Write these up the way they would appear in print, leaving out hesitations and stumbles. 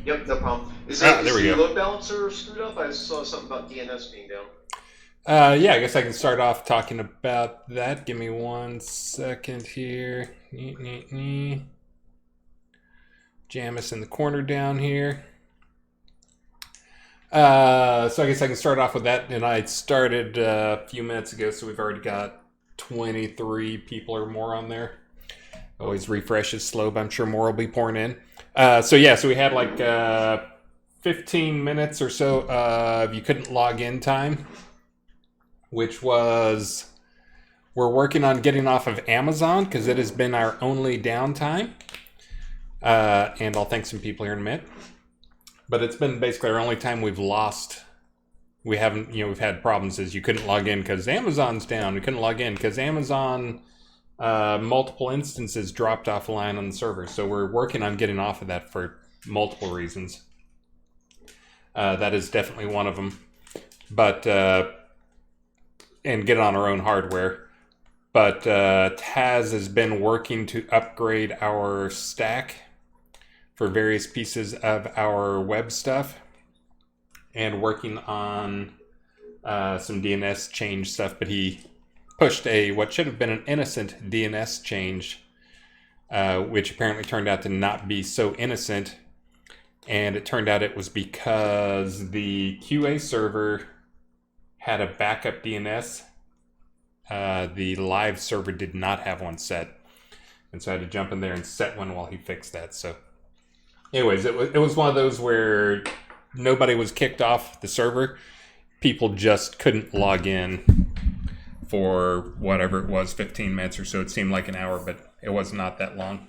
Yep, no problem. Is There we the go. load balancer screwed up? I saw something about DNS being down. Yeah, I guess I can start off talking about that. Give me 1 second here. Jam us in the corner down here. So I guess I can start off with that. And I started a few minutes ago, so we've already got 23 people or more on there. Always refreshes slow, but I'm sure more will be pouring in. So we had like 15 minutes or so of you couldn't log in time, which was we're working on getting off of Amazon because it has been our only downtime. And I'll thank some people here in a minute. But it's been basically our only time we've lost. We haven't, we've had problems is you couldn't log in because Amazon's down. We couldn't log in because Amazon multiple instances dropped offline on the server. So we're working on getting off of that for multiple reasons. That is definitely one of them. But and get it on our own hardware. But Taz has been working to upgrade our stack for various pieces of our web stuff and working on some DNS change stuff. But he pushed what should have been an innocent DNS change, which apparently turned out to not be so innocent. And it turned out it was because the QA server had a backup DNS. The live server did not have one set. And so I had to jump in there and set one while he fixed that. So anyways, it was one of those where nobody was kicked off the server. People just couldn't log in for whatever it was, 15 minutes or so. It seemed like an hour, but it was not that long.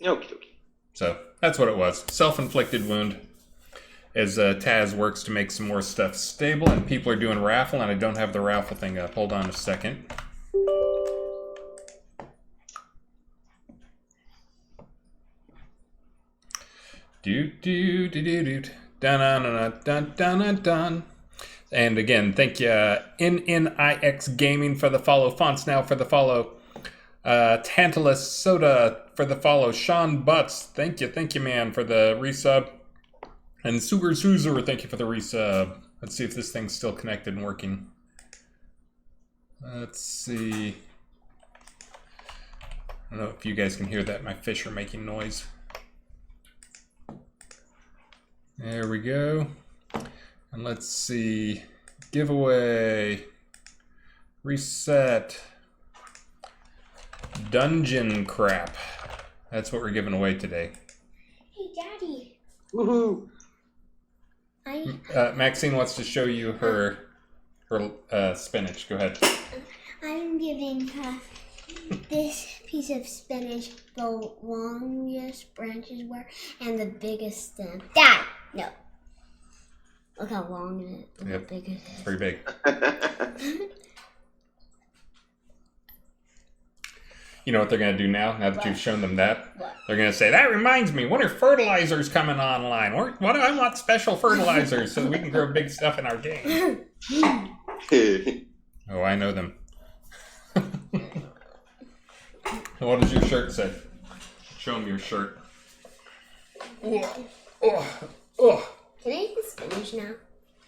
Okie dokie. So that's what it was. Self-inflicted wound. As Taz works to make some more stuff stable, and people are doing raffle, and I don't have the raffle thing up. Hold on a second. Dun. And again, thank you, NNIX Gaming for the follow. Fonts Now for the follow. Tantalus Soda for the follow. Sean Butts, thank you, man, for the resub. And Sugar Suzer, thank you for the resub. Let's see if this thing's still connected and working. Let's see. I don't know if you guys can hear that. My fish are making noise. There we go. And let's see. Giveaway. Reset. Dungeon crap. That's what we're giving away today. Hey, Daddy. Woohoo! Maxine wants to show you her spinach. Go ahead. I'm giving her this piece of spinach the longest branches were and the biggest stem. Dad! No. Look how long it is. Look how big it is. It's pretty big. You know what they're going to do now that you've shown them that? What? They're going to say, that reminds me, when are fertilizers coming online? What do I want special fertilizers so that we can grow big stuff in our game? Oh, I know them. What does your shirt say? Show them your shirt. Oh. Can I eat the spinach now?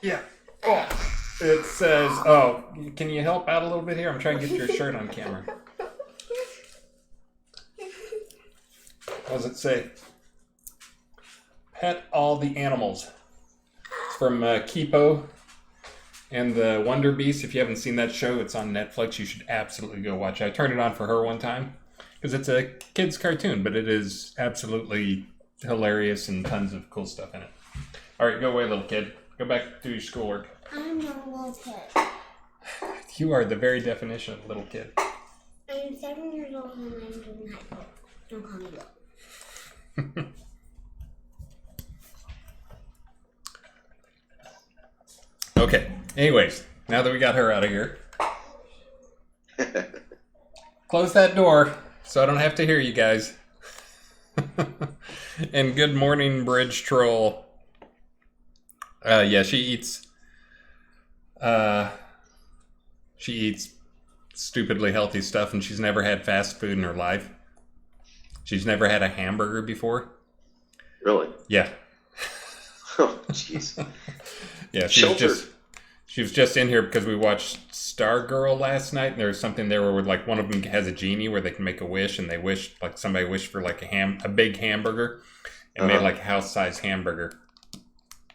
Yeah. Oh. It says, can you help out a little bit here? I'm trying to get your shirt on camera. What does it say? Pet all the animals. It's from Kipo and the Wonder Beast. If you haven't seen that show, it's on Netflix. You should absolutely go watch it. I turned it on for her one time because it's a kid's cartoon, but it is absolutely hilarious and tons of cool stuff in it. All right, go away, little kid. Go back to your schoolwork. I'm not a little kid. You are the very definition of a little kid. I'm 7 years old and I'm doing that. Don't call me little. Okay, anyways, now that we got her out of here, close that door so I don't have to hear you guys. And good morning, Bridge Troll. Yeah, she eats stupidly healthy stuff, and she's never had fast food in her life. She's never had a hamburger before. Really? Yeah. Oh, jeez. Yeah, Shelter. she was just in here because we watched Stargirl last night, and there was something there where like one of them has a genie where they can make a wish, and they wish like somebody wished for like a big hamburger, and made like a house-sized hamburger.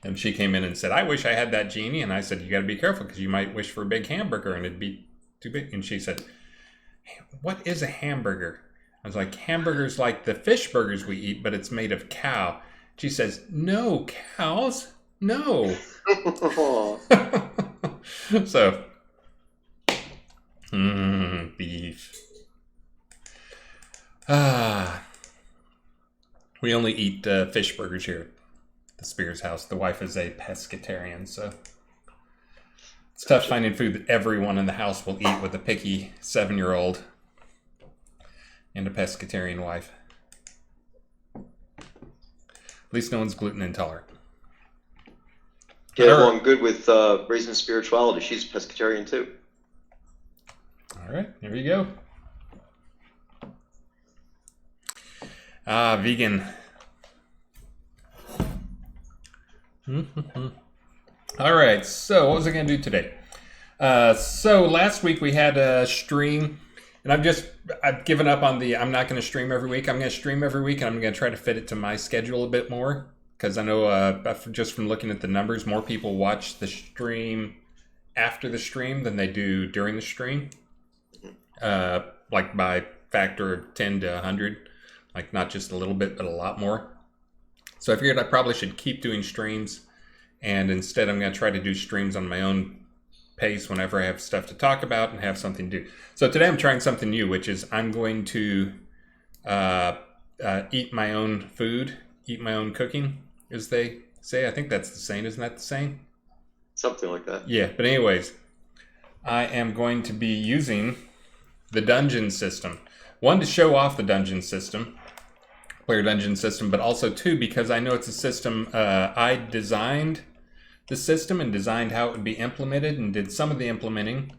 And she came in and said, "I wish I had that genie," and I said, "You got to be careful because you might wish for a big hamburger and it'd be too big." And she said, "What is a hamburger?" I was like, "Hamburgers like the fish burgers we eat, but it's made of cow." She says, "No cows, no." So, beef. We only eat fish burgers here at the Spears house. The wife is a pescatarian, so it's tough finding food that everyone in the house will eat with a picky 7-year-old and a pescatarian wife. At least no one's gluten intolerant. Get along good with raising spirituality. She's a pescatarian too. All right, here you go. Vegan. All right, so what was I going to do today? So last week we had a stream, and I've given up on I'm not going to stream every week. I'm going to stream every week, and I'm going to try to fit it to my schedule a bit more, because I know just from looking at the numbers, more people watch the stream after the stream than they do during the stream, like by factor of 10 to 100, like not just a little bit, but a lot more. So I figured I probably should keep doing streams, and instead I'm going to try to do streams on my own pace whenever I have stuff to talk about and have something to do. So today I'm trying something new, which is I'm going to eat my own food, eat my own cooking, as they say. I think that's the saying. Isn't that the saying? Something like that. Yeah, but anyways, I am going to be using the dungeon system. One, to show off the dungeon system, player dungeon system, but also two, because I know it's a system. I designed the system and designed how it would be implemented, and did some of the implementing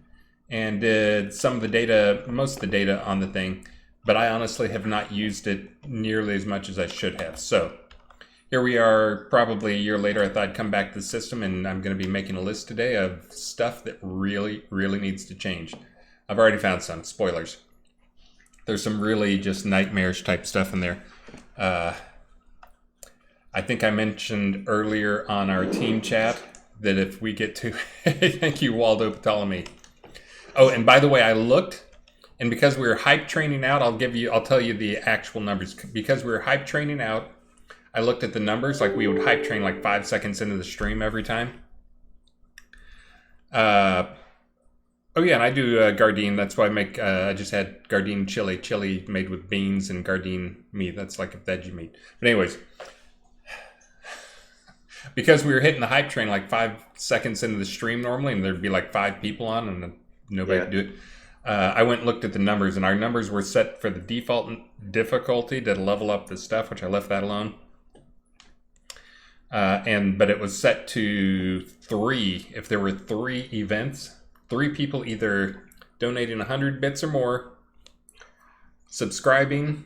and did some of the data, most of the data on the thing, but I honestly have not used it nearly as much as I should have. So here we are, probably a year later. I thought I'd come back to the system, and I'm going to be making a list today of stuff that really, really needs to change. I've already found some spoilers. There's some really just nightmarish type stuff in there. I think I mentioned earlier on our team chat that if we get to, thank you, Waldo Ptolemy. Oh, and by the way, I looked, and because we were hype training out, I'll tell you the actual numbers. Because we were hype training out, I looked at the numbers, like we would hype train like 5 seconds into the stream every time. Oh yeah, and I do Gardein. That's why I just had Gardein chili made with beans and Gardein meat. That's like a veggie meat. But anyways, because we were hitting the hype train like 5 seconds into the stream normally, and there'd be like 5 people on, and nobody could do it. I went and looked at the numbers, and our numbers were set for the default difficulty to level up the stuff, which I left that alone. But it was set to 3. If there were 3 events, 3 people either donating 100 bits or more, subscribing,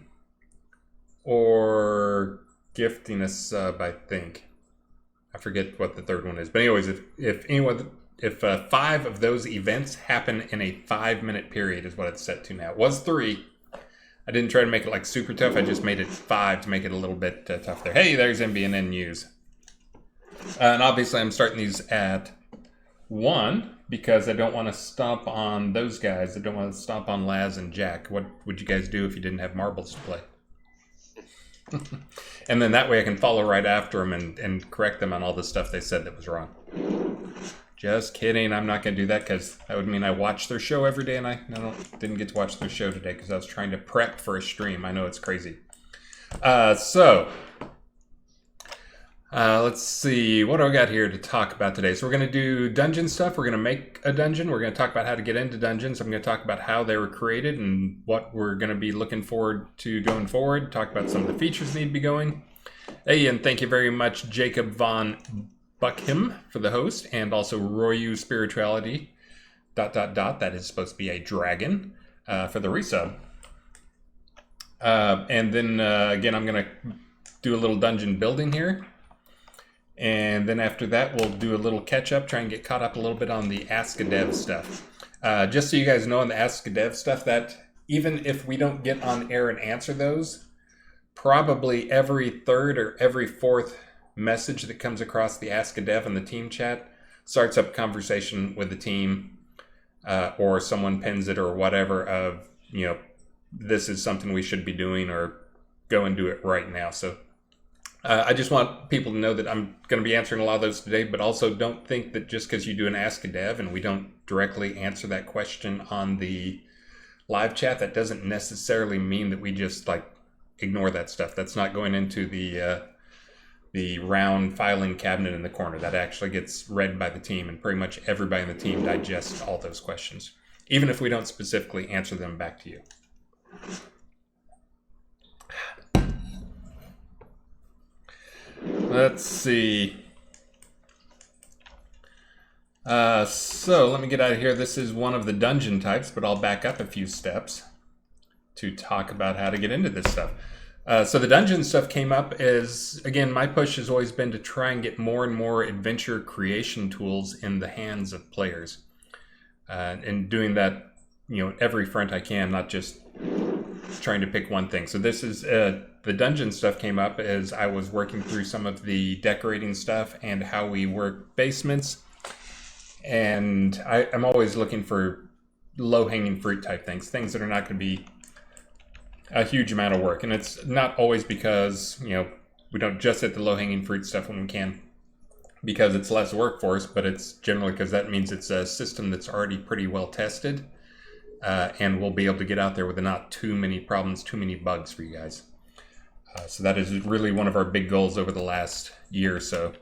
or gifting a sub, I think. I forget what the third one is. But anyways, if 5 of those events happen in a 5-minute period is what it's set to now. It was 3. I didn't try to make it like super tough. I just made it 5 to make it a little bit tough there. Hey, there's MBNN news. And obviously I'm starting these at 1 because I don't want to stomp on those guys. I don't want to stomp on Laz and Jack. What would you guys do if you didn't have marbles to play? And then that way I can follow right after them and correct them on all the stuff they said that was wrong. Just kidding. I'm not going to do that because that would mean I watch their show every day, and I didn't get to watch their show today because I was trying to prep for a stream. I know it's crazy. Let's see. What do I got here to talk about today? So we're going to do dungeon stuff. We're going to make a dungeon. We're going to talk about how to get into dungeons. I'm going to talk about how they were created and what we're going to be looking forward to going forward. Talk about some of the features that need to be going. Hey, and thank you very much, Jacob Von Buckham, for the host, and also Royu Spirituality, ... That is supposed to be a dragon, for the resub. And then, again, I'm going to do a little dungeon building here. And then after that, we'll do a little catch up, try and get caught up a little bit on the AskADe stuff. Just so you guys know on the AskADe stuff that even if we don't get on air and answer those, probably every third or every fourth message that comes across the AskADe in the team chat starts up conversation with the team, or someone pins it or whatever of, this is something we should be doing, or go and do it right now. So I just want people to know that I'm going to be answering a lot of those today, but also don't think that just because you do an AskADe and we don't directly answer that question on the live chat, that doesn't necessarily mean that we just ignore that stuff. That's not going into the round filing cabinet in the corner. That actually gets read by the team, and pretty much everybody in the team digests all those questions, even if we don't specifically answer them back to you. Let's see. So let me get out of here. This is one of the dungeon types, but I'll back up a few steps to talk about how to get into this stuff. So the dungeon stuff came up as, again, my push has always been to try and get more and more adventure creation tools in the hands of players. And doing that, every front I can, not just trying to pick one thing. So this is, the dungeon stuff came up as I was working through some of the decorating stuff and how we work basements. And I'm always looking for low-hanging fruit type things that are not going to be a huge amount of work. And it's not always because, we don't just hit the low-hanging fruit stuff when we can, because it's less work for us, but it's generally because that means it's a system that's already pretty well tested, and we'll be able to get out there with not too many problems, too many bugs for you guys. So that is really one of our big goals over the last year or so,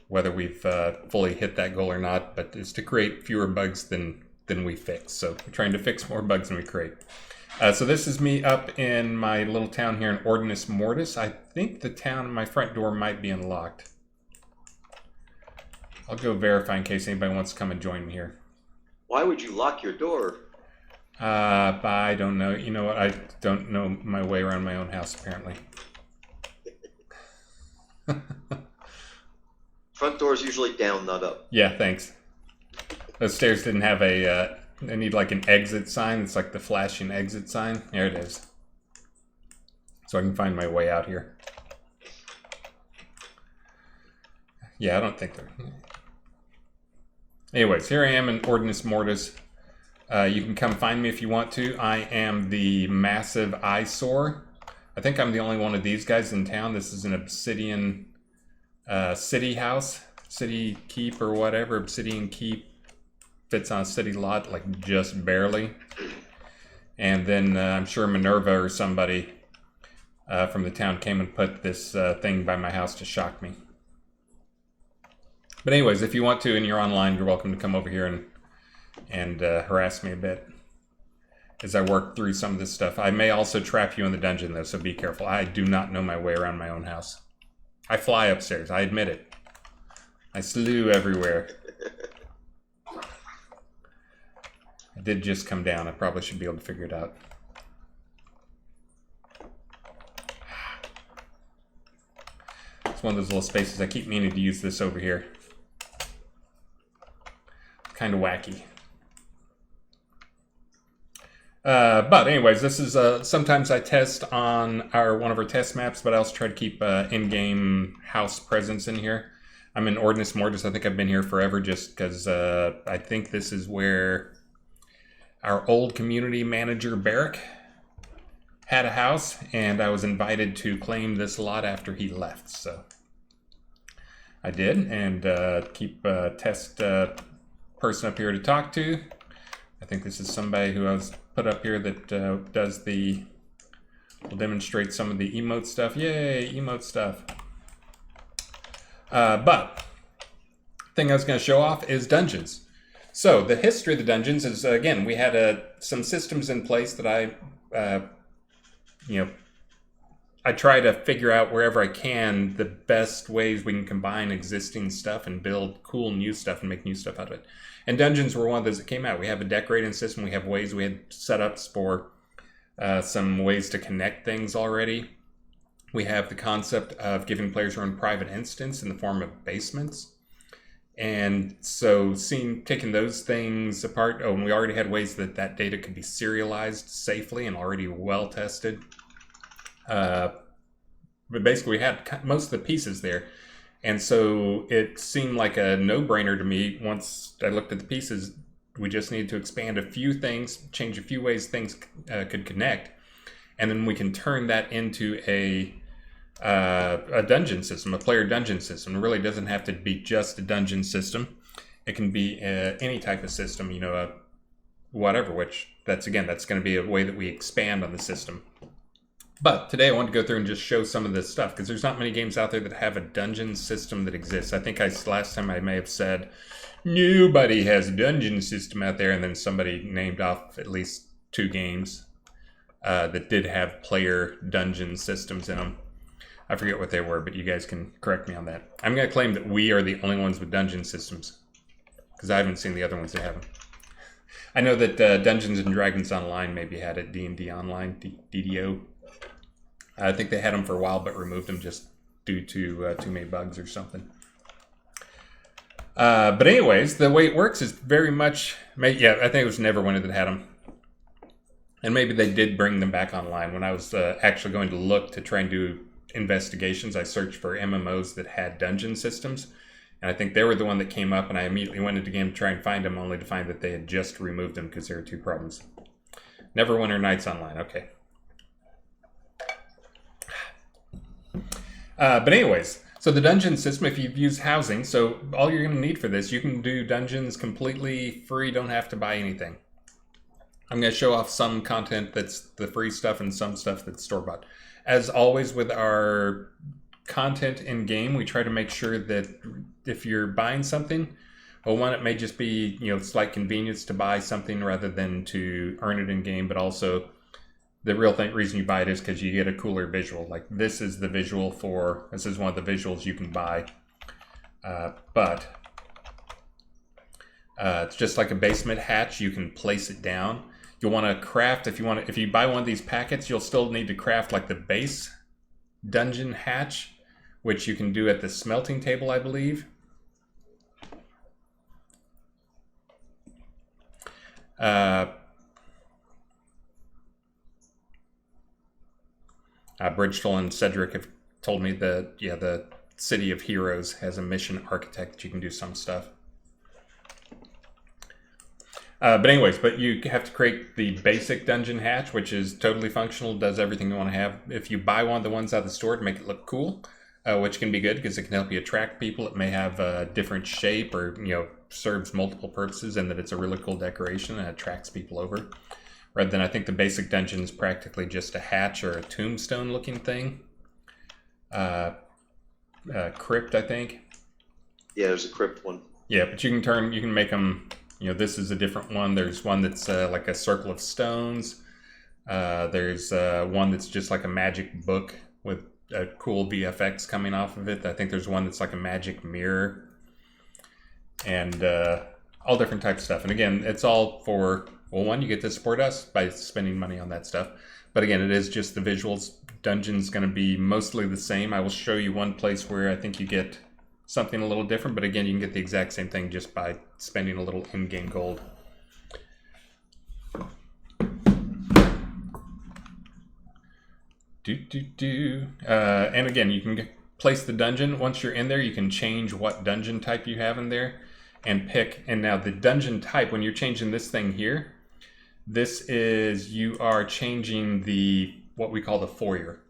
whether we've fully hit that goal or not, but is to create fewer bugs than we fix. So we're trying to fix more bugs than we create. So this is me up in my little town here in Ordinus Mortis. I think the town, my front door might be unlocked. I'll go verify in case anybody wants to come and join me here. Why would you lock your door? I don't know. You know what? I don't know my way around my own house, apparently. Front door's usually down, not up. Yeah, thanks. Those stairs didn't have they need an exit sign. It's like the flashing exit sign. There it is. So I can find my way out here. Yeah, I don't think they're... Anyways, here I am in Ordinus Mortis. You can come find me if you want to. I am the massive eyesore. I think I'm the only one of these guys in town. This is an obsidian city house, city keep or whatever. Obsidian keep fits on a city lot, just barely. And then I'm sure Minerva or somebody from the town came and put this thing by my house to shock me. But anyways, if you want to and you're online, you're welcome to come over here and harass me a bit as I work through some of this stuff. I may also trap you in the dungeon, though, so be careful. I do not know my way around my own house. I fly upstairs, I admit it. I slew everywhere. I did just come down. I probably should be able to figure it out. It's one of those little spaces. I keep meaning to use this over here. Kind of wacky. But anyways, this is sometimes I test on one of our test maps, but I also try to keep in-game house presence in here. I'm in Ordinus Mortis. I think I've been here forever just because I think this is where our old community manager, Barrick, had a house, and I was invited to claim this lot after he left. So I did, and keep a test person up here to talk to. I think this is somebody who I was put up here that will demonstrate some of the emote stuff. Yay, emote stuff. But thing I was going to show off is dungeons. So the history of the dungeons is, again, we had some systems in place that I try to figure out wherever I can the best ways we can combine existing stuff and build cool new stuff and make new stuff out of it. And dungeons were one of those that came out. We have a decorating system. We have had setups for some ways to connect things already. We have the concept of giving players their own private instance in the form of basements. And so taking those things apart, and we already had ways that data could be serialized safely and already well tested. But basically we had most of the pieces there. And so it seemed like a no-brainer to me once I looked at the pieces. We just needed to expand a few things, change a few ways things could connect. And then we can turn that into a dungeon system, a player dungeon system. It really doesn't have to be just a dungeon system. It can be any type of system, whatever, which that's going to be a way that we expand on the system. But today I want to go through and just show some of this stuff, because there's not many games out there that have a dungeon system that exists. I think last time I may have said, nobody has a dungeon system out there, and then somebody named off at least 2 games that did have player dungeon systems in them. I forget what they were, but you guys can correct me on that. I'm going to claim that we are the only ones with dungeon systems, because I haven't seen the other ones that have them. I know that Dungeons & Dragons Online maybe had it, D&D Online, DDO. I think they had them for a while, but removed them just due to too many bugs or something. But anyways, the way it works is very much... I think it was Neverwinter that had them. And maybe they did bring them back online. When I was actually going to look to try and do investigations, I searched for MMOs that had dungeon systems, and I think they were the one that came up, and I immediately went into the game to try and find them, only to find that they had just removed them because there were 2 problems. Neverwinter Nights Online, okay. But anyways, so the dungeon system, if you've used housing, so all you're going to need for this, you can do dungeons completely free, don't have to buy anything. I'm going to show off some content that's the free stuff and some stuff that's store-bought. As always with our content in game, we try to make sure that if you're buying something, well, one, it may just be, slight convenience to buy something rather than to earn it in game, but also the real reason you buy it is because you get a cooler visual. Like this is the visual this is one of the visuals you can buy, but it's just like a basement hatch. You can place it down. You'll want to craft, if you buy one of these packets, you'll still need to craft like the base dungeon hatch, which you can do at the smelting table, I believe. Bridgetoll and Cedric have told me that, the City of Heroes has a mission architect that you can do some stuff. But anyways, you have to create the basic dungeon hatch, which is totally functional, does everything you want to have. If you buy one of the ones out of the store to make it look cool, which can be good because it can help you attract people. It may have a different shape or, serves multiple purposes, and that it's a really cool decoration and attracts people over. Rather than, I think the basic dungeon is practically just a hatch or a tombstone looking thing. Crypt, I think. Yeah, there's a crypt one. Yeah, but you can make them... this is a different one. There's one that's like a circle of stones. There's one that's just like a magic book with a cool VFX coming off of it. I think there's one that's like a magic mirror. And all different types of stuff. And again, it's all for, well, one, you get to support us by spending money on that stuff. But again, it is just the visuals. Dungeon's going to be mostly the same. I will show you one place where I think you get something a little different, but again, you can get the exact same thing just by spending a little in-game gold. And again, you can place the dungeon. Once you're in there, you can change what dungeon type you have in there and pick. And now the dungeon type, when you're changing this thing here, you are changing what we call the foyer.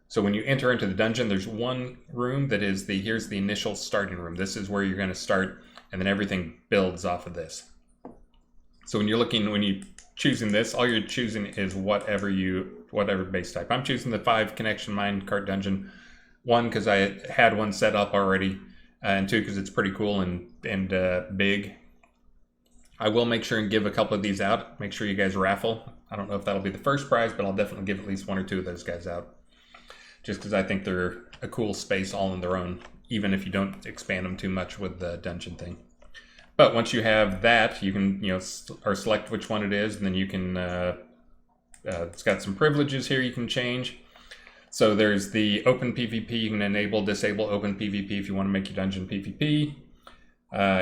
So when you enter into the dungeon, there's one room that is here's the initial starting room. This is where you're going to start, and then everything builds off of this. So when you're choosing this, all you're choosing is whatever base type. I'm choosing the 5 connection minecart dungeon. 1, because I had one set up already, and 2, because it's pretty cool and big. I will make sure and give a couple of these out. Make sure you guys raffle. I don't know if that'll be the first prize, but I'll definitely give at least 1 or 2 of those guys out. Just because I think they're a cool space all on their own, even if you don't expand them too much with the dungeon thing. But once you have that, you can, or select which one it is, and then you can, it's got some privileges here you can change. So there's the open PvP. You can enable, disable open PvP if you want to make your dungeon PvP.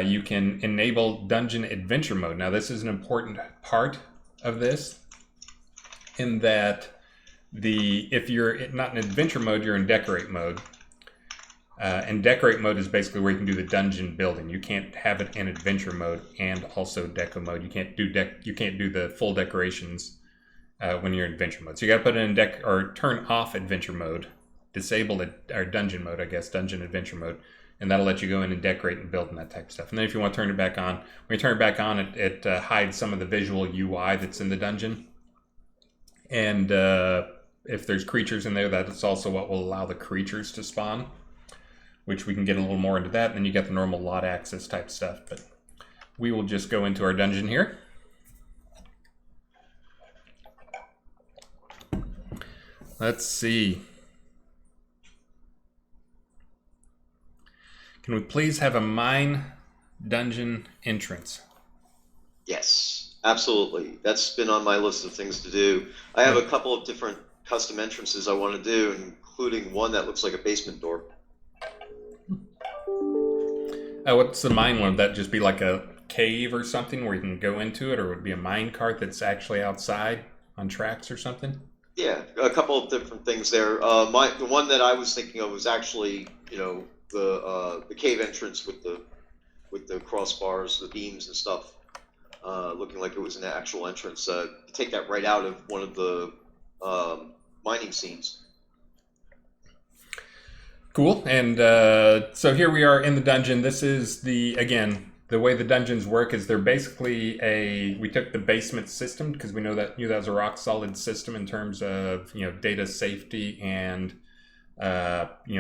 You can enable dungeon adventure mode. Now this is an important part of this, in that if you're not in adventure mode, you're in decorate mode. And decorate mode is basically where you can do the dungeon building. You can't have it in adventure mode and also deco mode. You can't do the full decorations when you're in adventure mode. So you got to put it in or turn off adventure mode, disable it, or dungeon mode, I guess, dungeon adventure mode, and that'll let you go in and decorate and build and that type of stuff. And then if you want to turn it back on, when you turn it back on, it hides some of the visual UI that's in the dungeon. And if there's creatures in there, that's also what will allow the creatures to spawn, which we can get a little more into that. And then you get the normal lot access type stuff. But we will just go into our dungeon here. Let's see. Can we please have a mine dungeon entrance? Yes, absolutely. That's been on my list of things to do. I have a couple of different custom entrances I want to do, including one that looks like a basement door. What's the mine one? Would that just be like a cave or something where you can go into it, or would it be a mine cart that's actually outside on tracks or something? Yeah, a couple of different things there. The one that I was thinking of was actually, the cave entrance with the crossbars, the beams and stuff, looking like it was an actual entrance. Take that right out of one of the mining scenes. Cool. And so here we are in the dungeon. This is again, the way the dungeons work is they're basically we took the basement system because we knew that was a rock solid system in terms of, data safety and,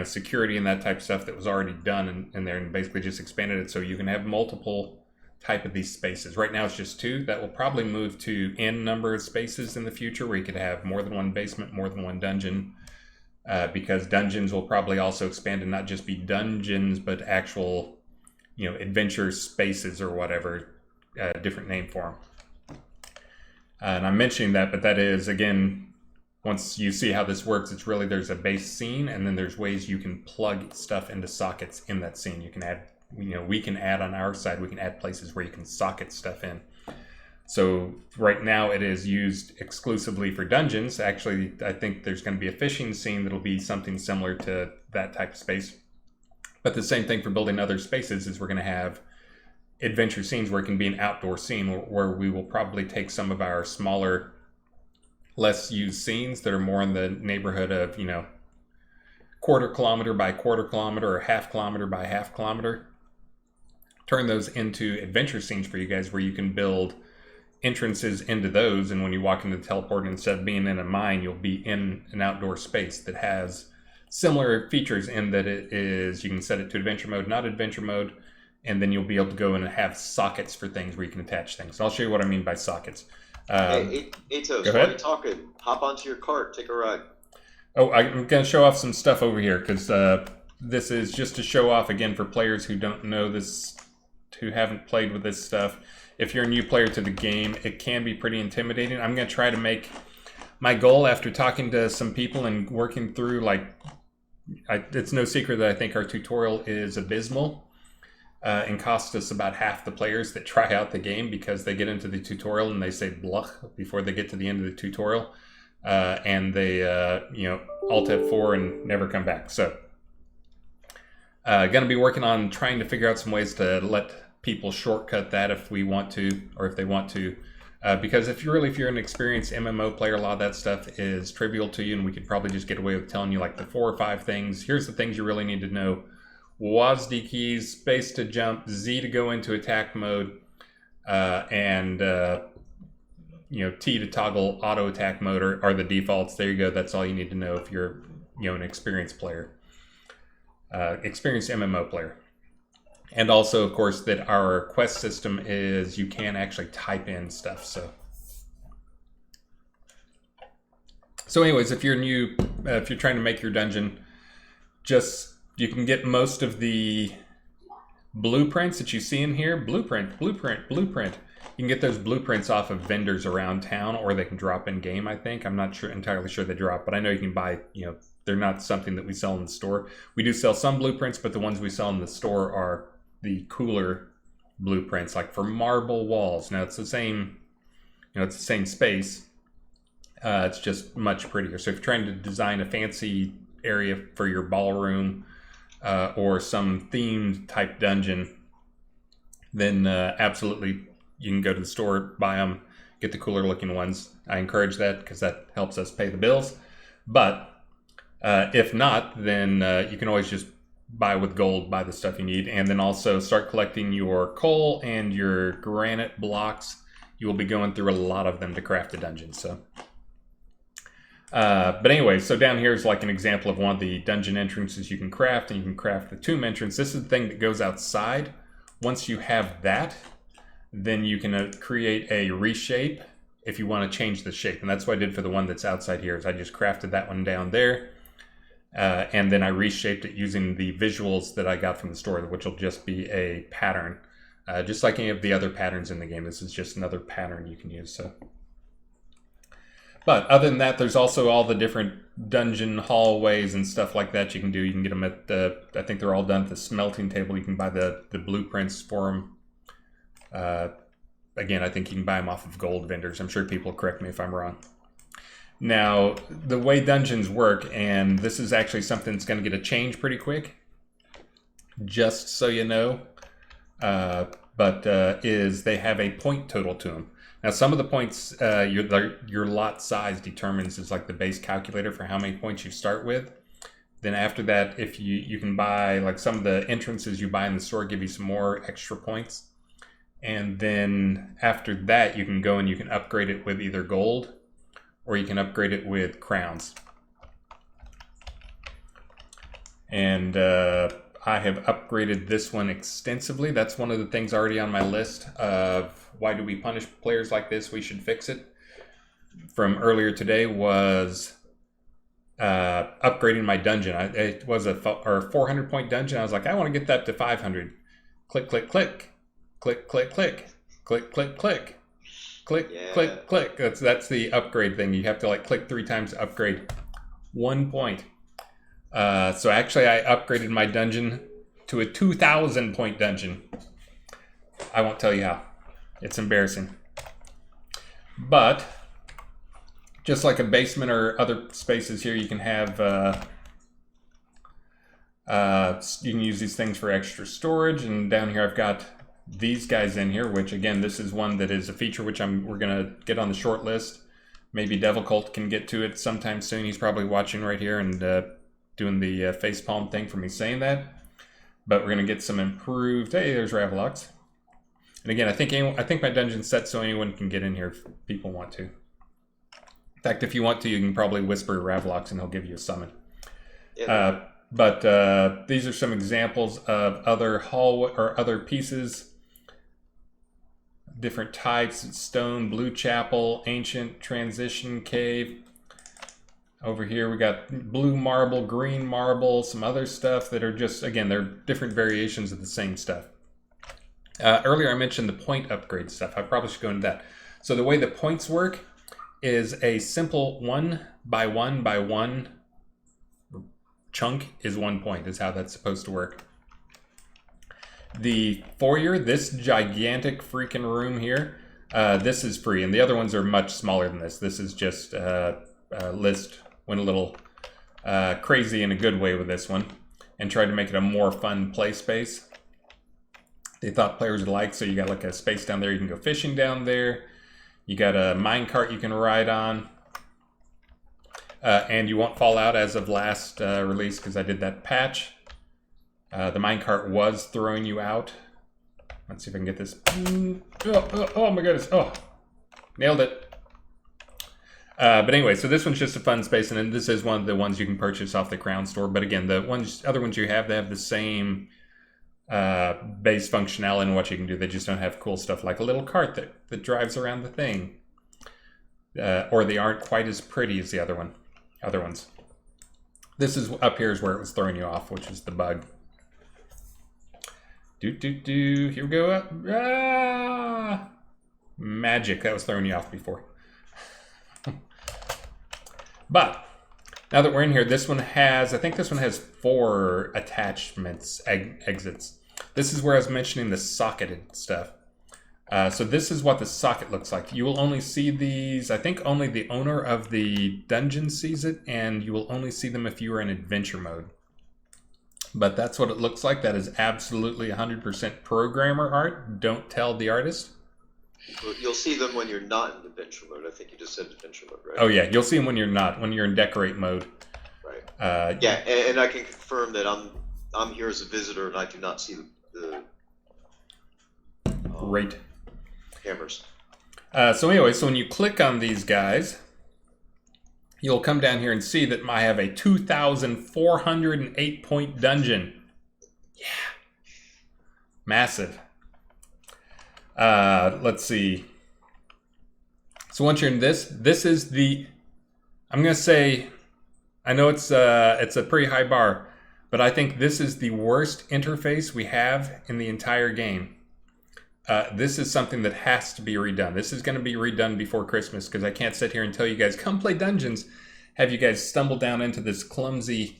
security and that type of stuff that was already done in there, and basically just expanded it so you can have multiple type of these spaces. Right now it's just 2. That will probably move to n number of spaces in the future where you could have more than one basement, more than one dungeon. Because dungeons will probably also expand and not just be dungeons, but actual, adventure spaces or whatever, different name for them. And I'm mentioning that, but that is, again, once you see how this works, it's really there's a base scene, and then there's ways you can plug stuff into sockets in that scene. You can add, we can add on our side, we can add places where you can socket stuff in. So right now it is used exclusively for dungeons. Actually, I think there's going to be a fishing scene that'll be something similar to that type of space. But the same thing for building other spaces is we're going to have adventure scenes where it can be an outdoor scene where we will probably take some of our smaller, less used scenes that are more in the neighborhood of, quarter kilometer by quarter kilometer or half kilometer by half kilometer. Turn those into adventure scenes for you guys where you can build entrances into those, and when you walk into the teleport, instead of being in a mine, you'll be in an outdoor space that has similar features in that it is, you can set it to adventure mode, not adventure mode, and then you'll be able to go in and have sockets for things where you can attach things. So I'll show you what I mean by sockets. Hey, Atos, while you're talking, hop onto your cart, take a ride. Oh, I'm going to show off some stuff over here because this is just to show off again for players who don't know this, who haven't played with this stuff. If you're a new player to the game, it can be pretty intimidating. I'm going to try to make my goal after talking to some people and working through, it's no secret that I think our tutorial is abysmal and costs us about half the players that try out the game because they get into the tutorial and they say blah before they get to the end of the tutorial. And they, Alt F4 and never come back. So, going to be working on trying to figure out some ways to let people shortcut that if we want to, or if they want to, because if you're an experienced MMO player, a lot of that stuff is trivial to you, and we could probably just get away with telling you like the 4 or 5 things. Here's the things you really need to know: WASD keys, space to jump, Z to go into attack mode, and T to toggle auto attack mode are the defaults. There you go. That's all you need to know if you're an experienced player, experienced MMO player. And also, of course, that our quest system is you can actually type in stuff. So anyways, if you're new, if you're trying to make your dungeon, you can get most of the blueprints that you see in here. Blueprint. You can get those blueprints off of vendors around town, or they can drop in game, I think. I'm not entirely sure they drop, but I know you can buy, they're not something that we sell in the store. We do sell some blueprints, but the ones we sell in the store are the cooler blueprints, like for marble walls. Now it's the same, it's the same space. It's just much prettier. So if you're trying to design a fancy area for your ballroom or some themed type dungeon, then absolutely you can go to the store, buy them, get the cooler looking ones. I encourage that because that helps us pay the bills. But if not, then you can always just buy with gold, buy the stuff you need, and then also start collecting your coal and your granite blocks. You will be going through a lot of them to craft the dungeon. So, but anyway, so down here is like an example of one of the dungeon entrances you can craft, and you can craft the tomb entrance. This is the thing that goes outside. Once you have that, then you can create a reshape if you want to change the shape. And that's what I did for the one that's outside here, is I just crafted that one down there. And then I reshaped it using the visuals that I got from the store, which will just be a pattern. Just like any of the other patterns in the game, this is just another pattern you can use. So, but other than that, there's also all the different dungeon hallways and stuff like that you can do. You can get them at the, I think they're all done at the smelting table. You can buy the blueprints for them. Again, I think you can buy them off of gold vendors. I'm sure people will correct me if I'm wrong. Now, the way dungeons work, and this is actually something that's going to get a change pretty quick, just so you know, is they have a point total to them. Now, some of the points, your lot size determines is like the base calculator for how many points you start with. Then after that, if you can buy, like some of the entrances you buy in the store give you some more extra points. And then after that, you can go and you can upgrade it with either gold or you can upgrade it with crowns. And I have upgraded this one extensively. That's one of the things already on my list of why do we punish players like this? We should fix it. From earlier today was upgrading my dungeon. It was a 400 point dungeon. I was like, I want to get that to 500. Click, click, click. Click, click, click, click, click, click, click, Yeah. click, click. That's the upgrade thing. You have to like click 3 times to upgrade 1 point. So actually I upgraded my dungeon to a 2,000 point dungeon. I won't tell you how. It's embarrassing. But just like a basement or other spaces here, you can have you can use these things for extra storage. And down here I've got these guys in here, which again, this is one that is a feature which we're gonna get on the short list. Maybe Devil Cult can get to it sometime soon. He's probably watching right here and doing the facepalm thing for me saying that. But we're gonna get some improved. Hey, there's Ravlox. And again, I think my dungeon's set so anyone can get in here if people want to. In fact, if you want to, you can probably whisper Ravlox and he'll give you a summon. Yeah. But these are some examples of other hallway or other pieces. Different types: stone, blue chapel, ancient, transition cave. Over here we got blue marble, green marble, some other stuff that are just, again, they're different variations of the same stuff. Earlier I mentioned the point upgrade stuff. I probably should go into that. So the way the points work is a simple 1 by 1 by 1 chunk is 1 point, is how that's supposed to work. The foyer, this gigantic freaking room here, this is free, and the other ones are much smaller than this. This is just list went a little crazy in a good way with this one and tried to make it a more fun play space. They thought players would like, so you got like a space down there. You can go fishing down there. You got a minecart you can ride on. And you won't fall out as of last release because I did that patch. The minecart was throwing you out. Let's see if I can get this. Oh my goodness. Oh, nailed it. But anyway, so this one's just a fun space. And then this is one of the ones you can purchase off the Crown Store. But again, the other ones you have, they have the same base functionality and what you can do. They just don't have cool stuff like a little cart that drives around the thing. Or they aren't quite as pretty as the other ones. This is up here is where it was throwing you off, which is the bug. Here we go. Ah! Magic. That was throwing you off before. But Now that we're in here, I think this one has 4 attachments, exits. This is where I was mentioning the socketed stuff. So this is what the socket looks like. You will only see these, I think only the owner of the dungeon sees it, and you will only see them if you are in adventure mode. But that's what it looks like. That is absolutely 100% programmer art. Don't tell the artist. Well, you'll see them when you're not in adventure mode. I think you just said adventure mode, right? Oh yeah, you'll see them when you're not, when you're in decorate mode. Right. Yeah, and I can confirm that I'm here as a visitor and I do not see the great hammers. So anyway, so when you click on these guys, you'll come down here and see that I have a 2,408 point dungeon. Yeah, massive. Let's see. So once you're in this is the, I'm gonna say, I know it's a pretty high bar, but I think this is the worst interface we have in the entire game. This is something that has to be redone. This is going to be redone before Christmas because I can't sit here and tell you guys, come play dungeons, have you guys stumble down into this clumsy,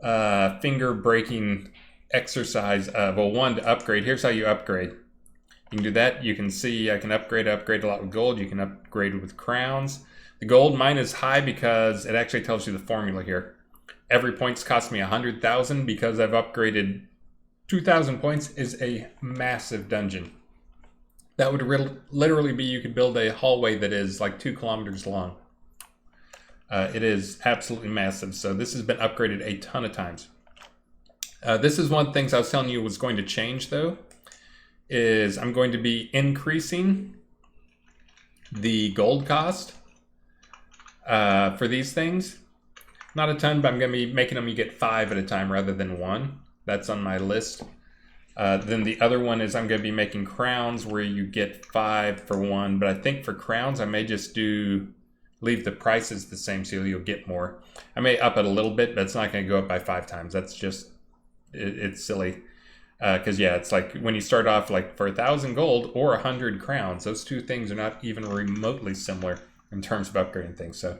finger-breaking exercise of, well, one, to upgrade. Here's how you upgrade. You can do that. You can see I can upgrade a lot with gold. You can upgrade with crowns. The gold, mine is high because it actually tells you the formula here. Every point's cost me 100,000 because I've upgraded 2,000 points is a massive dungeon. That would literally be, you could build a hallway that is like 2 kilometers long. It is absolutely massive. So this has been upgraded a ton of times. This is one of the things I was telling you was going to change though, is I'm going to be increasing the gold cost for these things. Not a ton, but I'm going to be making them you get 5 at a time rather than 1. That's on my list. Then the other one is I'm going to be making crowns where you get 5 for 1. But I think for crowns, I may just leave the prices the same so you'll get more. I may up it a little bit, but it's not going to go up by 5 times. That's just, it's silly. Because yeah, it's like when you start off like for 1,000 gold or 100 crowns, those two things are not even remotely similar in terms of upgrading things. So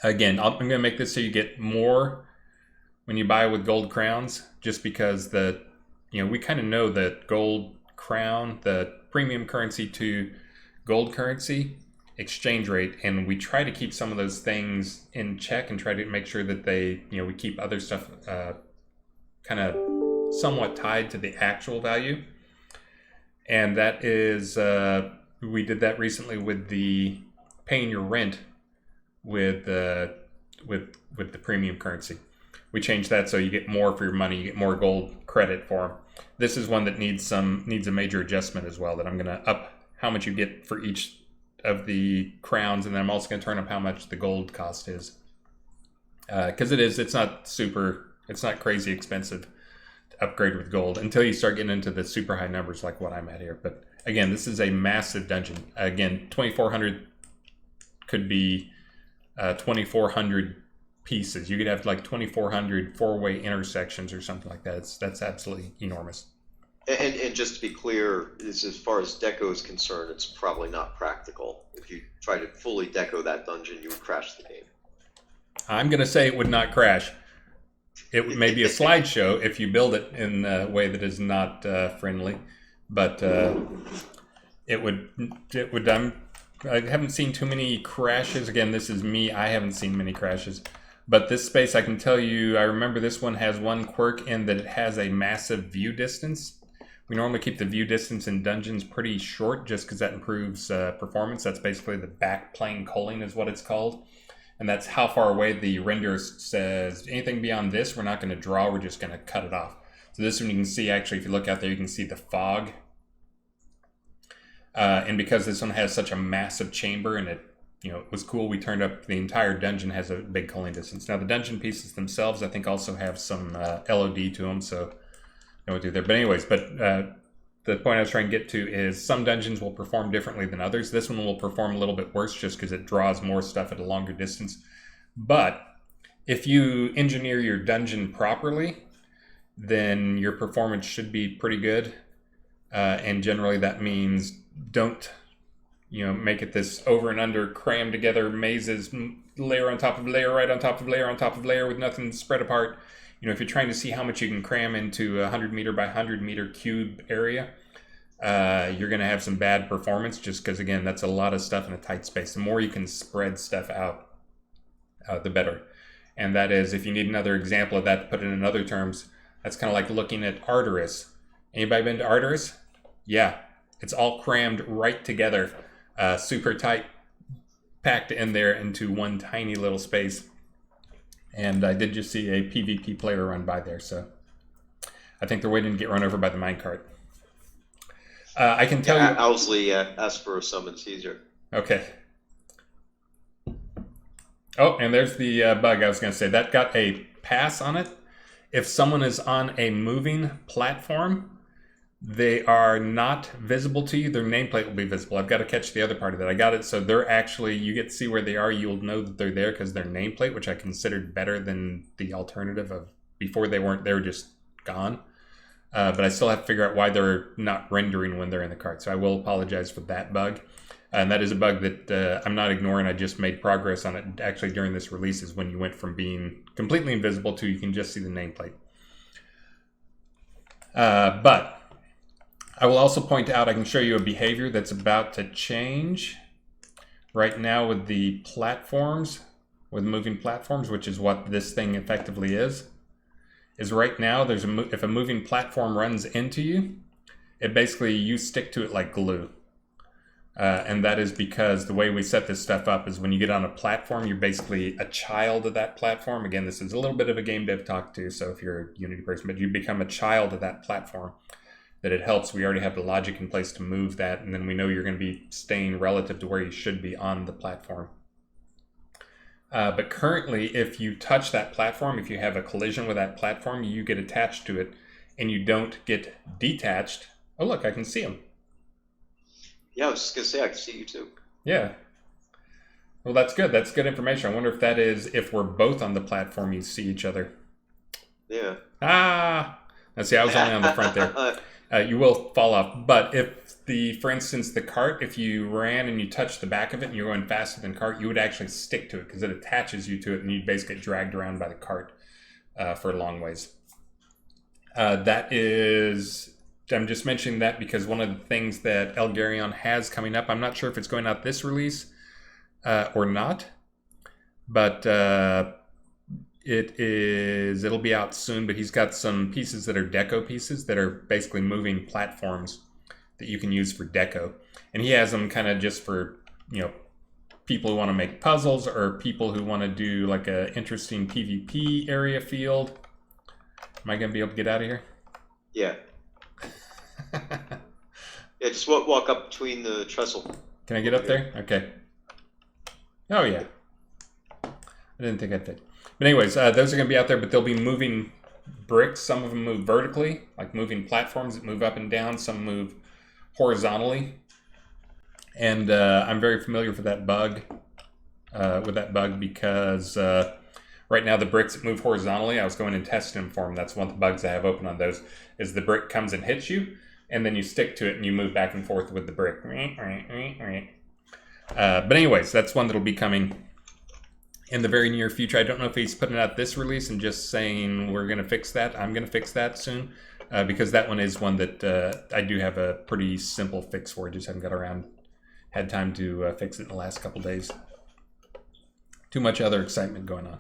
again, I'm going to make this so you get more when you buy with gold crowns, just because we kind of know that gold crown, the premium currency to gold currency exchange rate, and we try to keep some of those things in check and try to make sure that we keep other stuff kind of somewhat tied to the actual value. And that is, we did that recently with the paying your rent with the premium currency. We changed that so you get more for your money, you get more gold credit for them. This is one that needs a major adjustment as well, that I'm going to up how much you get for each of the crowns, and then I'm also going to turn up how much the gold cost is. Because it's not crazy expensive to upgrade with gold until you start getting into the super high numbers like what I'm at here. But again, this is a massive dungeon. Again, 2,400 could be 2,400 pieces. You could have like 2,400 four-way intersections or something like that. That's absolutely enormous. And just to be clear, as far as deco is concerned, it's probably not practical. If you try to fully deco that dungeon, you would crash the game. I'm going to say it would not crash. It may be a slideshow if you build it in a way that is not friendly, but it would. I haven't seen too many crashes. Again, this is me. I haven't seen many crashes. But this space, I can tell you, I remember this one has one quirk in that it has a massive view distance. We normally keep the view distance in dungeons pretty short just because that improves performance. That's basically the back plane culling is what it's called. And that's how far away the render says, anything beyond this, we're not going to draw, we're just going to cut it off. So this one you can see, actually, if you look out there, you can see the fog. And because this one has such a massive chamber and it was cool, we turned up, the entire dungeon has a big culling distance. Now the dungeon pieces themselves, I think, also have some LOD to them, so I won't do there. But anyways, the point I was trying to get to is some dungeons will perform differently than others. This one will perform a little bit worse just because it draws more stuff at a longer distance. But if you engineer your dungeon properly, then your performance should be pretty good. And generally that means don't make it this over and under crammed together mazes, layer on top of layer, right on top of layer on top of layer with nothing spread apart. If you're trying to see how much you can cram into a 100 meter by 100 meter cube area, you're going to have some bad performance just because, again, that's a lot of stuff in a tight space. The more you can spread stuff out, the better. And that is, if you need another example of that to put it in other terms, that's kind of like looking at Arteris. Anybody been to Arteris? Yeah, it's all crammed right together, super tight, packed in there into one tiny little space. And I did just see a PvP player run by there, so I think they're waiting to get run over by the minecart. I can tell you... Owsley asked for a summons easier. Okay. Oh, and there's the bug I was going to say. That got a pass on it. If someone is on a moving platform, they are not visible to you. Their nameplate will be visible. I've got to catch the other part of that. I got it so they're actually, you get to see where they are. You'll know that they're there because their nameplate, which I considered better than the alternative of before they weren't, they were just gone. But I still have to figure out why they're not rendering when they're in the cart. So I will apologize for that bug. And that is a bug that I'm not ignoring. I just made progress on it actually during this release, is when you went from being completely invisible to you can just see the nameplate. But I will also point out, I can show you a behavior that's about to change right now with the platforms, with moving platforms, which is what this thing effectively is right now, there's if a moving platform runs into you, it basically, you stick to it like glue. And that is because the way we set this stuff up is when you get on a platform, you're basically a child of that platform. Again, this is a little bit of a game dev talk too, so if you're a Unity person, but you become a child of that platform, that it helps. We already have the logic in place to move that, and then we know you're going to be staying relative to where you should be on the platform. But currently, if you touch that platform, if you have a collision with that platform, you get attached to it, and you don't get detached. Oh, look, I can see him. Yeah, I was just going to say, I can see you too. Yeah. Well, that's good. That's good information. I wonder if that is, if we're both on the platform, you see each other. Yeah. Let's see, I was only on the front there. You will fall off. But if for instance, the cart, if you ran and you touched the back of it and you're going faster than cart, you would actually stick to it because it attaches you to it and you basically get dragged around by the cart for a long ways. That is, I'm just mentioning that because one of the things that Elgarion has coming up, I'm not sure if it's going out this release or not, but it'll be out soon, but he's got some pieces that are deco pieces that are basically moving platforms that you can use for deco. And he has them kind of just for, people who want to make puzzles or people who want to do like a interesting PvP area field. Am I going to be able to get out of here? Yeah. Yeah, just walk up between the trestle. Can I get up there? Okay. Oh, yeah. I didn't think I'd fit. But anyways, those are going to be out there, but they'll be moving bricks. Some of them move vertically, like moving platforms that move up and down. Some move horizontally. And I'm very familiar with that bug, because right now the bricks that move horizontally, I was going and testing them for them. That's one of the bugs I have open on those, is the brick comes and hits you, and then you stick to it and you move back and forth with the brick. But anyways, that's one that'll be coming in the very near future. I don't know if he's putting out this release and just saying we're going to fix that. I'm going to fix that soon, because that one is one that I do have a pretty simple fix for. Just haven't had time to fix it in the last couple days. Too much other excitement going on.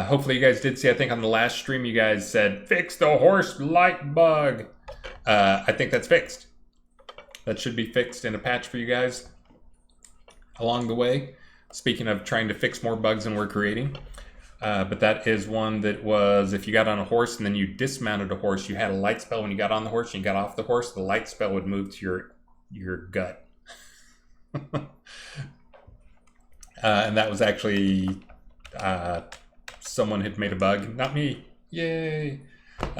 Hopefully you guys did see, I think on the last stream you guys said, fix the horse light bug. I think that's fixed. That should be fixed in a patch for you guys along the way. Speaking of trying to fix more bugs than we're creating. But that is one that was, if you got on a horse and then you dismounted a horse, you had a light spell when you got on the horse and you got off the horse, the light spell would move to your gut. And that was actually, someone had made a bug, not me, yay.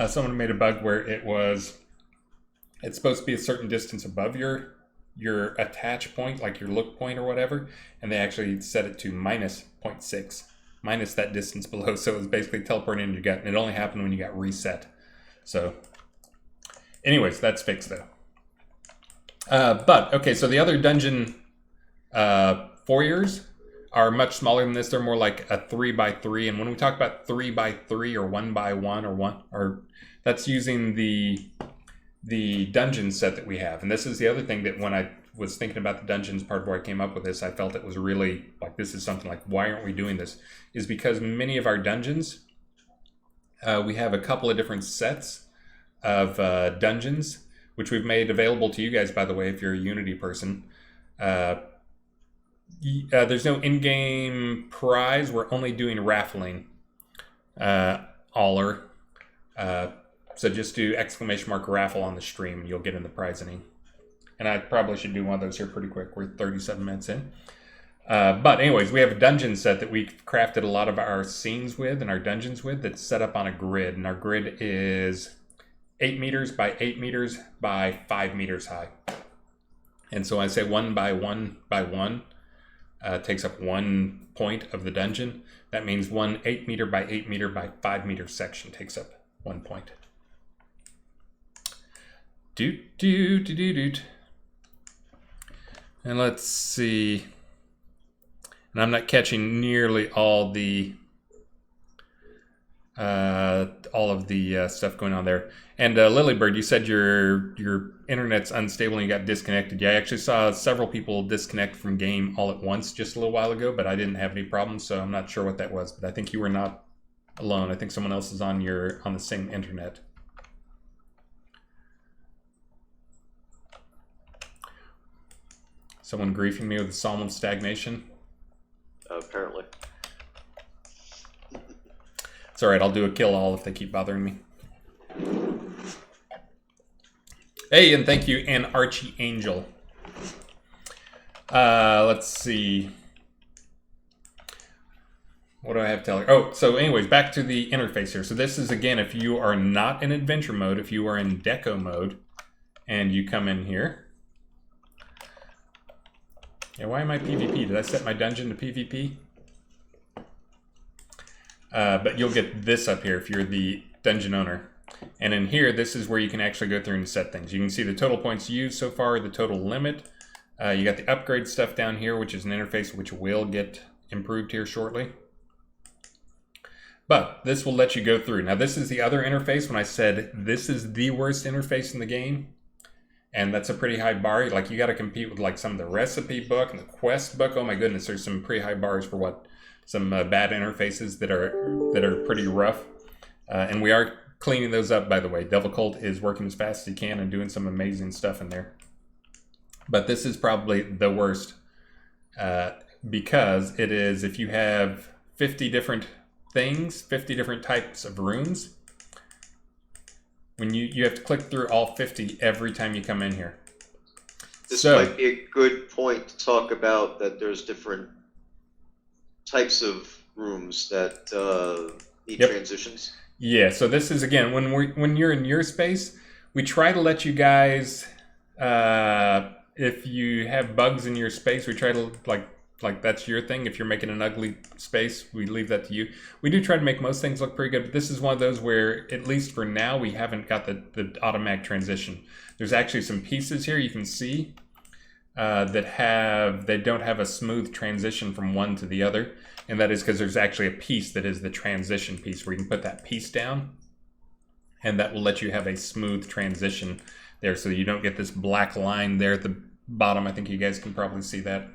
Someone made a bug where it's supposed to be a certain distance above your attach point, like your look point or whatever, and they actually set it to minus 0.6, minus that distance below, so it was basically teleporting into your gut, and it only happened when you got reset. So anyways, that's fixed though. But okay, so the other dungeon foyers are much smaller than this. They're more like a 3x3. And when we talk about 3x3 or 1x1 or that's using the dungeon set that we have. And this is the other thing that when I was thinking about the dungeons part where I came up with this, I felt it was really like, this is something like, why aren't we doing this? Is because many of our dungeons, we have a couple of different sets of dungeons, which we've made available to you guys, by the way, if you're a Unity person. There's no in-game prize. We're only doing raffling. Aller. So just do !raffle on the stream and you'll get in the prizing. And I probably should do one of those here pretty quick. We're 37 minutes in. But anyways, we have a dungeon set that we've crafted a lot of our scenes with and our dungeons with that's set up on a grid. And our grid is 8 meters by 8 meters by 5 meters high. And so I say 1 by 1 by 1 takes up 1 point of the dungeon. That means one 8 meter by 8 meter by 5 meter section takes up 1 point. Doot. And let's see. And I'm not catching nearly all of the stuff going on there. And Lilybird, you said your internet's unstable and you got disconnected. Yeah, I actually saw several people disconnect from game all at once just a little while ago, but I didn't have any problems, so I'm not sure what that was. But I think you were not alone. I think someone else is on the same internet. Someone griefing me with the Psalm of Stagnation? Apparently. It's alright, I'll do a kill all if they keep bothering me. Hey, and thank you, and Archie Angel. Let's see. What do I have to tell you? Oh, so anyways, back to the interface here. So this is, again, if you are not in adventure mode, if you are in deco mode, and you come in here. Yeah, why am I PvP? Did I set my dungeon to PvP? But you'll get this up here if you're the dungeon owner. And in here, this is where you can actually go through and set things. You can see the total points used so far, the total limit. You got the upgrade stuff down here, which is an interface which will get improved here shortly. But this will let you go through. Now, this is the other interface when I said this is the worst interface in the game. And that's a pretty high bar. Like, you got to compete with like some of the recipe book and the quest book. Oh my goodness, there's some pretty high bars for what some bad interfaces that are pretty rough. And we are cleaning those up, by the way. Devil Cult is working as fast as he can and doing some amazing stuff in there. But this is probably the worst because it is, if you have 50 different things, 50 different types of rooms, when you have to click through all 50 every time you come in here. This might be a good point to talk about that there's different types of rooms that need transitions. Yeah, so this is, again, when you're in your space, we try to let you guys, if you have bugs in your space, we try to, like that's your thing. If you're making an ugly space, we leave that to you. We do try to make most things look pretty good, but this is one of those where, at least for now, we haven't got the automatic transition. There's actually some pieces here you can see they don't have a smooth transition from one to the other, and that is because there's actually a piece that is the transition piece where you can put that piece down, and that will let you have a smooth transition there, so you don't get this black line there at the bottom. I think you guys can probably see that.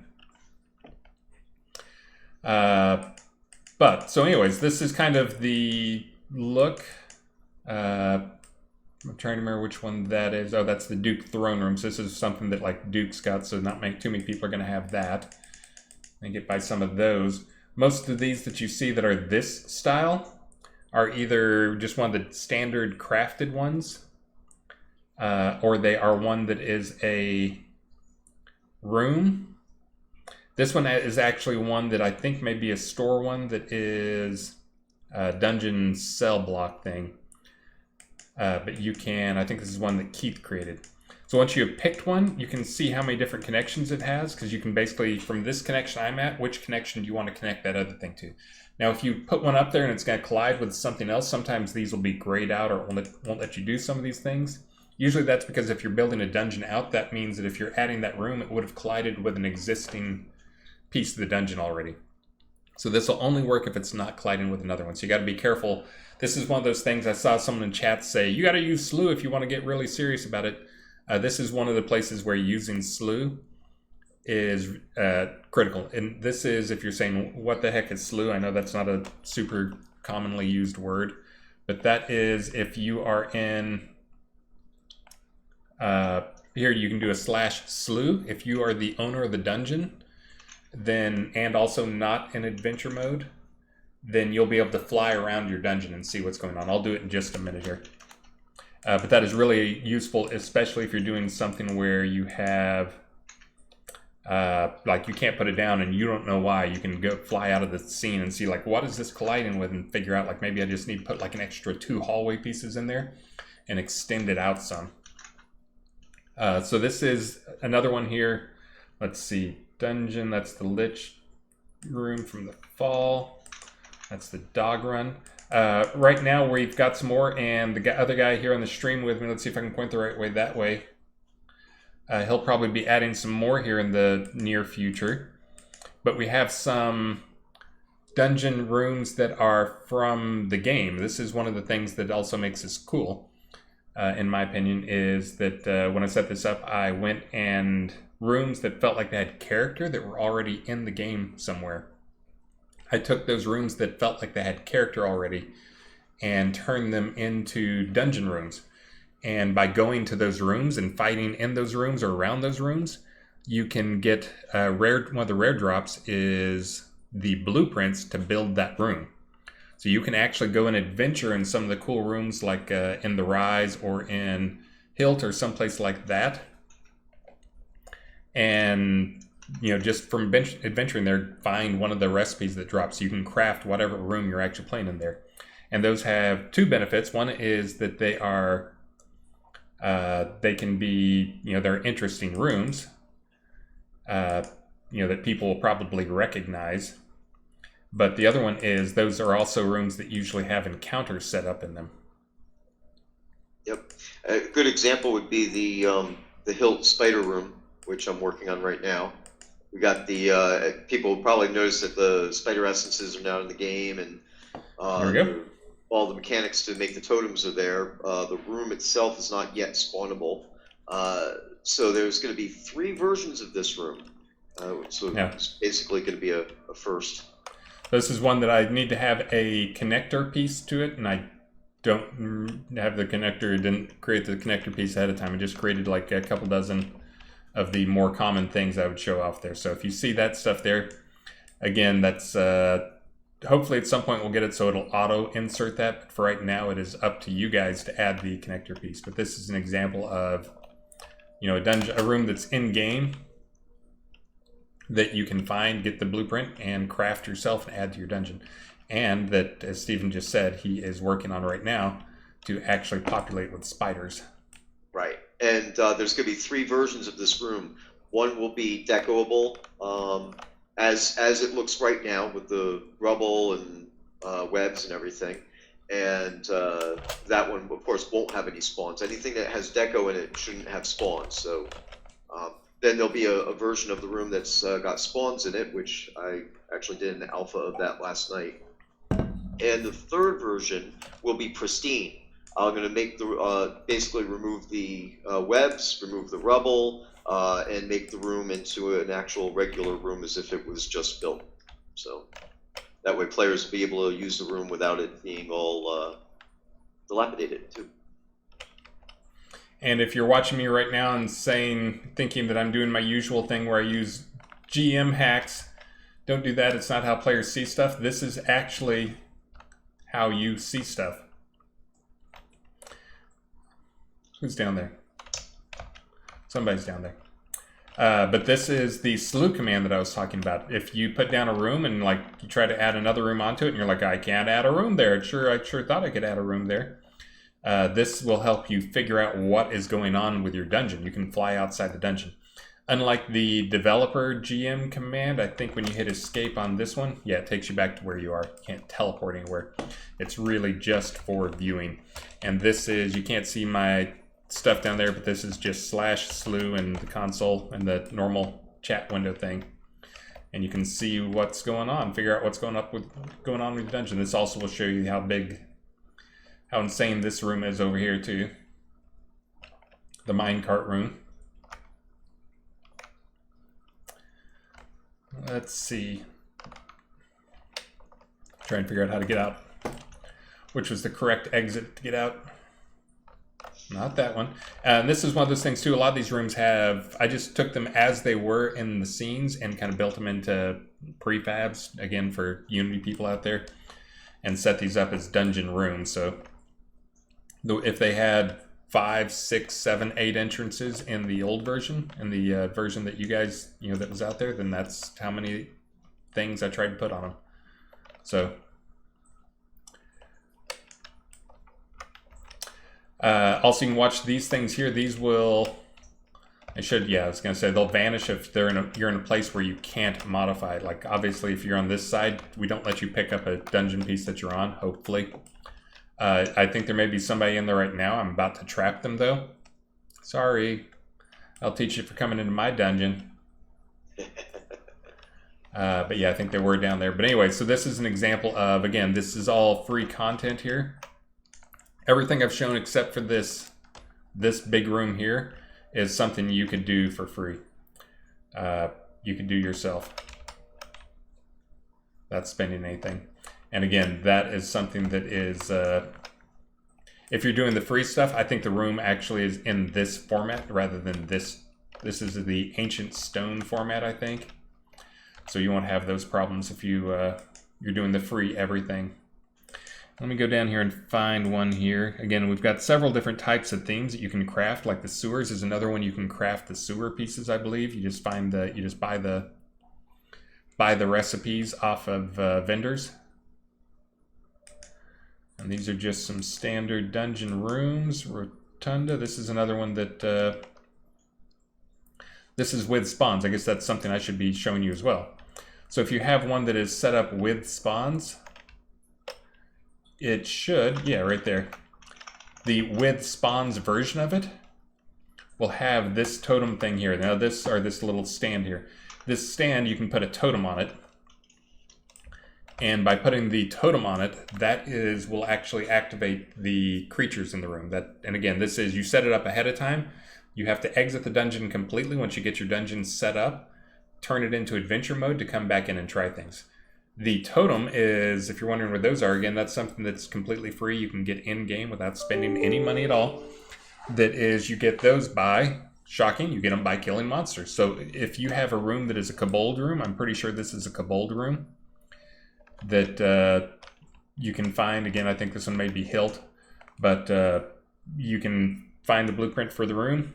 But so anyways, this is kind of the look. I'm trying to remember which one that is. Oh, that's the Duke throne room. So this is something that like Duke's got, so not too many people are going to have that. And get by some of those. Most of these that you see that are this style are either just one of the standard crafted ones, or they are one that is a room. This one is actually one that I think may be a store one that is a dungeon cell block thing. But you can, I think this is one that Keith created. So once you have picked one, you can see how many different connections it has, because you can basically, from this connection I'm at, which connection do you want to connect that other thing to? Now, if you put one up there and it's going to collide with something else, sometimes these will be grayed out or won't let you do some of these things. Usually that's because if you're building a dungeon out, that means that if you're adding that room, it would have collided with an existing piece of the dungeon already. So this will only work if it's not colliding with another one. So you got to be careful. This is one of those things I saw someone in chat say, you got to use slew if you want to get really serious about it. This is one of the places where using slew is critical. And this is, if you're saying, what the heck is slew? I know that's not a super commonly used word, but that is if you are in, here you can do a /slew. If you are the owner of the dungeon, then, and also not in adventure mode, then you'll be able to fly around your dungeon and see what's going on. I'll do it in just a minute here. But that is really useful, especially if you're doing something where you have, like you can't put it down and you don't know why. You can go fly out of the scene and see like, what is this colliding with, and figure out like maybe I just need to put like an extra 2 hallway pieces in there and extend it out some. So this is another one here. Let's see, dungeon, that's the Lich room from the fall. That's the dog run. Right now we've got some more, and the other guy here on the stream with me, let's see if I can point the right way, that way. He'll probably be adding some more here in the near future. But we have some dungeon rooms that are from the game. This is one of the things that also makes this cool, in my opinion, is that when I set this up, I went and rooms that felt like they had character that were already in the game somewhere. I took those rooms that felt like they had character already and turned them into dungeon rooms. And by going to those rooms and fighting in those rooms or around those rooms, you can get one of the rare drops is the blueprints to build that room. So you can actually go and adventure in some of the cool rooms like in the Rise or in Hilt or someplace like that. And just from adventuring there, find one of the recipes that drops. You can craft whatever room you're actually playing in there. And those have 2 benefits. One is that they are, they can be, they're interesting rooms, that people will probably recognize. But the other one is those are also rooms that usually have encounters set up in them. Yep. A good example would be the Hilt Spider Room, which I'm working on right now. We got the people will probably notice that the spider essences are now in the game, and there we go. All the mechanics to make the totems are there. The room itself is not yet spawnable, so there's going to be 3 versions of this room. So yeah. It's basically going to be a first. This is one that I need to have a connector piece to it, and I don't have the connector. Didn't create the connector piece ahead of time. I just created like a couple dozen of the more common things I would show off there. So if you see that stuff there, again, that's hopefully at some point we'll get it so it'll auto insert that. But for right now, it is up to you guys to add the connector piece. But this is an example of a room that's in game that you can find, get the blueprint, and craft yourself and add to your dungeon. And that, as Stephen just said, he is working on right now to actually populate with spiders. Right. And there's going to be 3 versions of this room. One will be decoable as it looks right now with the rubble and webs and everything. And that one, of course, won't have any spawns. Anything that has deco in it shouldn't have spawns. So then there'll be a version of the room that's got spawns in it, which I actually did an alpha of that last night. And the 3rd version will be pristine. I'm going to make basically remove the webs, remove the rubble, and make the room into an actual regular room as if it was just built. So that way players will be able to use the room without it being all dilapidated too. And if you're watching me right now and thinking that I'm doing my usual thing where I use GM hacks, don't do that. It's not how players see stuff. This is actually how you see stuff. Who's down there? Somebody's down there. But this is the slew command that I was talking about. If you put down a room and like you try to add another room onto it and you're like, I can't add a room there. I sure thought I could add a room there. This will help you figure out what is going on with your dungeon. You can fly outside the dungeon. Unlike the developer GM command, I think when you hit escape on this one, yeah, it takes you back to where you are. You can't teleport anywhere. It's really just for viewing. And this is, you can't see my stuff down there, but this is just /slew and the console and the normal chat window thing. And you can see what's going on, figure out what's going on with the dungeon. This also will show you how insane this room is over here too. The minecart room. Let's see. Try and figure out how to get out. Which was the correct exit to get out. Not that one. And this is one of those things too. A lot of these rooms have, I just took them as they were in the scenes and kind of built them into prefabs, again, for Unity people out there, and set these up as dungeon rooms. So if they had 5, 6, 7, 8 entrances in the old version, in the version that you guys, that was out there, then that's how many things I tried to put on them. So also you can watch these things here. These will, I was gonna say they'll vanish if you're in a place where you can't modify it. Like obviously if you're on this side, we don't let you pick up a dungeon piece that you're on, hopefully. I think there may be somebody in there right now. I'm about to trap them though. Sorry. I'll teach you for coming into my dungeon. But yeah, I think they were down there. But anyway, so this is an example of, again, this is all free content here. Everything I've shown except for this big room here is something you could do for free. You could do yourself. Not spending anything. And again, that is something that is, if you're doing the free stuff, I think the room actually is in this format rather than this. This is the ancient stone format, I think. So you won't have those problems if you're doing the free everything. Let me go down here and find one here. Again, we've got several different types of things that you can craft. Like the sewers is another one. You can craft the sewer pieces, I believe. You just buy the recipes off of vendors. And these are just some standard dungeon rooms. Rotunda. This is another one that this is with spawns. I guess that's something I should be showing you as well. So if you have one that is set up with spawns, it should, yeah, right there. The with spawns version of it will have this totem thing here. Now this little stand here. This stand, you can put a totem on it. And by putting the totem on it, will actually activate the creatures in the room. And again, this is, you set it up ahead of time. You have to exit the dungeon completely once you get your dungeon set up, turn it into adventure mode to come back in and try things. The totem is, if you're wondering where those are, again, that's something that's completely free. You can get in-game without spending any money at all. That is, you get those by, shocking, you get them by killing monsters. So if you have a room that is a kobold room, I'm pretty sure this is a kobold room, that you can find. Again, I think this one may be Hilt, but you can find the blueprint for the room,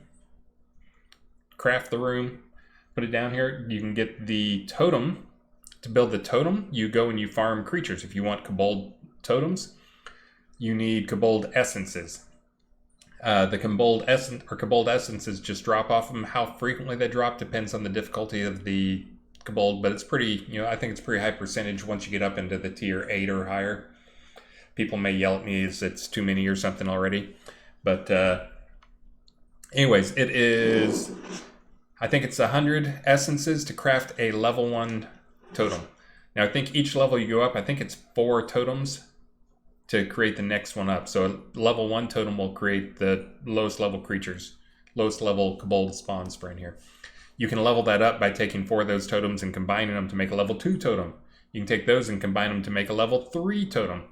craft the room, put it down here. You can get the totem. To build the totem, you go and you farm creatures. If you want kobold totems, you need kobold essences. The kobold essences just drop off them. How frequently they drop depends on the difficulty of the kobold, but it's pretty, I think it's pretty high percentage once you get up into the tier 8 or higher. People may yell at me as it's too many or something already. But anyways, it is, I think it's 100 essences to craft a level 1 totem. Now I think each level you go up, I think it's 4 totems to create the next one up. So a level 1 totem will create the lowest level creatures, lowest level kobold spawns for in here. You can level that up by taking 4 of those totems and combining them to make a level 2 totem. You can take those and combine them to make a level 3 totem.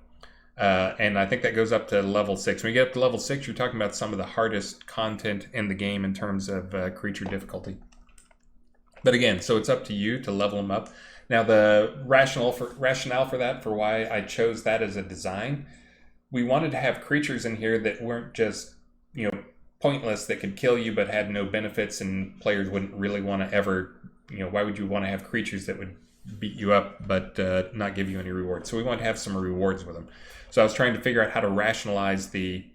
And I think that goes up to level 6. When you get up to level 6, you're talking about some of the hardest content in the game in terms of creature difficulty. But again, so it's up to you to level them up. Now the rationale for that, for why I chose that as a design, we wanted to have creatures in here that weren't just, pointless, that could kill you but had no benefits, and players wouldn't really want to ever, why would you want to have creatures that would beat you up but not give you any rewards? So we want to have some rewards with them. So I was trying to figure out how to rationalize the,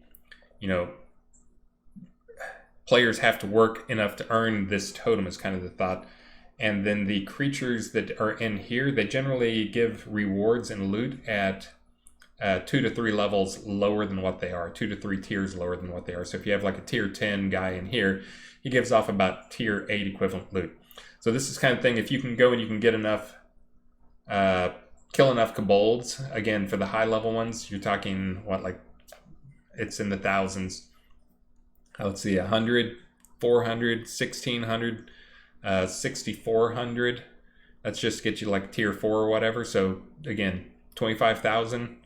players have to work enough to earn this totem is kind of the thought. And then the creatures that are in here, they generally give rewards and loot at 2 to 3 levels lower than what they are, 2 to 3 tiers lower than what they are. So if you have like a tier 10 guy in here, he gives off about tier 8 equivalent loot. So this is kind of thing, if you can go and you can get enough, kill enough kobolds, again, for the high level ones, you're talking, what, like, it's in the thousands. Let's see, 100, 400, 1600, 6400. That's just to get you like tier 4 or whatever. So again, 25,000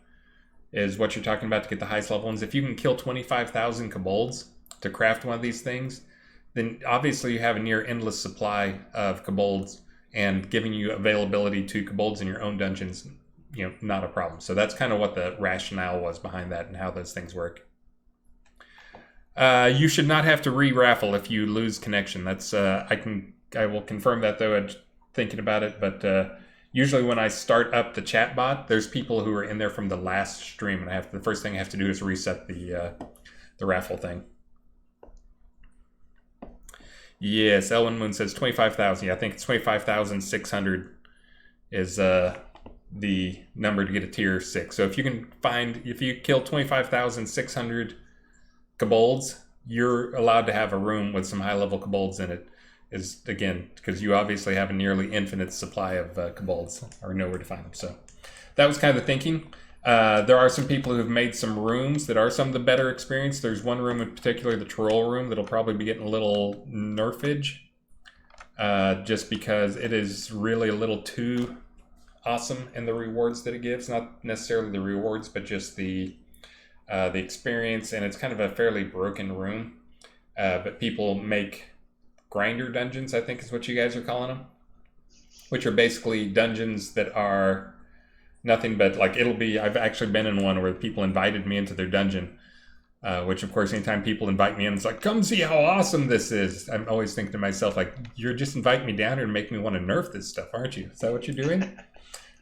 is what you're talking about to get the highest level ones. If you can kill 25,000 kobolds to craft one of these things, then obviously you have a near endless supply of kobolds, and giving you availability to kobolds in your own dungeons, not a problem. So that's kind of what the rationale was behind that and how those things work. You should not have to re-raffle if you lose connection. That's I will confirm that though, thinking about it, but usually when I start up the chat bot, there's people who are in there from the last stream, and the first thing I have to do is reset the raffle thing. Yes, Elwin Moon says 25,000. Yeah, I think it's 25,600 is the number to get a tier 6. So if you kill 25,600 kobolds, you're allowed to have a room with some high level kobolds in it. Is again because you obviously have a nearly infinite supply of kobolds, or nowhere to find them. So that was kind of the thinking. There are some people who have made some rooms that are some of the better experience. There's one room in particular, the troll room, that'll probably be getting a little nerfage, just because it is really a little too awesome in the rewards that it gives. Not necessarily the rewards, but just the experience, and it's kind of a fairly broken room. But people make grinder dungeons, I think is what you guys are calling them, which are basically dungeons that are nothing but like I've actually been in one where people invited me into their dungeon, which of course anytime people invite me in, it's like, come see how awesome this is. I'm always thinking to myself, like, you're just inviting me down here to make me want to nerf this stuff, aren't you? Is that what you're doing?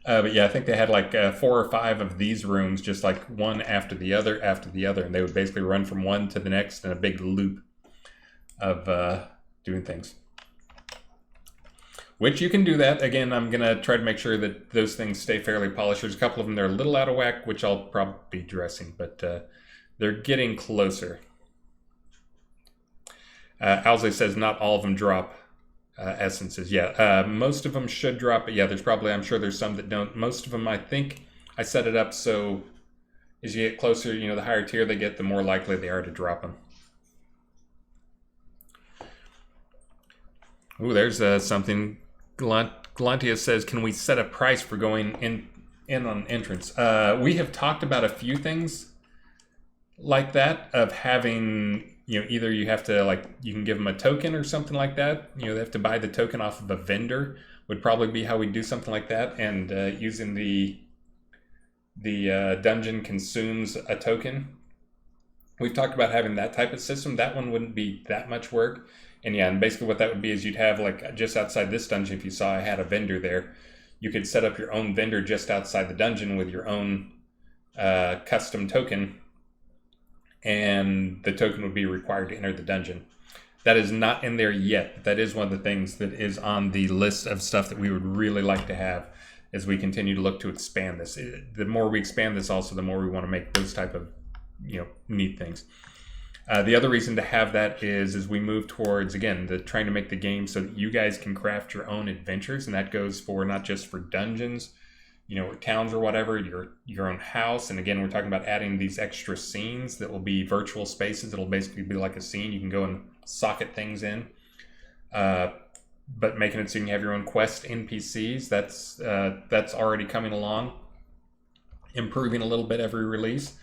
But yeah, I think they had like 4 or 5 of these rooms, just like one after the other, and they would basically run from one to the next in a big loop of doing things. Which you can do that. Again, I'm going to try to make sure that those things stay fairly polished. There's a couple of them that are a little out of whack, which I'll probably be addressing, but they're getting closer. Owsley says not all of them drop essences. Yeah, most of them should drop, but yeah, I'm sure there's some that don't. Most of them, I think, I set it up so as you get closer, the higher tier they get, the more likely they are to drop them. Ooh, there's something. Galantia says, can we set a price for going in on entrance? We have talked about a few things like that, of having, either you have to, you can give them a token or something like that. They have to buy the token off of a vendor, would probably be how we do something like that. And using the dungeon consumes a token. We've talked about having that type of system. That one wouldn't be that much work. And yeah, and basically what that would be is you'd have, just outside this dungeon, if you saw I had a vendor there, you could set up your own vendor just outside the dungeon with your own custom token, and the token would be required to enter the dungeon. That is not in there yet. That is one of the things that is on the list of stuff that we would really like to have as we continue to look to expand this. The more we expand this, also, the more we want to make those type of, neat things. The other reason to have that is as we move towards, again, trying to make the game so that you guys can craft your own adventures, and that goes for not just for dungeons, or towns or whatever, your own house. And again, we're talking about adding these extra scenes that will be virtual spaces. It'll basically be like a scene. You can go and socket things in, but making it so you can have your own quest NPCs. That's already coming along, improving a little bit every release.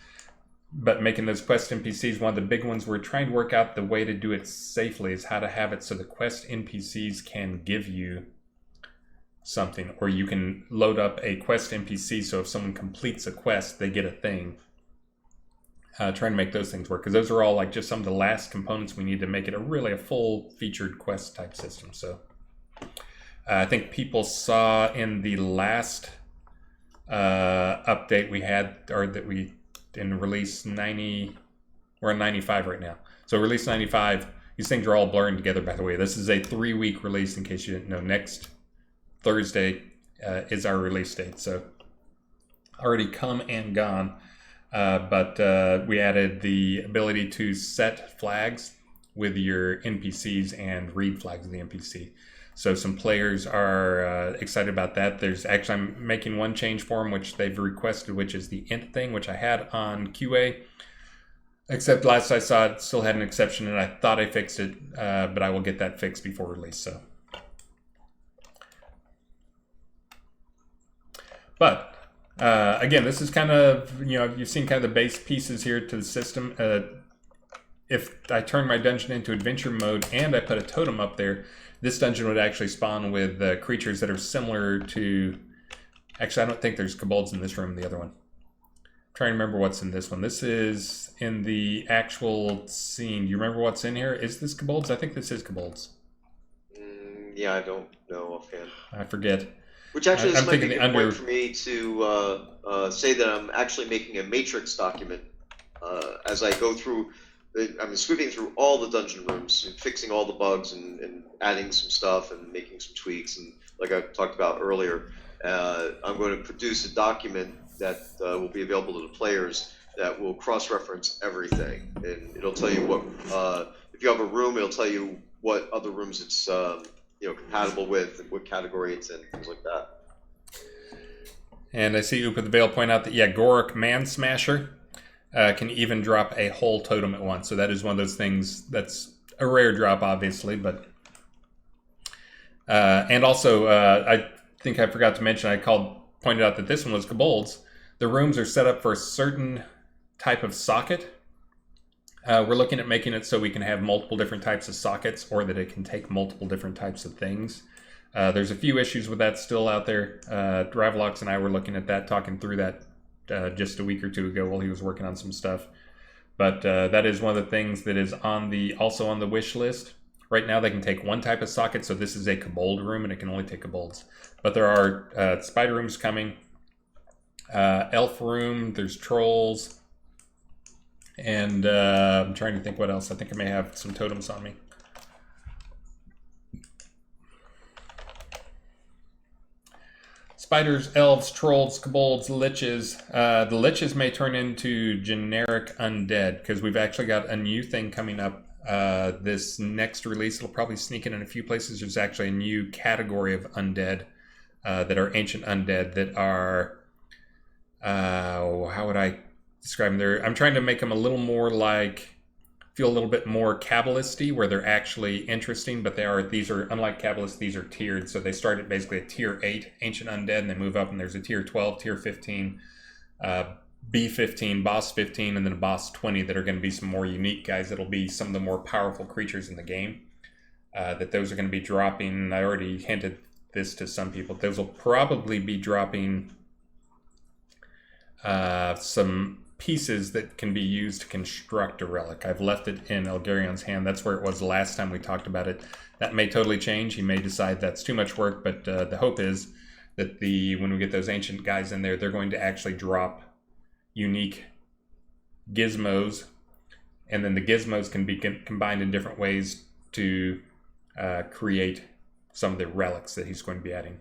But making those quest NPCs, one of the big ones we're trying to work out the way to do it safely is how to have it so the quest NPCs can give you something, or you can load up a quest NPC so if someone completes a quest, they get a thing. Trying to make those things work, because those are all just some of the last components we need to make it a full featured quest type system. So I think people saw in the last update we had, or that we in release 90, we're on 95 right now. So release 95, these things are all blurring together, by the way. This is a 3-week release, in case you didn't know. Next Thursday is our release date. So already come and gone. But we added the ability to set flags with your NPCs and read flags of the NPC. So some players are excited about that. There's actually, I'm making one change for them, which they've requested, which is the int thing, which I had on QA. Except last I saw it still had an exception, and I thought I fixed it, but I will get that fixed before release. So, but again, this is kind of, you've seen kind of the base pieces here to the system. If I turn my dungeon into adventure mode and I put a totem up there, this dungeon would actually spawn with creatures that are similar to... Actually, I don't think there's kobolds in this room, the other one. I'm trying to remember what's in this one. This is in the actual scene. Do you remember what's in here? Is this kobolds? I think this is kobolds. Yeah, I don't know offhand. I forget. Which actually, this I'm might be a thinking good point for me to say that I'm actually making a matrix document as I go through. I'm sweeping through all the dungeon rooms, and fixing all the bugs, and adding some stuff, and making some tweaks. And like I talked about earlier, I'm going to produce a document that will be available to the players that will cross-reference everything, and it'll tell you what if you have a room, it'll tell you what other rooms it's compatible with, and what category it's in, things like that. And I see Upa the Veil point out that Goric Man Smasher can even drop a whole totem at once. So that is one of those things that's a rare drop, obviously, but and also I think I forgot to mention, pointed out that this one was kobolds. The rooms are set up for a certain type of socket. We're looking at making it so we can have multiple different types of sockets, or that it can take multiple different types of things. There's a few issues with that still out there. Dravalox and I were looking at that, talking through that just a week or two ago while he was working on some stuff. But that is one of the things that is also on the wish list. Right now they can take one type of socket, so this is a kobold room and it can only take kobolds. But there are spider rooms coming, elf room, there's trolls, and I'm trying to think what else. I think I may have some totems on me. Spiders, elves, trolls, kobolds, liches. The liches may turn into generic undead, because we've actually got a new thing coming up. This next release, it'll probably sneak in a few places. There's actually a new category of undead that are ancient undead that are... how would I describe them? I'm trying to make them a little more feel a little bit more Kabbalist-y, where they're actually interesting, but these are, unlike Kabbalist, these are tiered. So they start at basically a tier 8 ancient undead, and they move up, and there's a tier 12, tier 15, B15, boss 15, and then a boss 20 that are going to be some more unique guys that'll be some of the more powerful creatures in the game. That those are going to be dropping. I already hinted this to some people. Those will probably be dropping some pieces that can be used to construct a relic. I've left it in Elgarion's hand. That's where it was the last time we talked about it. That may totally change. He may decide that's too much work, but the hope is that when we get those ancient guys in there, they're going to actually drop unique gizmos, and then the gizmos can be combined in different ways to create some of the relics that he's going to be adding.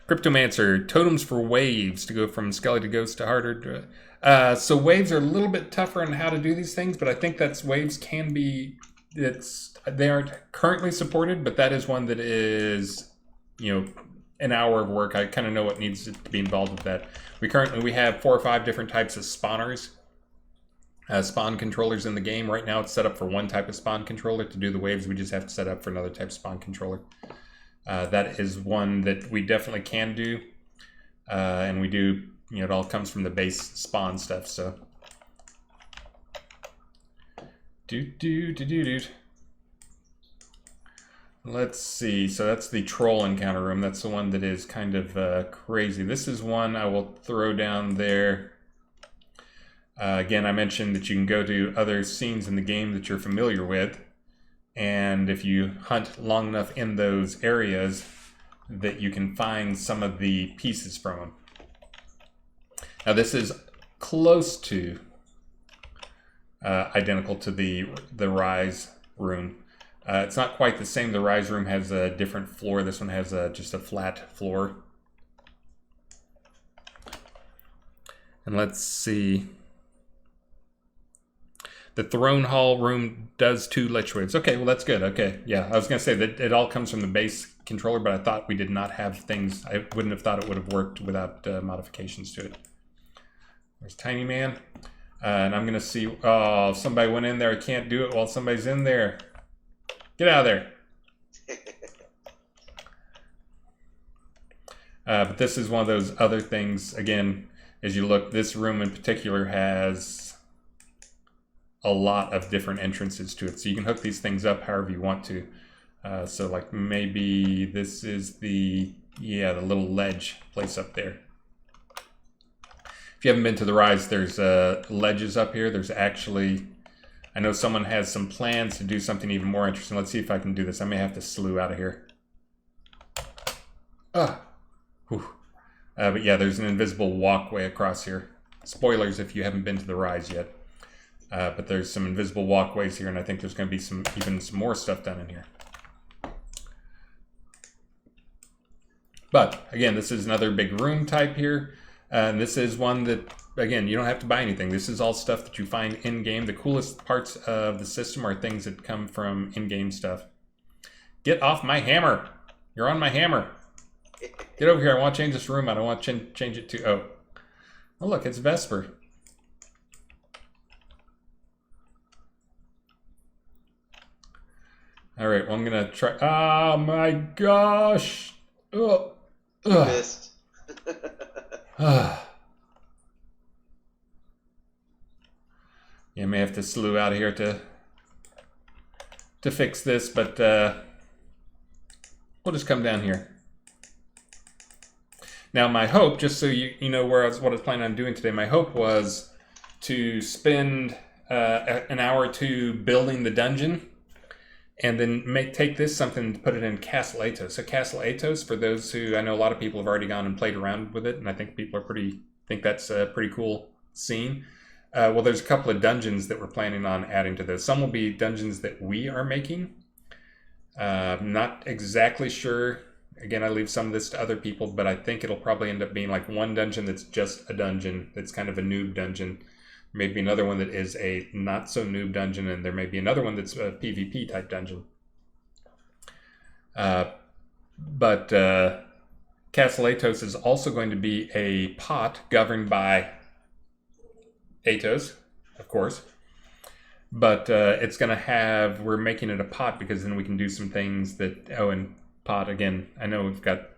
Cryptomancer, totems for waves to go from Skelly to Ghost to harder. So waves are a little bit tougher on how to do these things, but I think waves can be, they aren't currently supported, but that is one that is, an hour of work. I kind of know what needs to be involved with that. We have 4 or 5 different types of spawners, spawn controllers in the game. Right now it's set up for one type of spawn controller. To do the waves, we just have to set up for another type of spawn controller. That is one that we definitely can do, and we do, it all comes from the base spawn stuff, so. Let's see, so that's the troll encounter room. That's the one that is kind of crazy. This is one I will throw down there. Again, I mentioned that you can go to other scenes in the game that you're familiar with. And if you hunt long enough in those areas, that you can find some of the pieces from them. Now this is close to identical to the Rise room. It's not quite the same. The Rise room has a different floor. This one has just a flat floor. And let's see. The throne hall room does 2 lich waves. Okay, well that's good. Okay, yeah, I was gonna say that it all comes from the base controller, but I thought we did not have things. I wouldn't have thought it would have worked without modifications to it. There's Tiny Man, and I'm gonna see. Oh, somebody went in there. I can't do it while somebody's in there. Get out of there. But this is one of those other things. Again, as you look, this room in particular has a lot of different entrances to it, so you can hook these things up however you want to. So like maybe this is the little ledge place up there. If you haven't been to the Rise, there's ledges up here. There's actually, I know someone has some plans to do something even more interesting. Let's see if I can do this. I may have to slew out of here. But yeah, there's an invisible walkway across here. Spoilers if you haven't been to the Rise yet. But there's some invisible walkways here, and I think there's going to be even some more stuff done in here. But again, this is another big room type here, and this is one that, again, you don't have to buy anything. This is all stuff that you find in game. The coolest parts of the system are things that come from in-game stuff. Get off my hammer! You're on my hammer. Get over here. I want to change this room. I don't want to change it to. Oh, look, it's Vesper. All right, well, I'm going to try. Oh, my gosh. Missed. Yeah, may have to slew out of here to fix this, but we'll just come down here. Now, my hope, just so you know what I was planning on doing today, my hope was to spend an hour or two building the dungeon, and then take this something to put it in Castle Atos. So Castle Atos, for those who, I know a lot of people have already gone and played around with it, and I think people are think that's a pretty cool scene. Well, there's a couple of dungeons that we're planning on adding to this. Some will be dungeons that we are making. Not exactly sure. Again, I leave some of this to other people, but I think it'll probably end up being like one dungeon that's just a dungeon, that's kind of a noob dungeon. Maybe another one that is a not so noob dungeon, and there may be another one that's a PvP type dungeon. But Castle Atos is also going to be a pot governed by Atos, of course. But it's going to have, we're making it a pot because then we can do some things that, and pot, again, I know we've got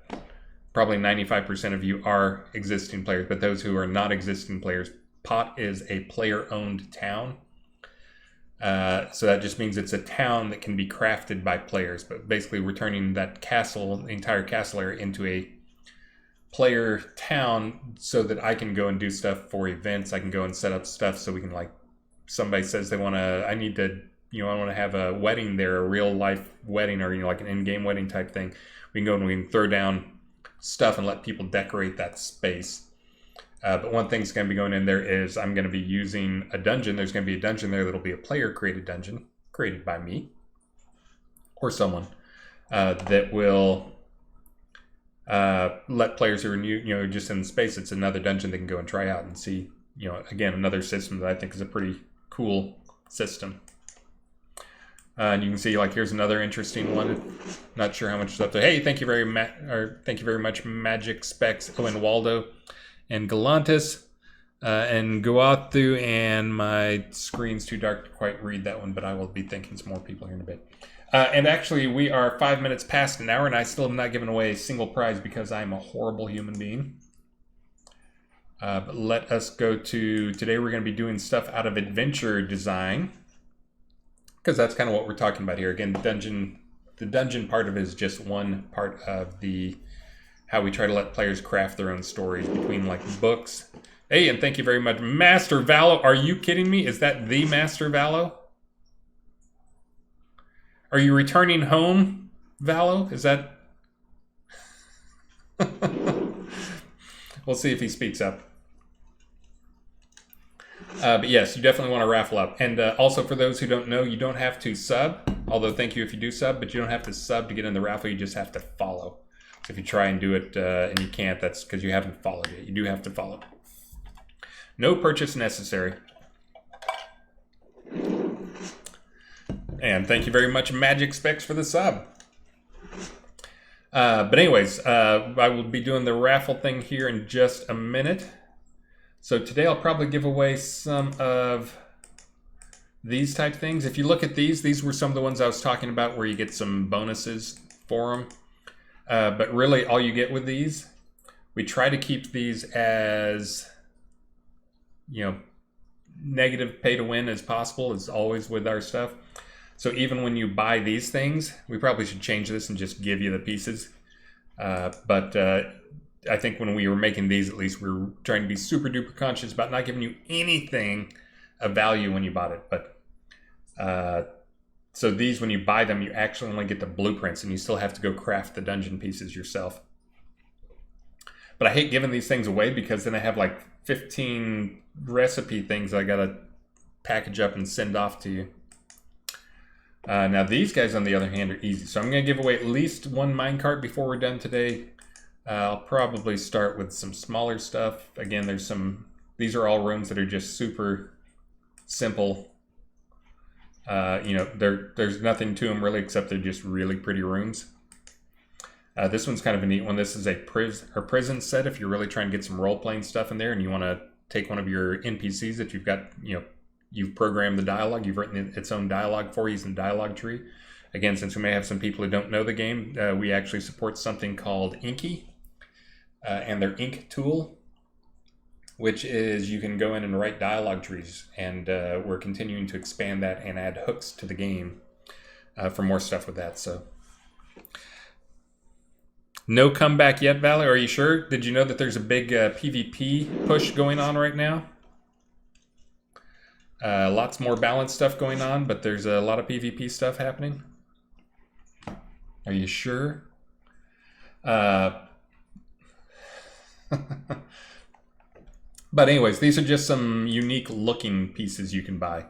probably 95% of you are existing players, but those who are not existing players, pot is a player-owned town. So that just means it's a town that can be crafted by players, but basically we're turning that castle, the entire castle area, into a player town so that I can go and do stuff for events. I can go and set up stuff so we can, like, somebody says they want to, I want to have a wedding there, a real life wedding, or, like an in-game wedding type thing. We can go and we can throw down stuff and let people decorate that space. But one thing's going to be going in there is I'm going to be using a dungeon. There's going to be a dungeon there that'll be a player-created dungeon, created by me or someone, that will let players who are new, just in space, it's another dungeon they can go and try out and see, again, another system that I think is a pretty cool system. And you can see, like, here's another interesting one. Not sure how much is up there. Hey, thank you very much, Magic Specs, and Waldo, and Galantis, and Guathu, and my screen's too dark to quite read that one, but I will be thanking some more people here in a bit. And actually, we are 5 minutes past an hour, and I still have not given away a single prize because I'm a horrible human being. But let us go to, today we're going to be doing stuff out of adventure design, because that's kind of what we're talking about here. Again, the dungeon part of it is just one part of how we try to let players craft their own stories between, like, books. Hey, and thank you very much, Master Valo. Are you kidding me? Is that the Master Valo? Are you returning home, Valo? Is that... We'll see if he speaks up. But yes, you definitely want to raffle up. And also, for those who don't know, you don't have to sub. Although, thank you if you do sub, but you don't have to sub to get in the raffle. You just have to follow. So if you try and do it and you can't, that's because you haven't followed yet. You do have to follow. No purchase necessary. And thank you very much, Magic Specs, for the sub. But anyways, I will be doing the raffle thing here in just a minute. So today I'll probably give away some of these type things. If you look at these were some of the ones I was talking about where you get some bonuses for them. But really all you get with these, we try to keep these as, you know, negative pay to win as possible, as always with our stuff. So even when you buy these things, we probably should change this and just give you the pieces. But I think when we were making these, at least we were trying to be super duper conscious about not giving you anything of value when you bought it. But so these, when you buy them, you actually only get the blueprints and you still have to go craft the dungeon pieces yourself. But I hate giving these things away because then I have like 15 recipe things I gotta package up and send off to you. Now these guys, on the other hand, are easy. So I'm going to give away at least one minecart before we're done today. I'll probably start with some smaller stuff. Again, these are all rooms that are just super simple. You know, there's nothing to them really except they're just really pretty rooms. This one's kind of a neat one. This is a prison set if you're really trying to get some role-playing stuff in there and you want to take one of your NPCs that you've got, you know, you've programmed the dialogue, you've written its own dialogue for using the dialogue tree. Again, since we may have some people who don't know the game, we actually support something called Inky and their Ink tool, which is you can go in and write dialogue trees. And we're continuing to expand that and add hooks to the game for more stuff with that. So, no comeback yet, Valley. Are you sure? Did you know that there's a big PvP push going on right now? Lots more balanced stuff going on, but there's a lot of PvP stuff happening. Are you sure? But anyways, these are just some unique looking pieces you can buy.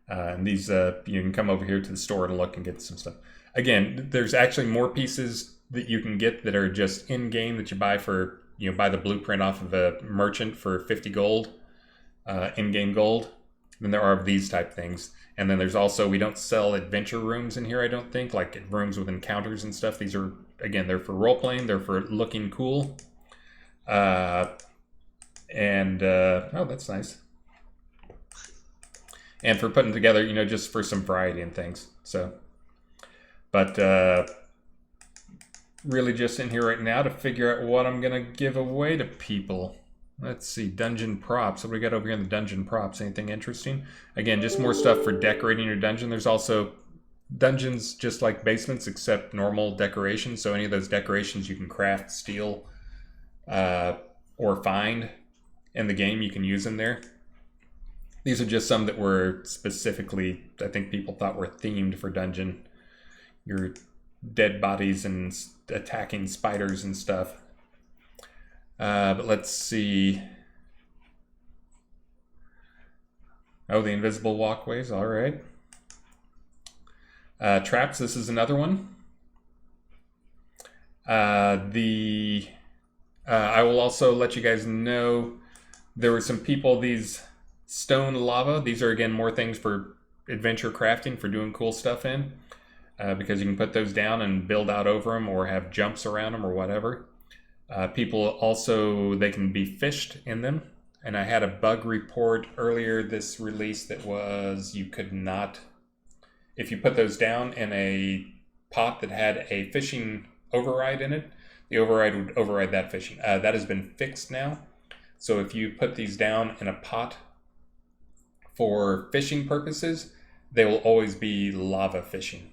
And these, you can come over here to the store and look and get some stuff. Again, there's actually more pieces that you can get that are just in-game that you buy for, you know, buy the blueprint off of a merchant for 50 gold, in-game gold. Than there are of these type things. And then there's also, we don't sell adventure rooms in here, I don't think, like rooms with encounters and stuff. These are, again, they're for role-playing, they're for looking cool. Oh, that's nice. And for putting together, you know, just for some variety and things. So, but really just in here right now to figure out what I'm going to give away to people. Let's see, dungeon props. What do we got over here in the dungeon props? Anything interesting? Again, just more stuff for decorating your dungeon. There's also dungeons just like basements, except normal decorations. So any of those decorations you can craft, steal, or find in the game, you can use in there. These are just some that were specifically, I think people thought were themed for dungeon. Your dead bodies and attacking spiders and stuff. But let's see. Oh, the invisible walkways. All right. Traps. This is another one. I will also let you guys know there were some people, these stone lava. These are, again, more things for adventure crafting, for doing cool stuff in. Because you can put those down and build out over them or have jumps around them or whatever. People also, they can be fished in them. And I had a bug report earlier this release that was, you could not, if you put those down in a pot that had a fishing override in it, the override would override that fishing. That has been fixed now. So if you put these down in a pot for fishing purposes, they will always be lava fishing.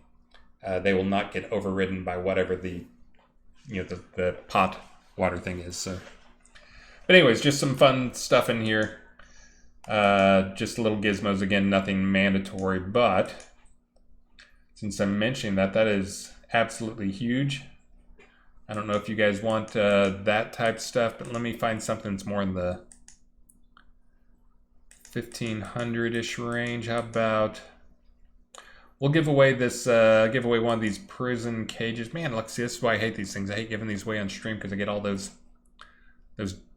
They will not get overridden by whatever the pot water thing is. So, but anyways, just some fun stuff in here. Just little gizmos. Again, nothing mandatory, but since I'm mentioning that, that is absolutely huge. I don't know if you guys want that type stuff, but let me find something that's more in the 1500-ish range. How about we'll give away this, give away one of these prison cages. Man, look, see, this is why I hate these things. I hate giving these away on stream because I get all those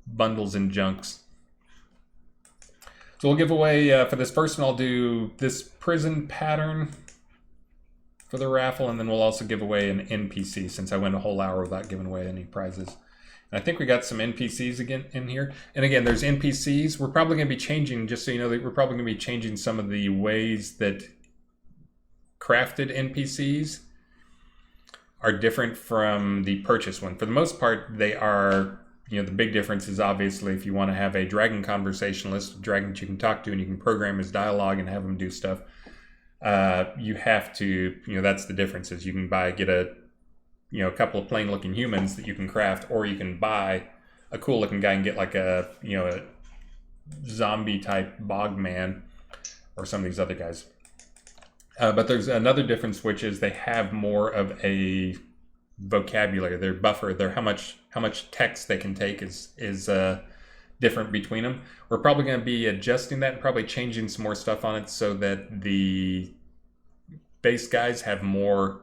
bundles and junks. So we'll give away, for this first one, I'll do this prison pattern for the raffle, and then we'll also give away an NPC, since I went a whole hour without giving away any prizes. And I think we got some NPCs again in here. And again, there's NPCs. We're probably going to be changing, just so you know, that we're probably going to be changing some of the ways that crafted NPCs are different from the purchase one. For the most part, they are, you know, the big difference is obviously if you want to have a dragon conversationalist, a dragon that you can talk to and you can program his dialogue and have him do stuff, you have to, you know, that's the difference, is you can get a couple of plain looking humans that you can craft, or you can buy a cool looking guy and get like a zombie type bogman or some of these other guys. But there's another difference, which is they have more of a vocabulary. Their buffer, how much text they can take is different between them. We're probably going to be adjusting that and probably changing some more stuff on it so that the base guys have more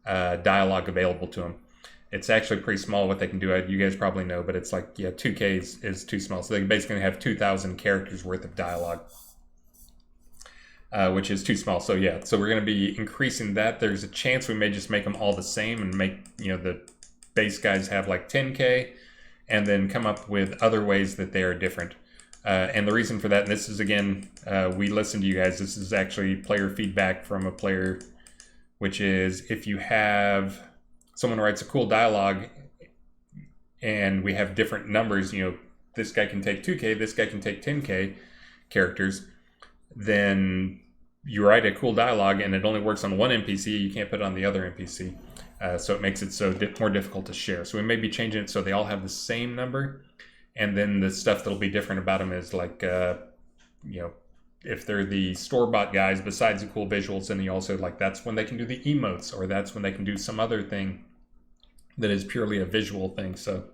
dialogue available to them. It's actually pretty small what they can do. You guys probably know, but it's like, 2K is too small. So they basically have 2,000 characters worth of dialogue. Which is too small. So so we're going to be increasing that. There's a chance we may just make them all the same and make, the base guys have like 10K, and then come up with other ways that they are different. And the reason for that, and this is, again, we listened to you guys. This is actually player feedback from a player, which is if you have someone writes a cool dialogue and we have different numbers, this guy can take 2K, this guy can take 10K characters, then you write a cool dialogue and it only works on one NPC, you can't put it on the other NPC. So it makes it so more difficult to share. So we may be changing it so they all have the same number. And then the stuff that'll be different about them is like, if they're the store-bought guys, besides the cool visuals, then you also, like, that's when they can do the emotes, or that's when they can do some other thing that is purely a visual thing. So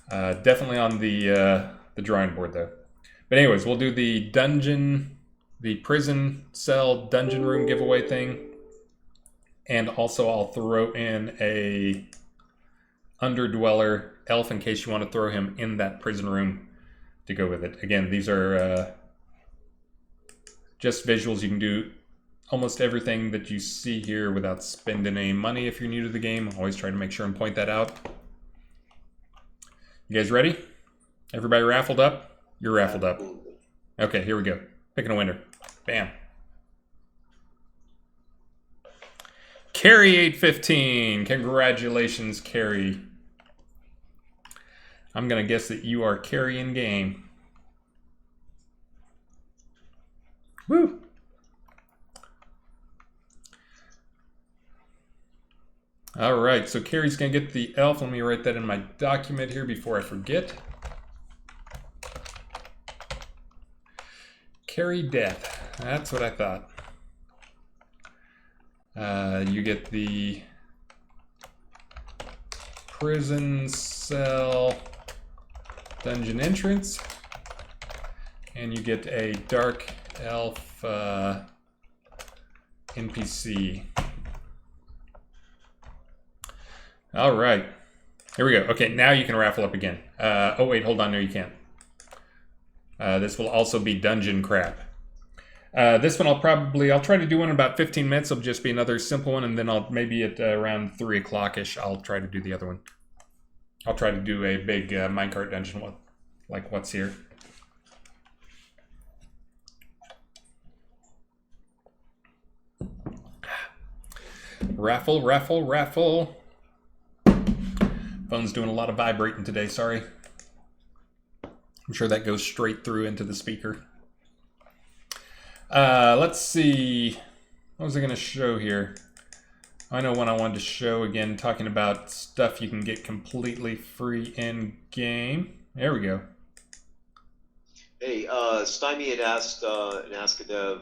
definitely on the drawing board, though. But anyways, we'll do the prison cell dungeon room giveaway thing. And also I'll throw in a underdweller elf in case you want to throw him in that prison room to go with it. Again, these are just visuals. You can do almost everything that you see here without spending any money if you're new to the game. I always try to make sure and point that out. You guys ready? Everybody raffled up? You're raffled up. Okay, here we go. Picking a winner. Bam. Carrie 815. Congratulations, Carrie. I'm going to guess that you are carrying game. Woo. All right, so Carrie's going to get the elf. Let me write that in my document here before I forget. Carrie Death. That's what I thought. You get the prison cell dungeon entrance, and you get a dark elf NPC. All right, here we go. Okay, now you can raffle up again. Oh wait, hold on, no you can't. This will also be dungeon crap. This one I'll try to do one in about 15 minutes. It'll just be another simple one, and then I'll maybe at around 3 o'clock-ish, I'll try to do the other one. I'll try to do a big minecart dungeon one, like what's here. Raffle, raffle, raffle. Phone's doing a lot of vibrating today, sorry. I'm sure that goes straight through into the speaker. Let's see. What was I going to show here? I know one I wanted to show again, talking about stuff you can get completely free in game. There we go. Hey, Stymie had asked in AskADe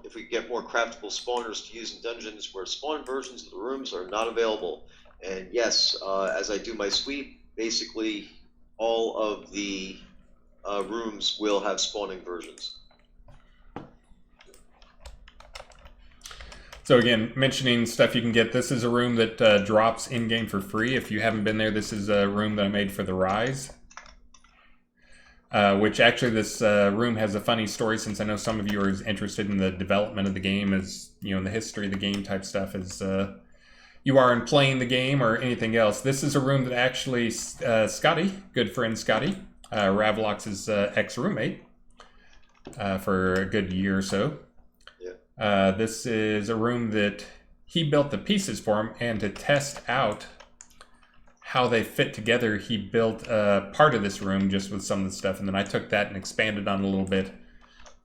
if we could get more craftable spawners to use in dungeons where spawn versions of the rooms are not available. And yes, as I do my sweep, basically all of the rooms will have spawning versions. So again, mentioning stuff you can get, this is a room that drops in-game for free. If you haven't been there, this is a room that I made for the Rise. which actually this room has a funny story, since I know some of you are interested in the development of the game, as you know, in the history of the game type stuff, as you are in playing the game or anything else. This is a room that actually Scotty, good friend Scotty, Ravlox's ex-roommate for a good year or so. Yeah. This is a room that he built the pieces for him, and to test out how they fit together, he built part of this room just with some of the stuff, and then I took that and expanded on it a little bit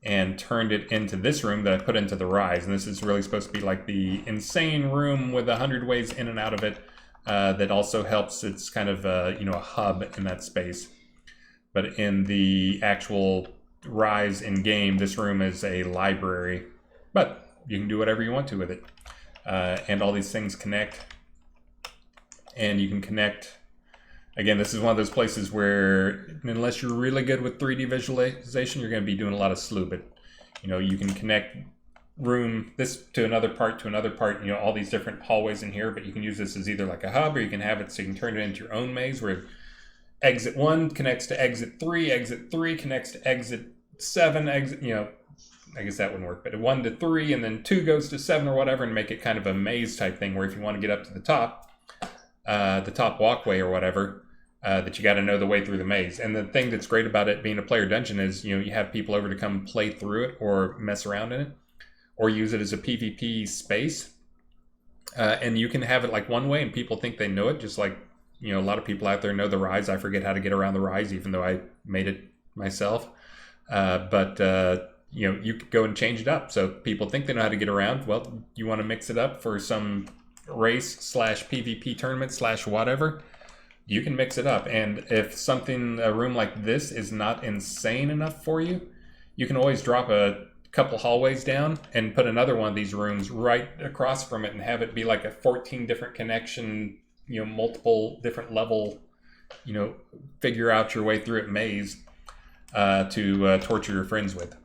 and turned it into this room that I put into the Rise. And this is really supposed to be like the insane room with 100 ways in and out of it that also helps. It's kind of you know, a hub in that space. But in the actual Rise in game, this room is a library, but you can do whatever you want to with it. And all these things connect, and you can connect. Again, this is one of those places where, unless you're really good with 3D visualization, you're going to be doing a lot of slew. But you know, you can connect this to another part, you know, all these different hallways in here. But you can use this as either like a hub, or you can have it so you can turn it into your own maze, where exit 1 connects to exit 3 connects to exit 7, you know, I guess that wouldn't work, but 1 to 3, and then 2 goes to 7 or whatever, and make it kind of a maze type thing, where if you want to get up to the top walkway or whatever, that you got to know the way through the maze. And the thing that's great about it being a player dungeon is, you know, you have people over to come play through it or mess around in it, or use it as a PvP space. And you can have it like one way and people think they know it, just like, you know, a lot of people out there know the Rise. I forget how to get around the Rise, even though I made it myself. You know, you could go and change it up. So people think they know how to get around. Well, you want to mix it up for some race / PvP tournament / whatever, you can mix it up. And if a room like this is not insane enough for you, you can always drop a couple hallways down and put another one of these rooms right across from it and have it be like a 14 different connection, you know, multiple different level, you know, figure out your way through it maze to torture your friends with.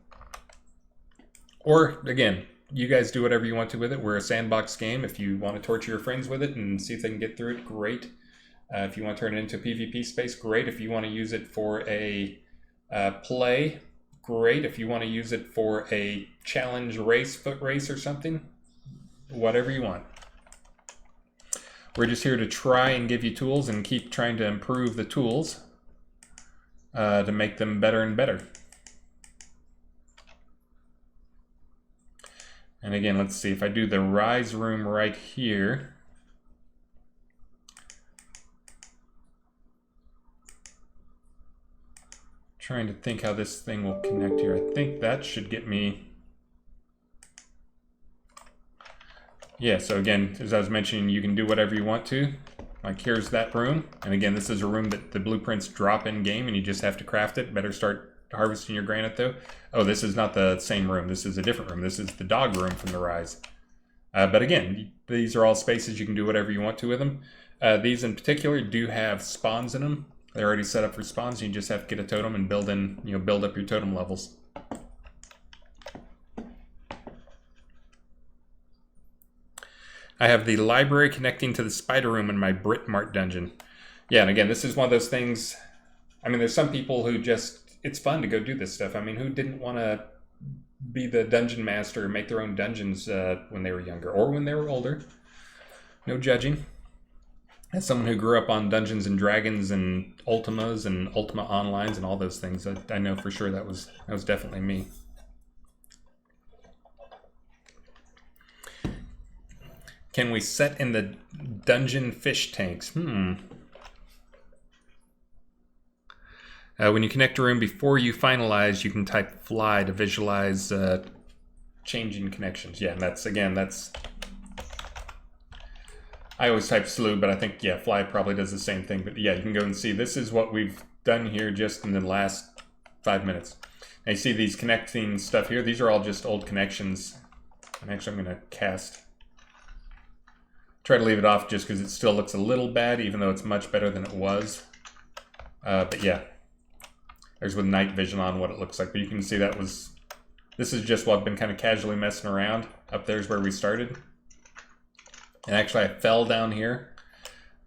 Or again, you guys do whatever you want to with it. We're a sandbox game. If you want to torture your friends with it and see if they can get through it, great. If you want to turn it into a PvP space, great. If you want to use it for a play, great. If you want to use it for a challenge race, foot race or something, whatever you want. We're just here to try and give you tools and keep trying to improve the tools to make them better and better. And again, let's see, if I do the Rise room right here, trying to think how this thing will connect here. I think that should get me, yeah, so again, as I was mentioning, you can do whatever you want to. Like here's that room, and again, this is a room that the blueprints drop in game and you just have to craft it. Better start harvesting your granite though. Oh, this is not the same room. This is a different room. This is the dog room from the Rise. But again, these are all spaces you can do whatever you want to with them. These in particular do have spawns in them. They're already set up for spawns. You just have to get a totem and build up your totem levels. I have the library connecting to the spider room in my Brit Mart dungeon. Yeah, and again, this is one of those things. I mean, there's some people who just, it's fun to go do this stuff. I mean, who didn't want to be the dungeon master or make their own dungeons when they were younger or when they were older? No judging. As someone who grew up on Dungeons and Dragons and Ultimas and Ultima Onlines and all those things, I know for sure that was definitely me. Can we set in the dungeon fish tanks? When you connect a room before you finalize, you can type fly to visualize changing connections. Yeah, and that's I always type slew, but I think, yeah, fly probably does the same thing. But yeah, you can go and see this is what we've done here just in the last 5 minutes. Now you see these connecting stuff here. These are all just old connections. And actually I'm going to cast. Try to leave it off just because it still looks a little bad, even though it's much better than it was. But yeah, there's with night vision on what it looks like. But you can see this is just what I've been kind of casually messing around. Up there's where we started. And actually I fell down here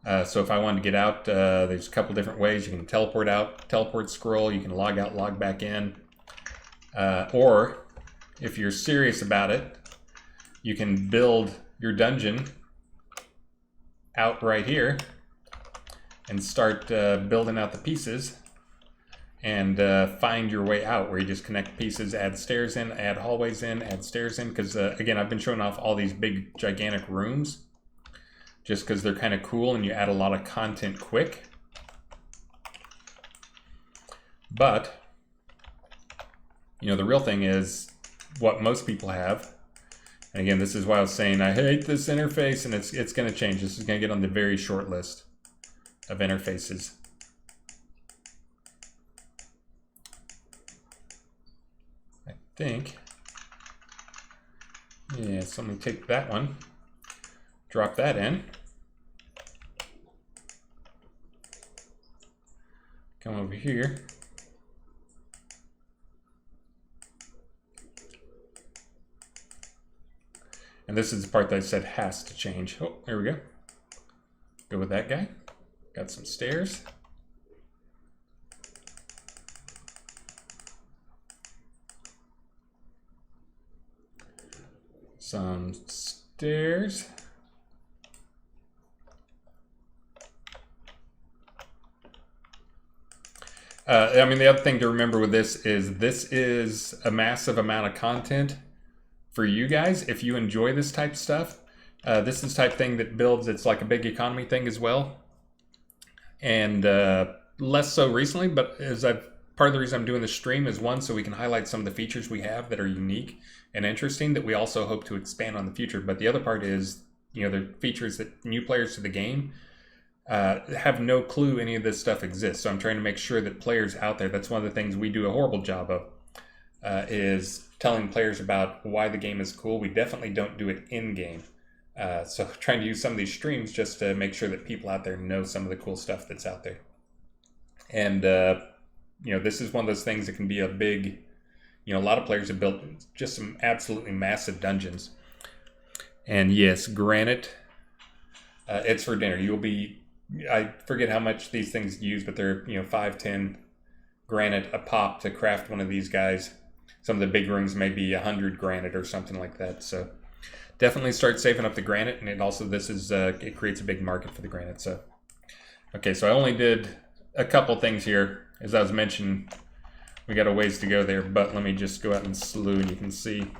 So if I wanted to get out, there's a couple different ways. You can teleport out, teleport scroll. You can log out, log back in. Or if you're serious about it, you can build your dungeon out right here and start building out the pieces and find your way out, where you just connect pieces, add stairs in, add hallways in, add stairs in. Because again, I've been showing off all these big gigantic rooms just because they're kind of cool and you add a lot of content quick. But you know, the real thing is what most people have. And again, this is why I was saying I hate this interface, and it's going to change. This is going to get on the very short list of interfaces. I think. Yeah, so I'm going to take that one, drop that in. Come over here. And this is the part that I said has to change. Oh, there we go. Go with that guy. Got some stairs. Some stairs. I mean, the other thing to remember with this is a massive amount of content for you guys. If you enjoy this type of stuff, this is the type of thing that builds, it's like a big economy thing as well. And less so recently, but part of the reason I'm doing this stream is one, so we can highlight some of the features we have that are unique and interesting that we also hope to expand on in the future. But the other part is, you know, the features that new players to the game have no clue any of this stuff exists. So I'm trying to make sure that players out there, that's one of the things we do a horrible job of, is telling players about why the game is cool. We definitely don't do it in-game. So trying to use some of these streams just to make sure that people out there know some of the cool stuff that's out there. And, you know, this is one of those things that can be a big, you know, a lot of players have built just some absolutely massive dungeons. And yes, granite, it's for dinner. You'll be, I forget how much these things use, but they're, you know, 5-10 granite a pop to craft one of these guys. Some of the big rooms may be 100 granite or something like that. So definitely start saving up the granite. And it also, this is, it creates a big market for the granite. So, okay, so I only did a couple things here. As I was mentioning, we got a ways to go there, but let me just go out and slew and you can see.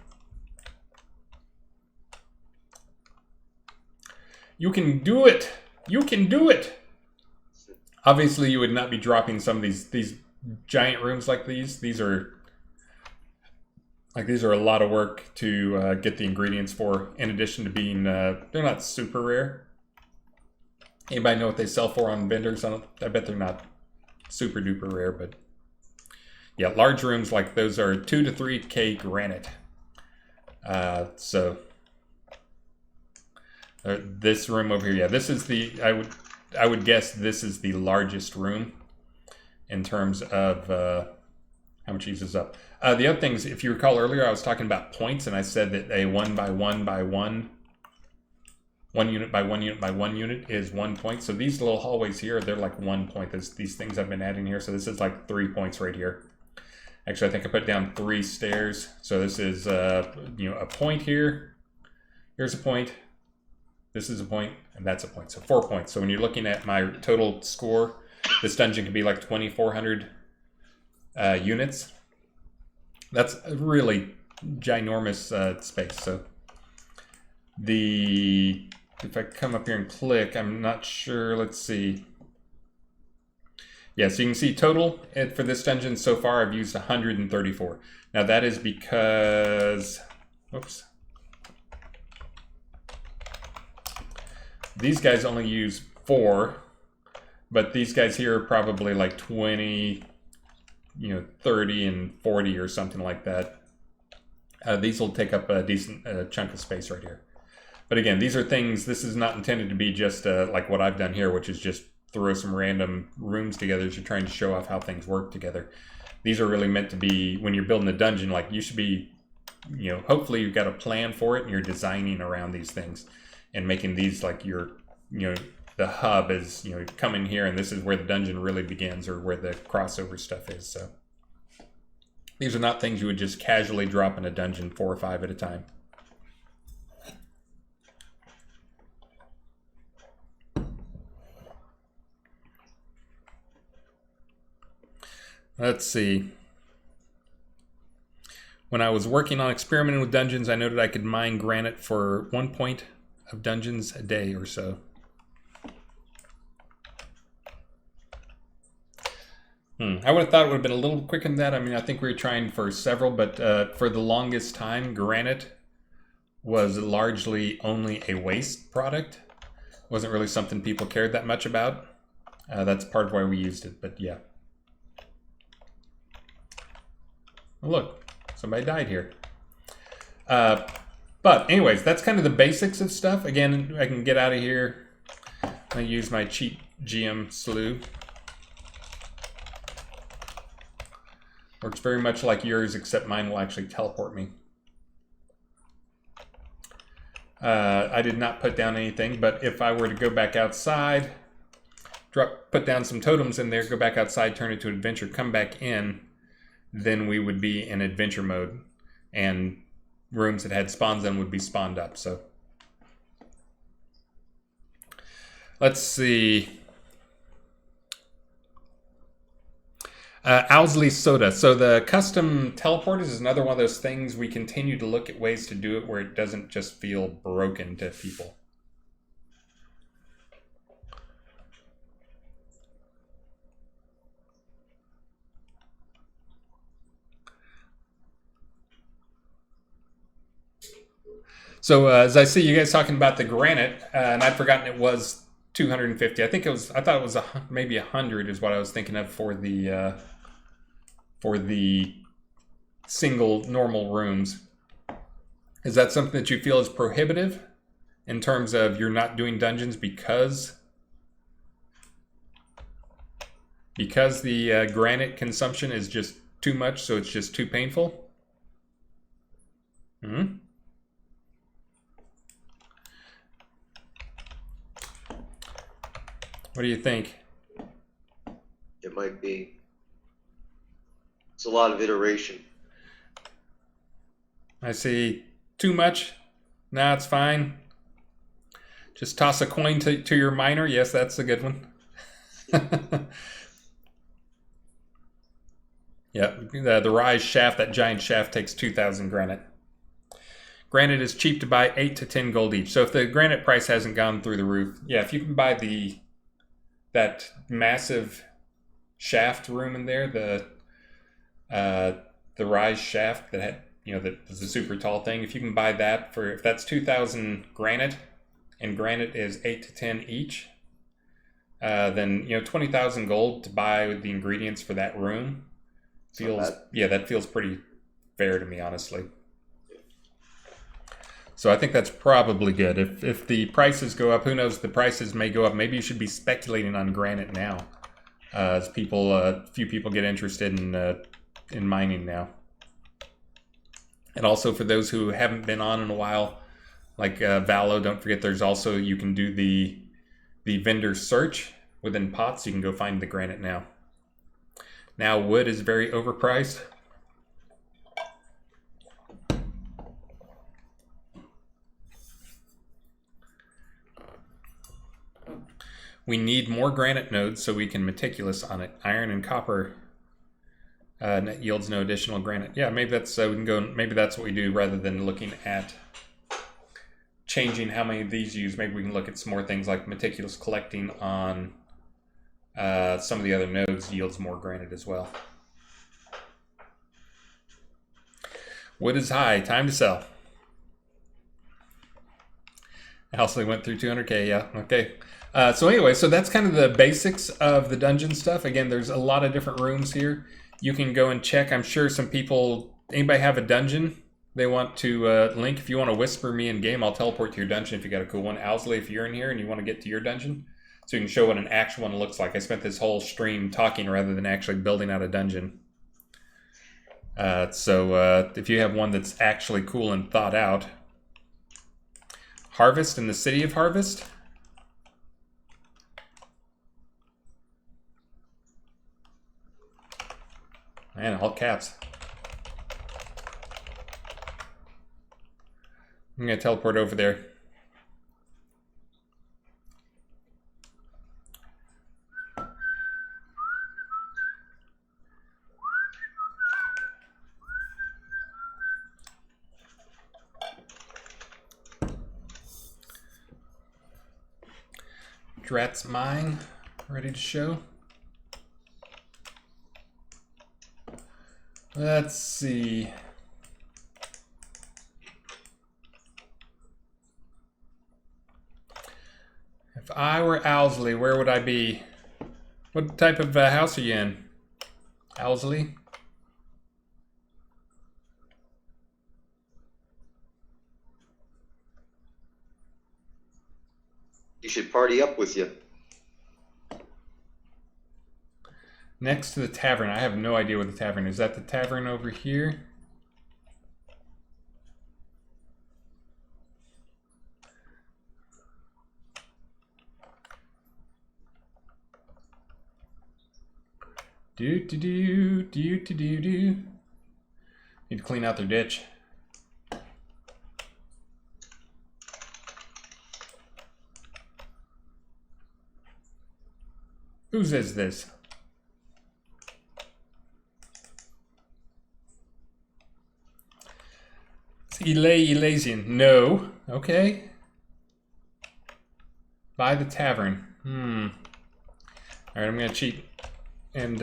You can do it! You can do it! Obviously, you would not be dropping some of these giant rooms like these. These are a lot of work to get the ingredients for, in addition to being, they're not super rare. Anybody know what they sell for on vendors? I bet they're not super duper rare, but yeah, large rooms like those are 2 to 3K granite. So this room over here, yeah, this is the, I would guess this is the largest room in terms of how much uses up. The other things, if you recall earlier, I was talking about points, and I said that a 1 by 1 by 1 unit by 1 unit by 1 unit is 1 point. So these little hallways here, they're like 1 point. There's these things I've been adding here. So this is like 3 points right here. Actually, I think I put down 3 stairs. So this is, you know, a point here. Here's a point. This is a point, and that's a point. So 4 points. So when you're looking at my total score, this dungeon could be like 2,400 units. That's a really ginormous space. So if I come up here and click, I'm not sure. Let's see. Yeah, so you can see total for this dungeon so far, I've used 134. Now that is because, whoops. These guys only use 4, but these guys here are probably like 20, you know, 30 and 40 or something like that. These will take up a decent chunk of space right here. But again, these are things, this is not intended to be just like what I've done here, which is just throw some random rooms together as you're trying to show off how things work together. These are really meant to be, when you're building a dungeon, like you should be, you know, hopefully you've got a plan for it and you're designing around these things and making these like your, you know, the hub is, you know, come in here and this is where the dungeon really begins, or where the crossover stuff is. So these are not things you would just casually drop in a dungeon 4 or 5 at a time. Let's see. When I was working on experimenting with dungeons, I noted I could mine granite for 1 point of dungeons a day or so. I would have thought it would have been a little quicker than that. I mean, I think we were trying for several, but for the longest time, granite was largely only a waste product. It wasn't really something people cared that much about. That's part of why we used it, but yeah. Oh, look, somebody died here. But anyways, that's kind of the basics of stuff. Again, I can get out of here. I use my cheap GM slew. Works very much like yours, except mine will actually teleport me. I did not put down anything, but if I were to go back outside, put down some totems in there, go back outside, turn it to adventure, come back in, then we would be in adventure mode, and rooms that had spawns in would be spawned up. So let's see. Owsley Soda. So the custom teleporters is another one of those things we continue to look at ways to do it where it doesn't just feel broken to people. So as I see you guys talking about the granite, and I'd forgotten it was 250. I think it was. I thought it was maybe 100 is what I was thinking of for the single normal rooms. Is that something that you feel is prohibitive in terms of you're not doing dungeons because the granite consumption is just too much, so it's just too painful? Hmm. What do you think? It might be. It's a lot of iteration. I see too much. Nah, it's fine. Just toss a coin to your miner. Yes, that's a good one. Yeah, the Rise shaft, that giant shaft, takes 2,000 granite. Granite is cheap to buy, 8 to 10 gold each. So if the granite price hasn't gone through the roof, yeah, if you can buy that massive shaft room in there, the Rise shaft that had, you know, that was a super tall thing. If you can buy that for, if that's 2,000 granite, and granite is 8 to 10 each, then, you know, 20,000 gold to buy the ingredients for that room feels, yeah, that feels pretty fair to me, honestly. So I think that's probably good. If the prices go up, who knows, the prices may go up. Maybe you should be speculating on granite now, as few people get interested in mining now. And also for those who haven't been on in a while, like Valo, don't forget there's also, you can do the vendor search within pots. You can go find the granite now. Now wood is very overpriced. We need more granite nodes so we can meticulous on it. Iron and copper net yields no additional granite. Yeah, maybe that's we can go. Maybe that's what we do rather than looking at changing how many of these use. Maybe we can look at some more things like meticulous collecting on some of the other nodes yields more granite as well. Wood is high. Time to sell. Owsley went through 200K. Yeah. Okay. So anyway, so that's kind of the basics of the dungeon stuff. Again, there's a lot of different rooms here. You can go and check. I'm sure some people, anybody have a dungeon they want to link? If you want to whisper me in game, I'll teleport to your dungeon if you got a cool one. Owsley, if you're in here and you want to get to your dungeon, so you can show what an actual one looks like. I spent this whole stream talking rather than actually building out a dungeon. So if you have one that's actually cool and thought out. Harvest in the City of Harvest. man, all caps. I'm gonna teleport over there. Drat's mine, ready to show. Let's see. If I were Owlsley, where would I be? What type of house are you in, Owlsley? You should party up with you. Next to the tavern. I have no idea what the tavern is. Is that the tavern over here? Do. Need to clean out their ditch. Whose is this? It's Elasian. No. Okay. By the tavern. Alright, I'm gonna cheat and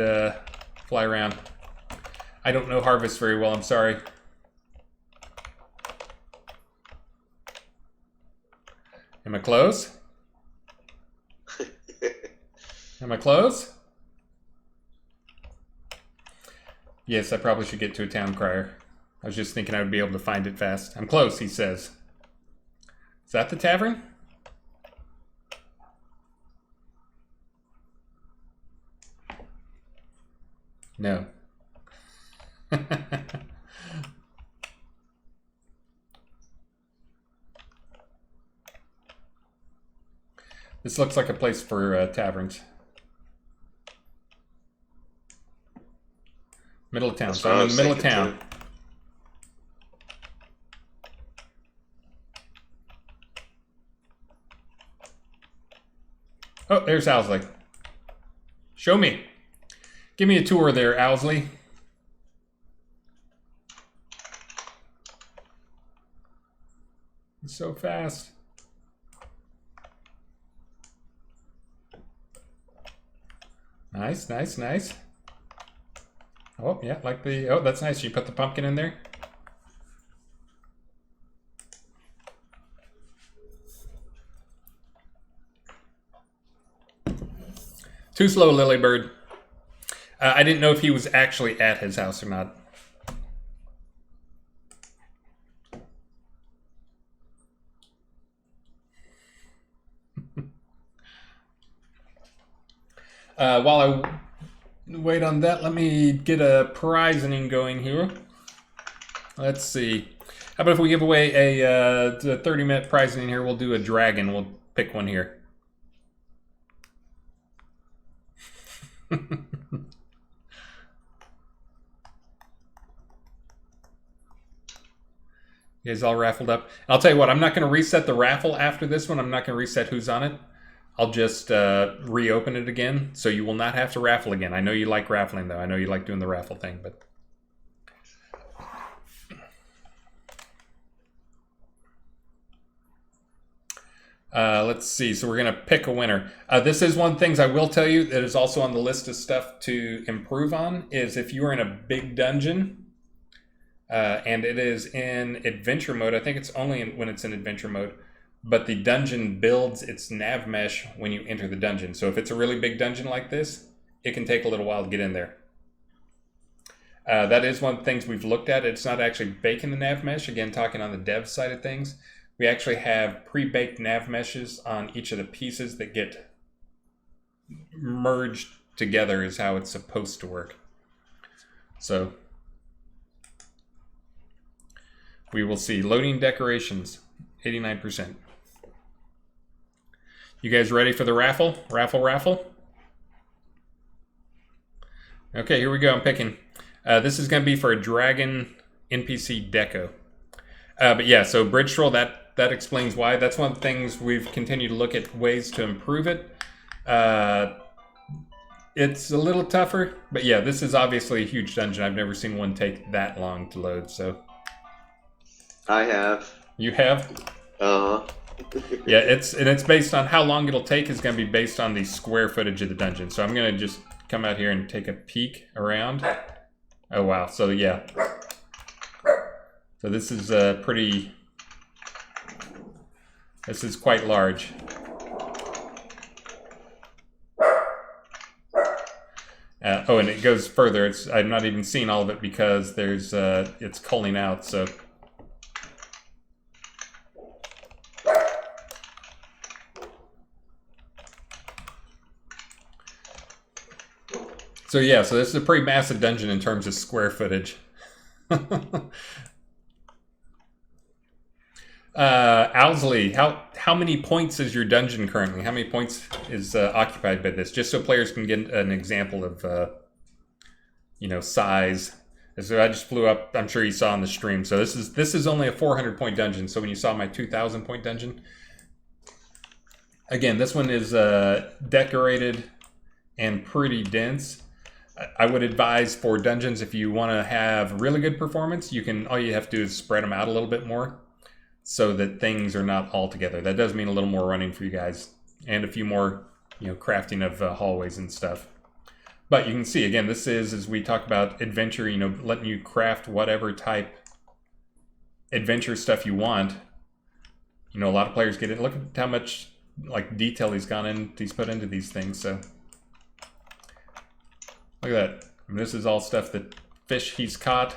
fly around. I don't know Harvest very well, I'm sorry. Am I close? Am I close? Yes, I probably should get to a town crier. I was just thinking I would be able to find it fast. I'm close, he says. Is that the tavern? No. This looks like a place for taverns. Middle of town. So I'm in the middle of town. Oh, there's Owlsley. Show me. Give me a tour there, Owlsley. It's so fast. Nice, nice, nice. Oh, yeah, like the... Oh, that's nice. You put the pumpkin in there? Too slow, Lilybird. I didn't know if he was actually at his house or not. While I wait on that, let me get a prizing going here. Let's see. How about if we give away a 30-minute prizing here? We'll do a dragon. We'll pick one here. You guys all raffled up. I'll tell you what, I'm not going to reset the raffle after this one. I'm not going to reset who's on it. I'll just reopen it again, so you will not have to raffle again. I know you like raffling, though. I know you like doing the raffle thing, but... let's see. So we're going to pick a winner. This is one of the things I will tell you that is also on the list of stuff to improve on, is if you are in a big dungeon, and it is in adventure mode. I think it's only when it's in adventure mode. But the dungeon builds its nav mesh when you enter the dungeon. So if it's a really big dungeon like this, it can take a little while to get in there. That is one of the things we've looked at. It's not actually baking the nav mesh. Again, talking on the dev side of things. We actually have pre-baked nav meshes on each of the pieces that get merged together is how it's supposed to work. So we will see. Loading decorations, 89%. You guys ready for the raffle? Raffle? Okay, here we go. I'm picking. This is going to be for a dragon NPC deco. But yeah, so bridge troll, that explains why. That's one of the things we've continued to look at ways to improve it. It's a little tougher, but yeah, this is obviously a huge dungeon. I've never seen one take that long to load, so. I have. You have? Yeah, it's based on how long it'll take is going to be based on the square footage of the dungeon. So I'm going to just come out here and take a peek around. Oh, wow. So yeah. So this is this is quite large. Oh, and it goes further. I'm not even seeing all of it because it's culling out, so. So yeah, so this is a pretty massive dungeon in terms of square footage. Owlsley, how many points is your dungeon currently? How many points is occupied by this? Just so players can get an example of, size. So I just flew up. I'm sure you saw on the stream. So this is only a 400 point dungeon. So when you saw my 2,000 point dungeon, again, this one is decorated and pretty dense. I would advise for dungeons, if you want to have really good performance, all you have to do is spread them out a little bit more so that things are not all together. That does mean a little more running for you guys and a few more, crafting of hallways and stuff. But you can see, again, this is, as we talk about adventure, letting you craft whatever type adventure stuff you want. A lot of players get it. Look at how much detail he's put into these things, so. Look at that. This is all stuff that fish he's caught.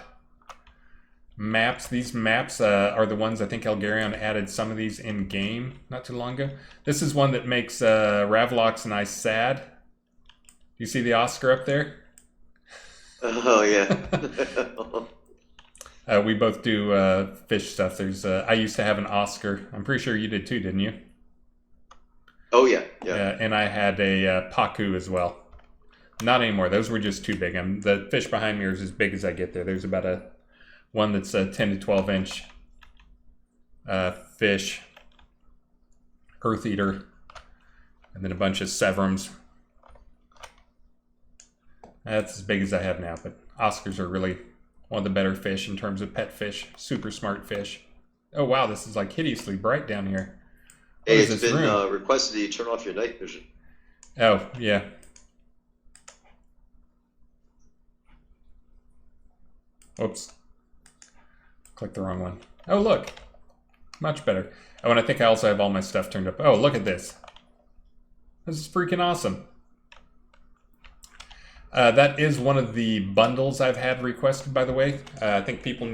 Maps. These maps are the ones I think Elgarion added some of these in game not too long ago. This is one that makes Ravlox and I sad. You see the Oscar up there? Oh yeah. We both do fish stuff. I used to have an Oscar. I'm pretty sure you did too, didn't you? Oh yeah. Yeah. And I had a Pacu as well. Not anymore. Those were just too big. The fish behind me is as big as I get there. There's about one that's a 10 to 12 inch fish, earth eater, and then a bunch of Severums. That's as big as I have now, but Oscars are really one of the better fish in terms of pet fish. Super smart fish. Oh wow, this is hideously bright down here. Hey, it's been requested that you turn off your night vision. Oh, yeah. Oops. Clicked the wrong one. Oh, look. Much better. Oh, and I think I also have all my stuff turned up. Oh, look at this. This is freaking awesome. That is one of the bundles I've had requested, by the way. I think people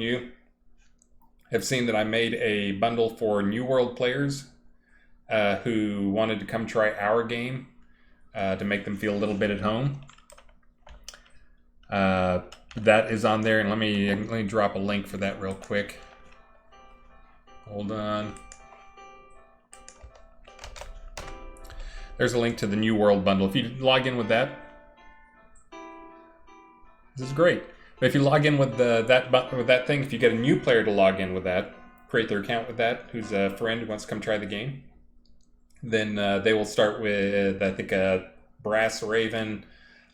have seen that I made a bundle for New World players who wanted to come try our game to make them feel a little bit at home. That is on there, and let me drop a link for that real quick. Hold on. There's a link to the New World bundle. If you log in with that, this is great. But if you log in with that thing, if you get a new player to log in with that, create their account with that, who's a friend who wants to come try the game, then they will start with, I think, a brass raven,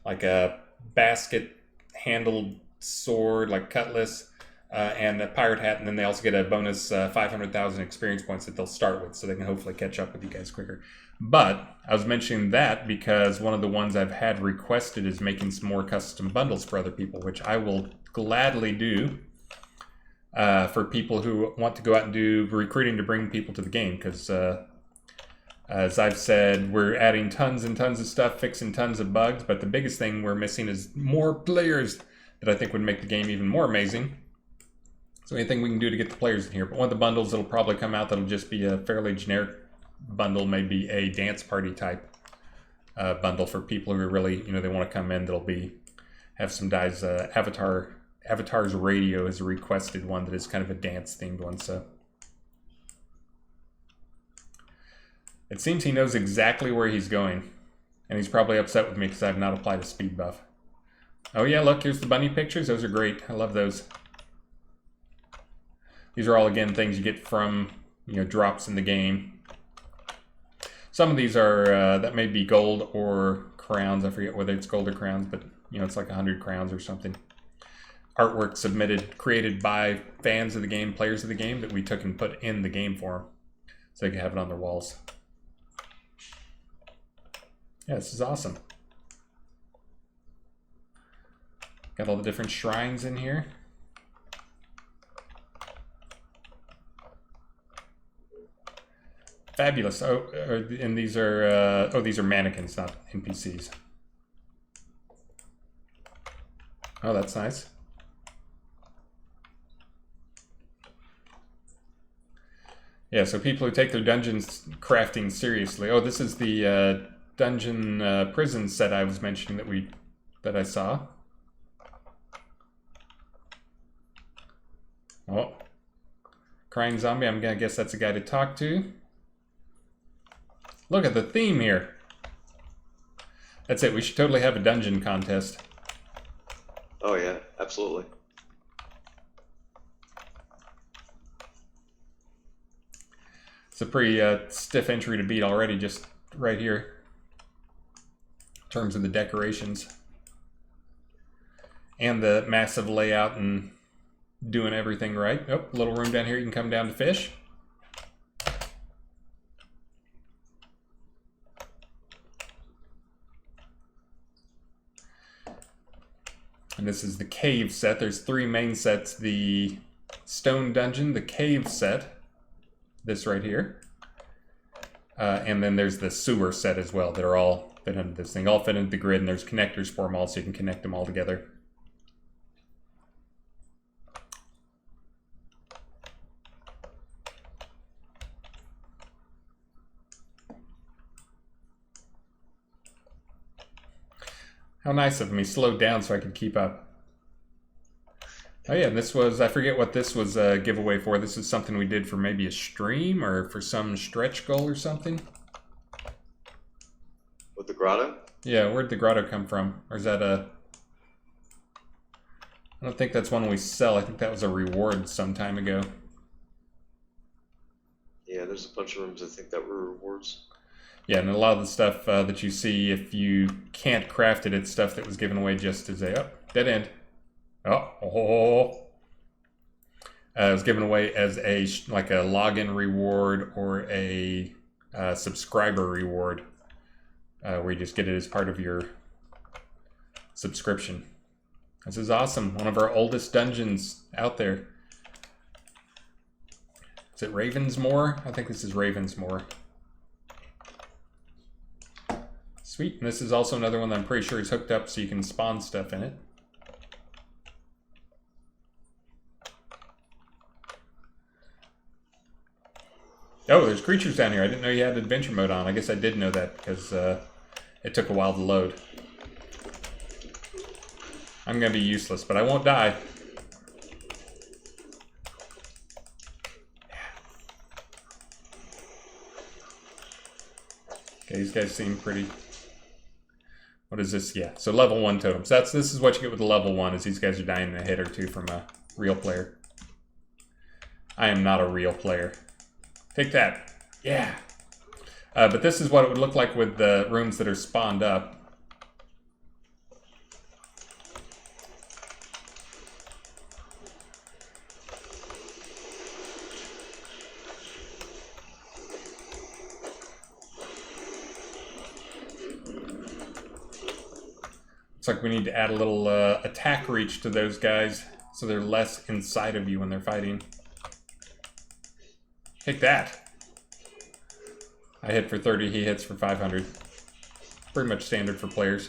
a basket handled sword, cutlass, and a pirate hat, and then they also get a bonus 500,000 experience points that they'll start with, so they can hopefully catch up with you guys quicker. But I was mentioning that because one of the ones I've had requested is making some more custom bundles for other people, which I will gladly do for people who want to go out and do recruiting to bring people to the game, because as I've said, we're adding tons and tons of stuff, fixing tons of bugs, but the biggest thing we're missing is more players that I think would make the game even more amazing. So anything we can do to get the players in here. But one of the bundles that'll probably come out that'll just be a fairly generic bundle, maybe a dance party type bundle for people who are really, they want to come in. That'll have some guys, Avatar's Radio is a requested one that is kind of a dance themed one, so. It seems he knows exactly where he's going, and he's probably upset with me because I have not applied a speed buff. Oh yeah, look, here's the bunny pictures. Those are great. I love those. These are all, again, things you get from, drops in the game. Some of these are, that may be gold or crowns. I forget whether it's gold or crowns, but, it's like 100 crowns or something. Artwork created by fans of the game, players of the game, that we took and put in the game for them. So they can have it on their walls. Yeah, this is awesome. Got all the different shrines in here. Fabulous. Oh, and these are these are mannequins, not NPCs. Oh, that's nice. Yeah, so people who take their dungeons crafting seriously. Oh, this is the dungeon prison set I was mentioning that I saw. Oh, crying zombie. I'm gonna guess that's a guy to talk to. Look at the theme here. That's it. We should totally have a dungeon contest. Oh yeah, absolutely. It's a pretty stiff entry to beat already, just right here, in terms of the decorations. And the massive layout and doing everything right. Oh, a little room down here you can come down to fish. And this is the cave set. There's 3 main sets. The stone dungeon, the cave set, this right here. And then there's the sewer set as well that are all fit into this thing. All fit into the grid, and there's connectors for them all so you can connect them all together. How nice of me. Slowed down so I could keep up. Oh yeah, and this was, I forget what this was a giveaway for. This is something we did for maybe a stream or for some stretch goal or something. With the grotto? Yeah, where'd the grotto come from? Or is that a... I don't think that's one we sell. I think that was a reward some time ago. Yeah, there's a bunch of rooms I think that were rewards. Yeah, and a lot of the stuff that you see, if you can't craft it, it's stuff that was given away just as a... Oh, dead end. Oh. It was given away as a like a login reward or a subscriber reward, where you just get it as part of your subscription. This is awesome. One of our oldest dungeons out there. Is it Ravensmoor? I think this is Ravensmoor. Sweet. And this is also another one that I'm pretty sure is hooked up so you can spawn stuff in it. Oh, there's creatures down here. I didn't know you had adventure mode on. I guess I did know that because it took a while to load. I'm going to be useless, but I won't die. Okay, these guys seem pretty... What is this? Yeah, so level 1 totems. This is what you get with the level 1, is these guys are dying in a hit or two from a real player. I am not a real player. Take that. Yeah. But this is what it would look like with the rooms that are spawned up. Looks like we need to add a little attack reach to those guys so they're less inside of you when they're fighting. Take that. I hit for 30, he hits for 500. Pretty much standard for players.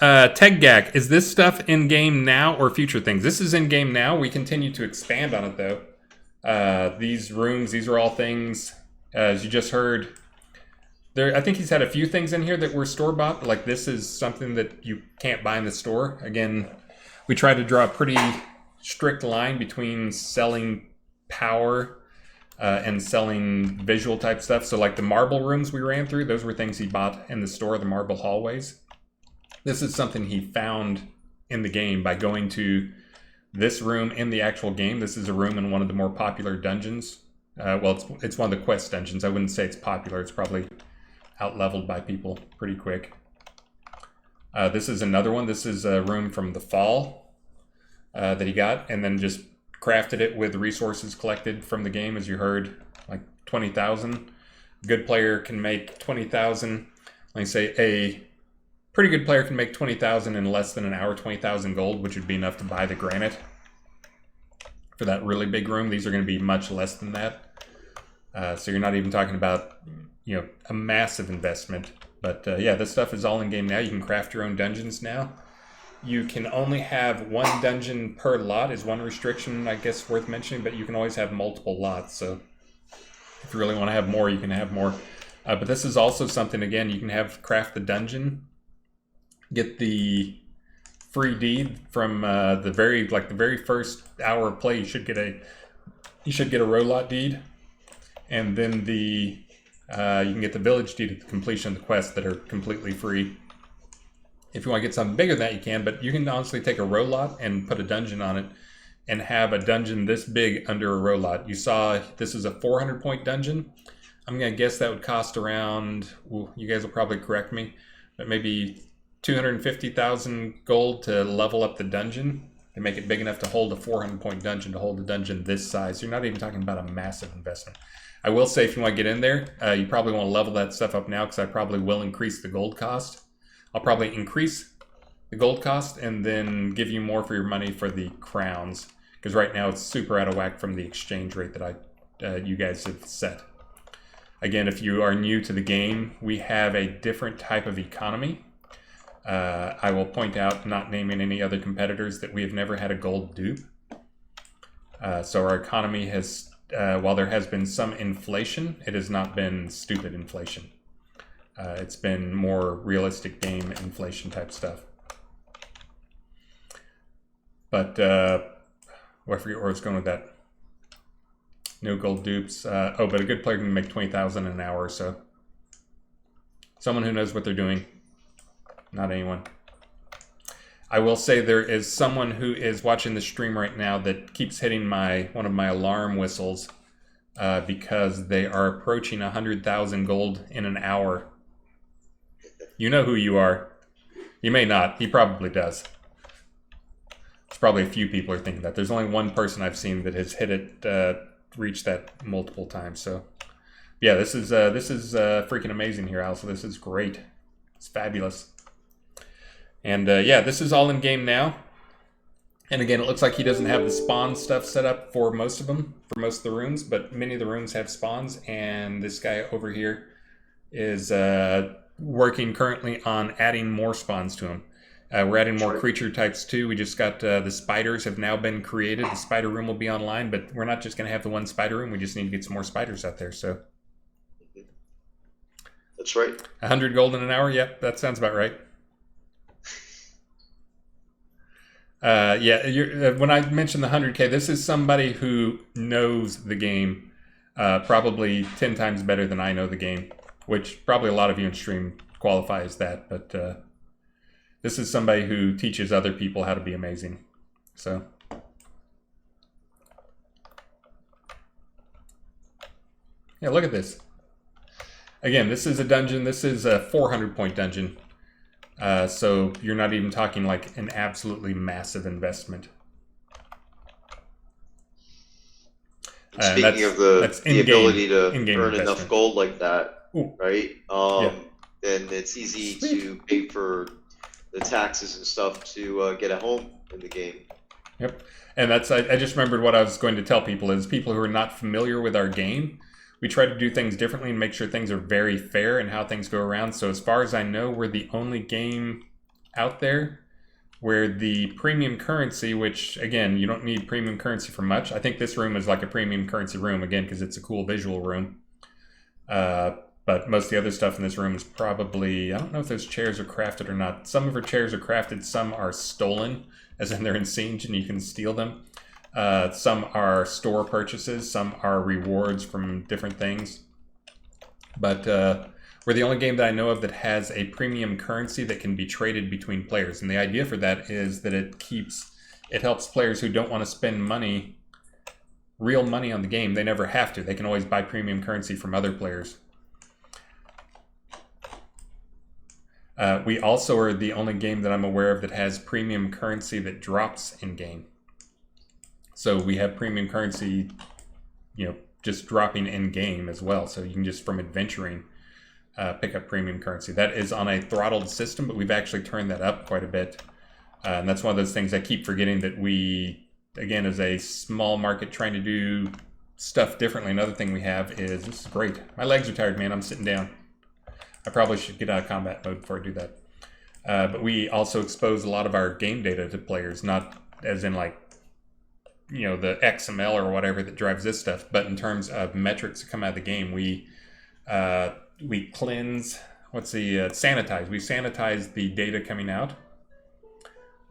Teggak, is this stuff in-game now or future things? This is in-game now. We continue to expand on it, though. These rooms, these are all things, as you just heard. I think he's had a few things in here that were store-bought. Like this is something that you can't buy in the store. Again, we try to draw a pretty strict line between selling power and selling visual type stuff. So like the marble rooms we ran through, those were things he bought in the store, the marble hallways. This is something he found in the game by going to this room in the actual game. This is a room in one of the more popular dungeons. Well, it's one of the quest dungeons. I wouldn't say it's popular. It's probably out-leveled by people pretty quick. This is another one. This is a room from the fall that he got, and then just crafted it with resources collected from the game, as you heard, like 20,000. A good player can make 20,000. Let me say a pretty good player can make 20,000 in less than an hour, 20,000 gold, which would be enough to buy the granite for that really big room. These are going to be much less than that. So you're not even talking about, you know, a massive investment. But yeah, this stuff is all in game now. You can craft your own dungeons now. You can only have one dungeon per lot is one restriction, I guess, worth mentioning, but you can always have multiple lots. So if you really want to have more, you can have more. But this is also something, again, you can have craft the dungeon, get the free deed from the very first hour of play. You should get a row lot deed, and then you can get the village deed at the completion of the quests that are completely free. If you want to get something bigger than that, you can, but you can honestly take a row lot and put a dungeon on it and have a dungeon this big under a row lot. You saw this is a 400 point dungeon. I'm going to guess that would cost around, well, you guys will probably correct me, but maybe 250,000 gold to level up the dungeon and make it big enough to hold a 400 point dungeon, to hold a dungeon this size. You're not even talking about a massive investment. I will say if you want to get in there, you probably want to level that stuff up now, because I probably will increase the gold cost. I'll probably increase the gold cost and then give you more for your money for the crowns, because right now it's super out of whack from the exchange rate that you guys have set. Again, if you are new to the game, we have a different type of economy. I will point out, not naming any other competitors, that we have never had a gold dupe. So our economy has, while there has been some inflation, it has not been stupid inflation. It's been more realistic game inflation type stuff. But, I forget where I was going with that. No gold dupes. But a good player can make 20,000 in an hour or so. Someone who knows what they're doing. Not anyone. I will say there is someone who is watching the stream right now that keeps hitting one of my alarm whistles because they are approaching 100,000 gold in an hour. You know who you are. You may not. He probably does. It's probably a few people are thinking that. There's only one person I've seen that has hit it, reached that multiple times. So, yeah, this is freaking amazing here, Al. So this is great. It's fabulous. And yeah, this is all in game now. And again, it looks like he doesn't have the spawn stuff set up for most of them, for most of the rooms, but many of the rooms have spawns. And this guy over here is working currently on adding more spawns to them. We're adding more creature types too. We just got the spiders have now been created. The spider room will be online, but we're not just going to have the one spider room. We just need to get some more spiders out there. So that's right. 100 gold in an hour. Yep, that sounds about right. Yeah, when I mentioned the 100K, this is somebody who knows the game probably 10 times better than I know the game, which probably a lot of you in stream qualify as that, but this is somebody who teaches other people how to be amazing. So yeah, look at this. Again, this is a dungeon. This is a 400 point dungeon. So you're not even talking like an absolutely massive investment. Speaking of the ability to earn enough gold like that, right? Then it's easy to pay for the taxes and stuff to get a home in the game. Yep. And that's, I just remembered what I was going to tell people is people who are not familiar with our game, we try to do things differently and make sure things are very fair and how things go around. So as far as I know, we're the only game out there where the premium currency, which again, you don't need premium currency for much. I think this room is like a premium currency room again, because it's a cool visual room. But most of the other stuff in this room is probably, I don't know if those chairs are crafted or not. Some of her chairs are crafted, some are stolen, as in they're in siege and you can steal them. Some are store purchases, some are rewards from different things. But we're the only game that I know of that has a premium currency that can be traded between players. And the idea for that is that it helps players who don't want to spend money, real money on the game. They never have to. They can always buy premium currency from other players. We also are the only game that I'm aware of that has premium currency that drops in game. So we have premium currency, just dropping in game as well. So you can just from adventuring pick up premium currency. That is on a throttled system, but we've actually turned that up quite a bit. And that's one of those things I keep forgetting that we, again, as a small market trying to do stuff differently. Another thing we have is, this is great. My legs are tired, man. I'm sitting down. I probably should get out of combat mode before I do that. But we also expose a lot of our game data to players, not as in like, the XML or whatever that drives this stuff, but in terms of metrics that come out of the game, we cleanse, sanitize. We sanitize the data coming out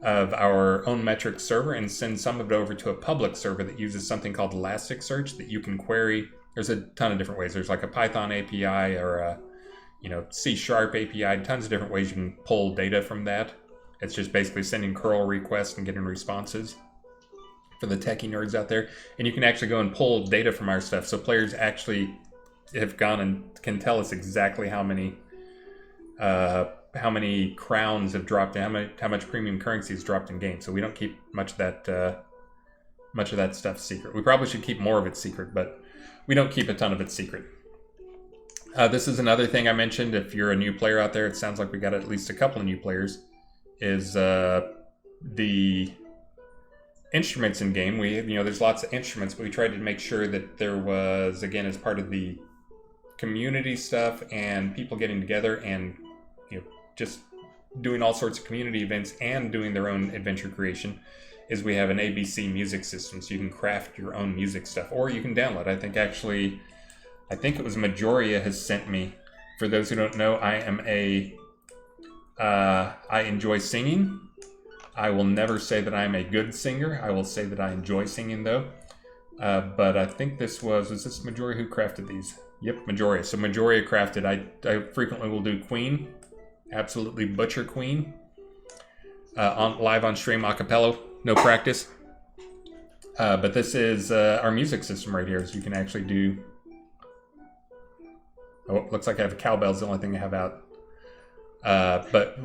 of our own metrics server and send some of it over to a public server that uses something called Elasticsearch that you can query. There's a ton of different ways. There's like a Python API or a C# API, tons of different ways you can pull data from that. It's just basically sending curl requests and getting responses for the techie nerds out there. And you can actually go and pull data from our stuff. So players actually have gone and can tell us exactly how many crowns have dropped, and how much premium currency has dropped in game. So we don't keep much of that stuff secret. We probably should keep more of it secret, but we don't keep a ton of it secret. This is another thing I mentioned. If you're a new player out there, it sounds like we got at least a couple of new players, is the instruments in game. There's lots of instruments, but we tried to make sure that there was, again, as part of the community stuff and people getting together and just doing all sorts of community events and doing their own adventure creation, is we have an ABC music system, so you can craft your own music stuff, or you can download. I think it was Majoria has sent me. For those who don't know, I enjoy singing. I will never say that I'm a good singer. I will say that I enjoy singing, though. But I think was this Majoria who crafted these? Yep, Majoria. So Majoria crafted, I frequently will do Queen. Absolutely butcher Queen. Live on stream, a cappella, no practice. But this is our music system right here, so you can actually do... Oh, looks like I have a cowbell's the only thing I have out. But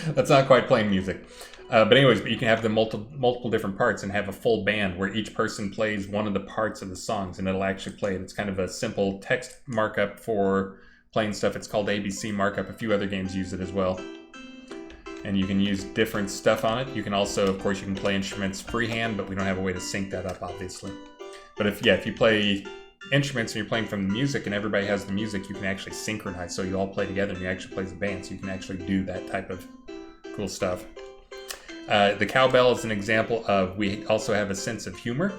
that's not quite playing music. But anyways, you can have the multiple different parts and have a full band where each person plays one of the parts of the songs, and it'll actually play it. It's kind of a simple text markup for playing stuff. It's called ABC markup. A few other games use it as well. And you can use different stuff on it. You can also, of course, you can play instruments freehand, but we don't have a way to sync that up, obviously. But if you play instruments and you're playing from the music and everybody has the music, you can actually synchronize, so you all play together and you actually play as a band, so you can actually do that type of cool stuff. The cowbell is an example of, we also have a sense of humor.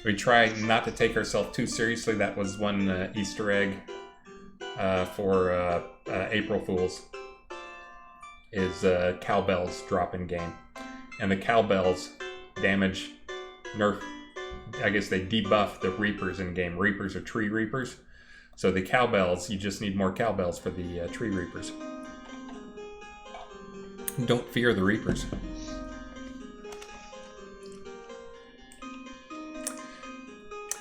We try not to take ourselves too seriously. That was one Easter egg for April Fools, is cowbells drop in game, and the cowbells damage, nerf, I guess they debuff the reapers in game. Reapers are tree reapers. So the cowbells, you just need more cowbells for the tree reapers. Don't fear the reapers.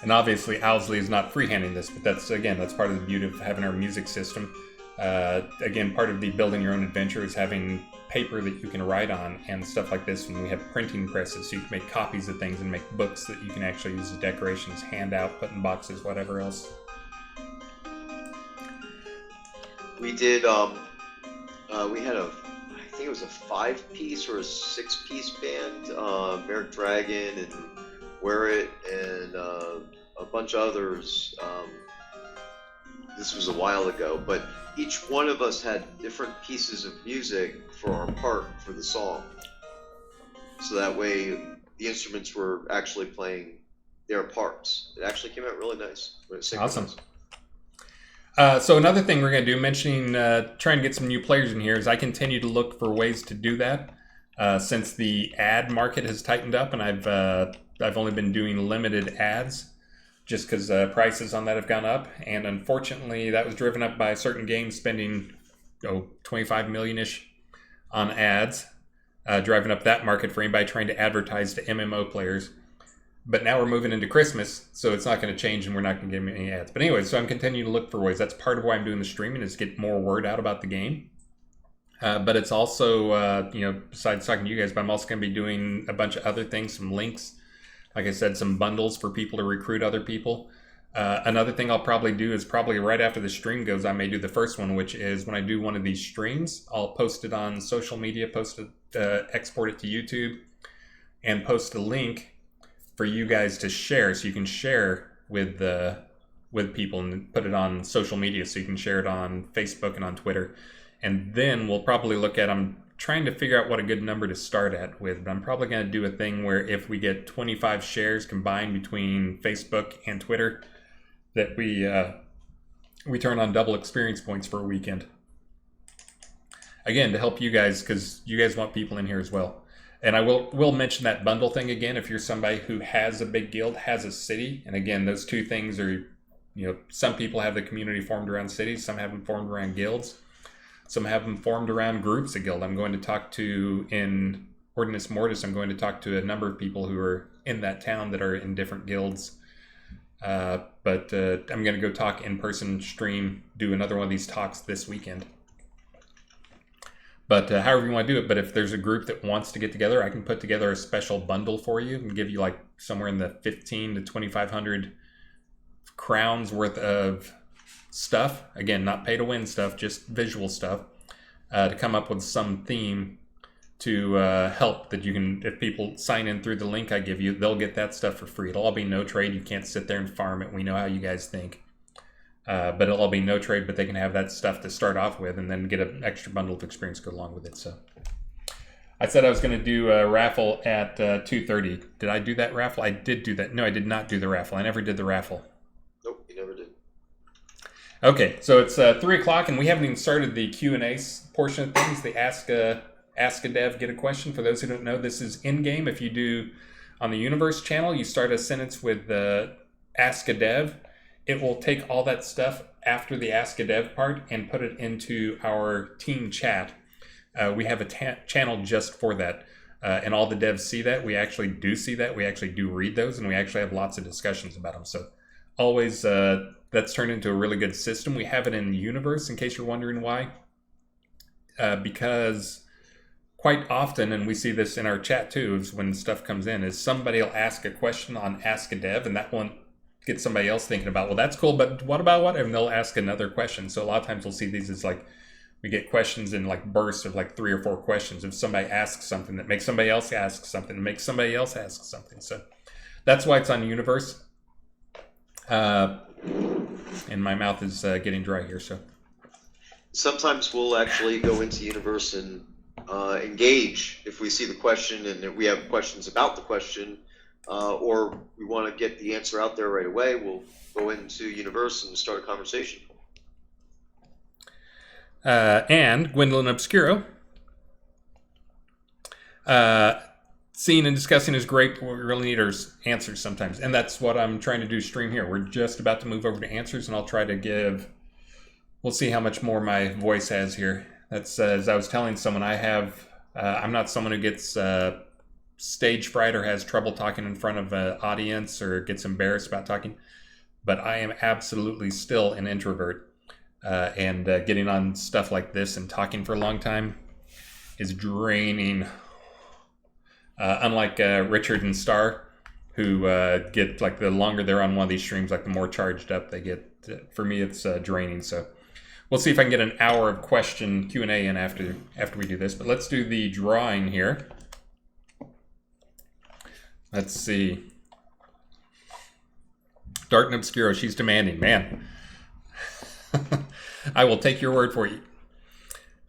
And obviously Owlsley is not freehanding this, but that's part of the beauty of having our music system. Again, part of the building your own adventure is having paper that you can write on and stuff like this. And we have printing presses, so you can make copies of things and make books that you can actually use as decorations, hand out, put in boxes, whatever else. We did, we had I think it was a 5-piece or a 6-piece band, Merrick Dragon and Wear It and a bunch of others. This was a while ago, but each one of us had different pieces of music for our part for the song. So that way the instruments were actually playing their parts. It actually came out really nice. Awesome. So another thing we're going to do, mentioning trying to get some new players in here, is I continue to look for ways to do that. since the ad market has tightened up, and I've only been doing limited ads just because prices on that have gone up, and unfortunately that was driven up by certain games spending 25 million-ish on ads, driving up that market for anybody trying to advertise to MMO players. But now we're moving into Christmas, so it's not going to change and we're not going to get any ads. But anyway, so I'm continuing to look for ways. That's part of why I'm doing the streaming, is to get more word out about the game. But it's also, besides talking to you guys, but I'm also going to be doing a bunch of other things, some links. Like I said, some bundles for people to recruit other people. Another thing I'll probably do is probably right after the stream goes, I may do the first one, which is when I do one of these streams, I'll post it on social media, export it to YouTube, and post a link for you guys to share, so you can share with people and put it on social media, so you can share it on Facebook and on Twitter. And then we'll probably look at, I'm trying to figure out what a good number to start at with, but I'm probably going to do a thing where if we get 25 shares combined between Facebook and Twitter, that we turn on double experience points for a weekend. Again, to help you guys, because you guys want people in here as well. And I will mention that bundle thing again. If you're somebody who has a big guild, has a city, and again, those two things are, some people have the community formed around cities, some have them formed around guilds, some have them formed around groups of guild. I'm going to talk to, in Ordinance Mortis, I'm going to talk to a number of people who are in that town that are in different guilds. But I'm going to go talk in person, stream, do another one of these talks this weekend. But however you want to do it, but if there's a group that wants to get together, I can put together a special bundle for you and give you like somewhere in the 15 to 2,500 crowns worth of stuff. Again, not pay to win stuff, just visual stuff, to come up with some theme to help that you can, if people sign in through the link I give you, they'll get that stuff for free. It'll all be no trade. You can't sit there and farm it. We know how you guys think. But it'll all be no trade, but they can have that stuff to start off with and then get an extra bundle of experience to go along with it. So I said I was going to do a raffle at 2:30. Did I do that raffle? I did do that. No, I did not do the raffle. I never did the raffle. Nope, you never did. Okay, so it's 3 o'clock and we haven't even started the Q&A portion of things. The Ask a Dev, get a question. For those who don't know, this is in-game. If you do on the Universe channel, you start a sentence with Ask a Dev. It will take all that stuff after the Ask a Dev part and put it into our team chat. We have a channel just for that. And all the devs see that. We actually do see that. We actually do read those, and we actually have lots of discussions about them. So always, that's turned into a really good system. We have it in Universe, in case you're wondering why. Because quite often, and we see this in our chat too, is when stuff comes in, is somebody will ask a question on Ask a Dev, and that one get somebody else thinking about, well, that's cool, but what about what? And they'll ask another question. So a lot of times we'll see these as like, we get questions in like bursts of like 3 or 4 questions. If somebody asks something that makes somebody else ask something, that makes somebody else ask something. So that's why it's on Universe. And my mouth is getting dry here, so. Sometimes we'll actually go into Universe and engage if we see the question and if we have questions about the question, or we want to get the answer out there right away, we'll go into Universe and start a conversation. And Gwendolyn Obscuro, seeing and discussing is great, but we really need our answers sometimes. And that's what I'm trying to do stream here. We're just about to move over to answers, and I'll try to give, we'll see how much more my voice has here. That's, as I was telling someone, I'm not someone who gets stage fright or has trouble talking in front of an audience or gets embarrassed about talking, but I am absolutely still an introvert. And getting on stuff like this and talking for a long time is draining. Unlike Richard and Star, who get, like, the longer they're on one of these streams, like, the more charged up they get. For me, it's draining. So we'll see if I can get an hour of question Q&A in after we do this. But let's do the drawing here. Let's see. Dart and Obscuro, she's demanding. Man. I will take your word for you.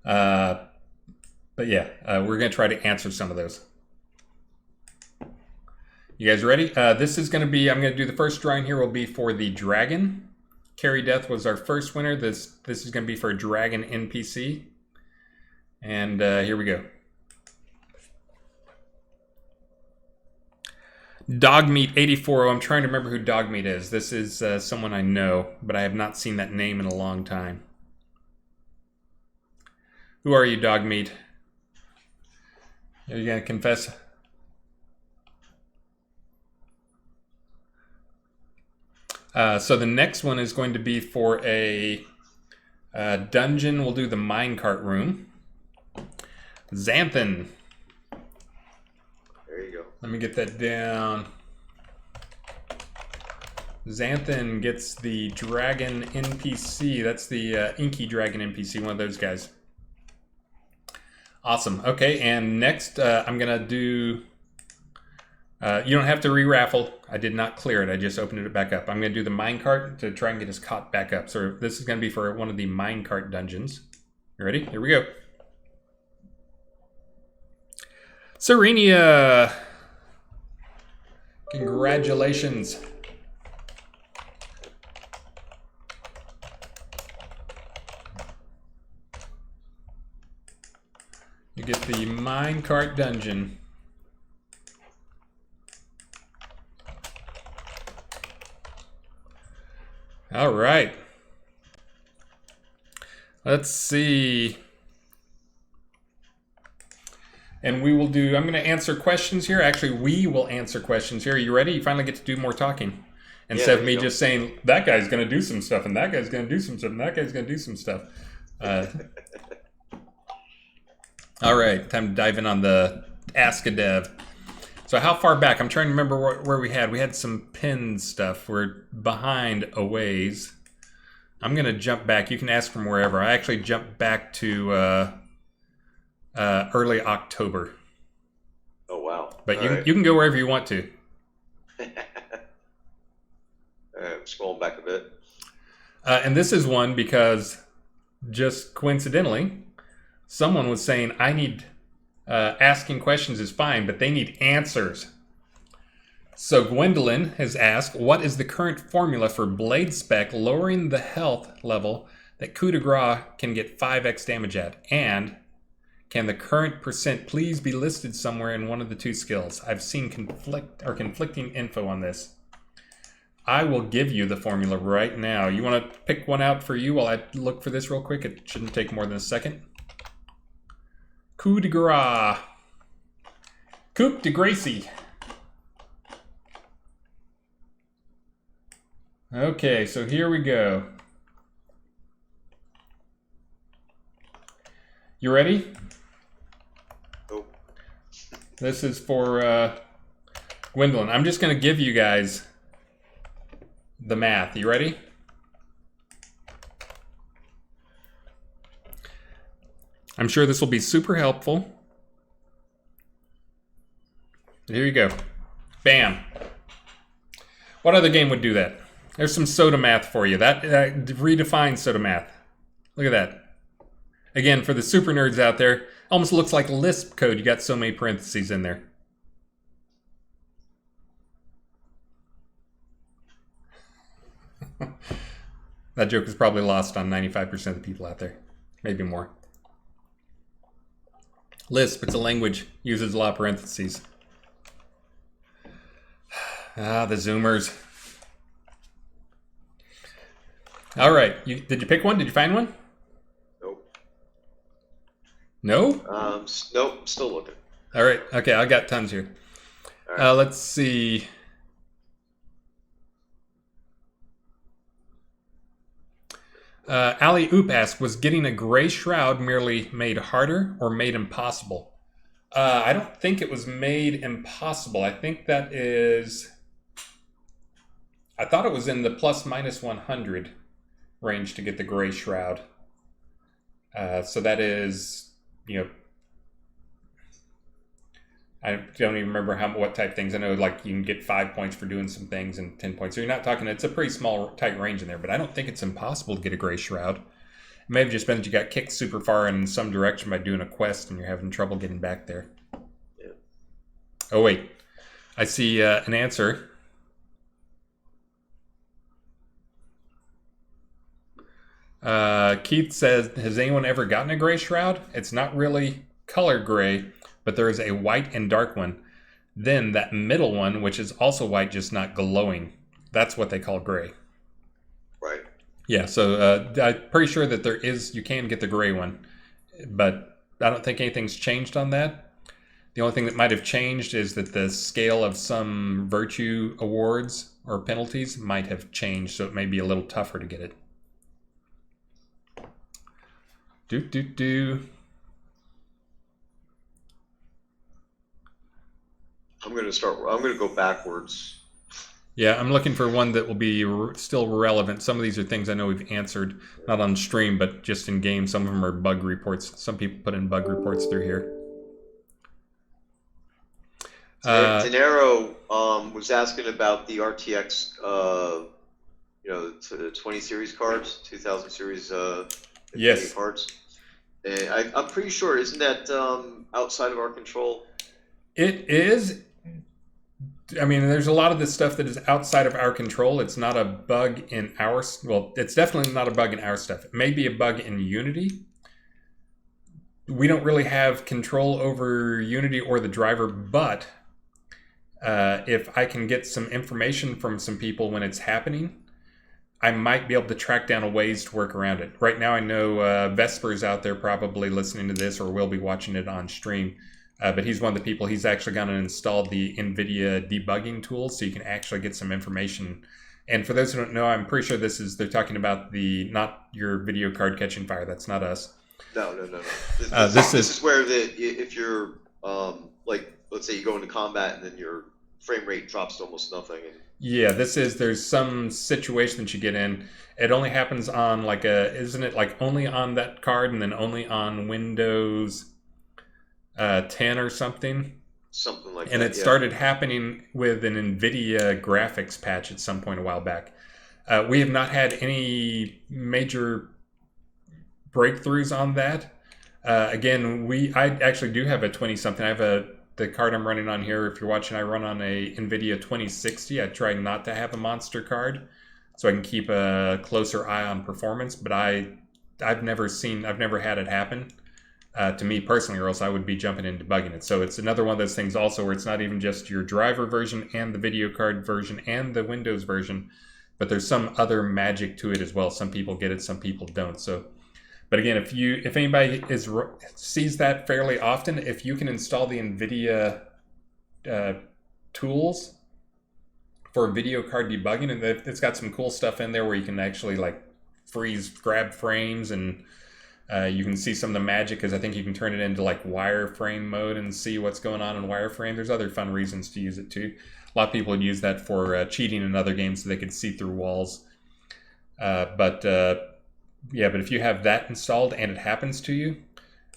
But yeah, we're going to try to answer some of those. You guys ready? This is going to be, I'm going to do the first drawing here will be for the dragon. Carrie Death was our first winner. This is going to be for a dragon NPC. And here we go. Dogmeat84. I'm trying to remember who Dogmeat is. This is someone I know, but I have not seen that name in a long time. Who are you, Dogmeat? Are you going to confess? So the next one is going to be for a dungeon. We'll do the minecart room. Xanthan. There you go. Let me get that down. Xanthan gets the dragon NPC. That's the inky dragon NPC, one of those guys. Awesome. Okay, and next I'm going to do... you don't have to re-raffle. I did not clear it. I just opened it back up. I'm going to do the minecart to try and get us caught back up. So this is going to be for one of the minecart dungeons. You ready? Here we go. Serenia! Congratulations. You get the minecart dungeon. All right. Let's see. And we will do, I'm going to answer questions here. Actually, we will answer questions here. Are you ready? You finally get to do more talking. Instead of me just saying, that guy's going to do some stuff, and that guy's going to do some stuff, and that guy's going to do some stuff. All right, time to dive in on the AskADe. So how far back? I'm trying to remember where we had. We had some pin stuff. We're behind a ways. I'm going to jump back. You can ask from wherever. I actually jumped back to early October. Oh, wow. But you can go wherever you want to. I'm scrolling back a bit. And this is one because just coincidentally, someone was saying, I need... asking questions is fine, but they need answers. So Gwendolyn has asked, what is the current formula for blade spec lowering the health level that coup de grace can get 5x damage at? And can the current percent please be listed somewhere in one of the two skills? I've seen conflicting info on this. I will give you the formula right now. You want to pick one out for you while I look for this real quick? It shouldn't take more than a second. Coup de grace. Coup de Gracie. Okay, so here we go. You ready? Oh. This is for Gwendolyn. I'm just going to give you guys the math. You ready? I'm sure this will be super helpful. Here you go. Bam. What other game would do that? There's some soda math for you. That redefines soda math. Look at that. Again, for the super nerds out there, almost looks like Lisp code. You got so many parentheses in there. That joke is probably lost on 95% of the people out there. Maybe more. Lisp, it's a language, uses a lot of parentheses. Ah, the Zoomers. All right, did you pick one? Did you find one? Nope. No? Nope, still looking. All right, okay, I got tons here. All right. Let's see. Ali Oop asks, was getting a gray shroud merely made harder or made impossible? I don't think it was made impossible. I think that is... I thought it was in the plus minus 100 range to get the gray shroud. So that is, you know... I don't even remember what type things. I know like you can get 5 points for doing some things and 10 points. So you're not talking, it's a pretty small, tight range in there, but I don't think it's impossible to get a gray shroud. It may have just been that you got kicked super far in some direction by doing a quest and you're having trouble getting back there. Yeah. Oh, wait. I see an answer. Keith says, has anyone ever gotten a gray shroud? It's not really color gray, but there is a white and dark one. Then that middle one, which is also white, just not glowing, that's what they call gray. Right. Yeah, so I'm pretty sure that you can get the gray one, but I don't think anything's changed on that. The only thing that might have changed is that the scale of some virtue awards or penalties might have changed, so it may be a little tougher to get it. I'm gonna go backwards. Yeah, I'm looking for one that will be still relevant. Some of these are things I know we've answered, not on stream, but just in game. Some of them are bug reports. Some people put in bug reports through here. De Niro was asking about the RTX, the 20 series cards, 2000 series Yes. cards. And I'm pretty sure, isn't that outside of our control? It is. I mean, there's a lot of this stuff that is outside of our control. It's not a bug in our... Well, it's definitely not a bug in our stuff. It may be a bug in Unity. We don't really have control over Unity or the driver, but if I can get some information from some people when it's happening, I might be able to track down a ways to work around it. Right now, I know Vesper's out there probably listening to this or will be watching it on stream. But he's one of the people, he's actually gone and installed the NVIDIA debugging tools so you can actually get some information. And for those who don't know, I'm pretty sure they're talking about not your video card catching fire. That's not us. No. This is where if you're, let's say you go into combat and then your frame rate drops to almost nothing. Yeah, there's some situation that you get in. It only happens on isn't it like only on that card and then only on Windows 10 or something like that. And it started happening with an NVIDIA graphics patch at some point a while back. We have not had any major breakthroughs on that. Again, I actually do have a 20-something. I have the card I'm running on here. If you're watching, I run on a NVIDIA 2060. I try not to have a monster card so I can keep a closer eye on performance, but I've never had it happen. To me personally, or else I would be jumping in debugging it. So it's another one of those things also where it's not even just your driver version and the video card version and the Windows version, but there's some other magic to it as well. Some people get it, some people don't. So, but again, if anybody sees that fairly often, if you can install the NVIDIA tools for video card debugging, and it's got some cool stuff in there where you can actually grab frames and you can see some of the magic because I think you can turn it into wireframe mode and see what's going on in wireframe. There's other fun reasons to use it too. A lot of people would use that for cheating in other games so they could see through walls. But if you have that installed and it happens to you,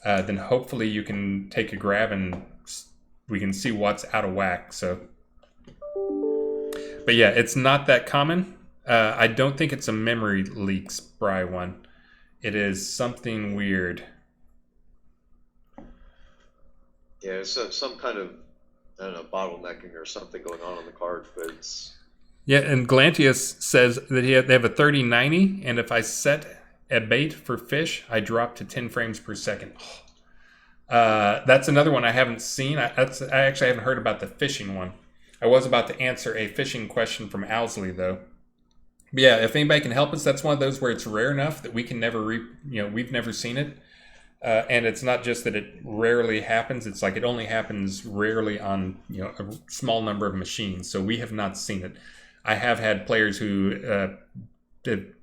then hopefully you can take a grab and we can see what's out of whack. So, but yeah, it's not that common. I don't think it's a memory leak spry one. It is something weird. Yeah, so some kind of, I don't know, bottlenecking or something going on the card, but it's... Yeah, and Glantius says that they have a 3090, and if I set a bait for fish, I drop to 10 frames per second. That's another one I haven't seen. I actually haven't heard about the fishing one. I was about to answer a fishing question from Owsley, though. But yeah, if anybody can help us, that's one of those where it's rare enough that we can never, we've never seen it. And it's not just that it rarely happens. It's like it only happens rarely on, a small number of machines. So we have not seen it. I have had players who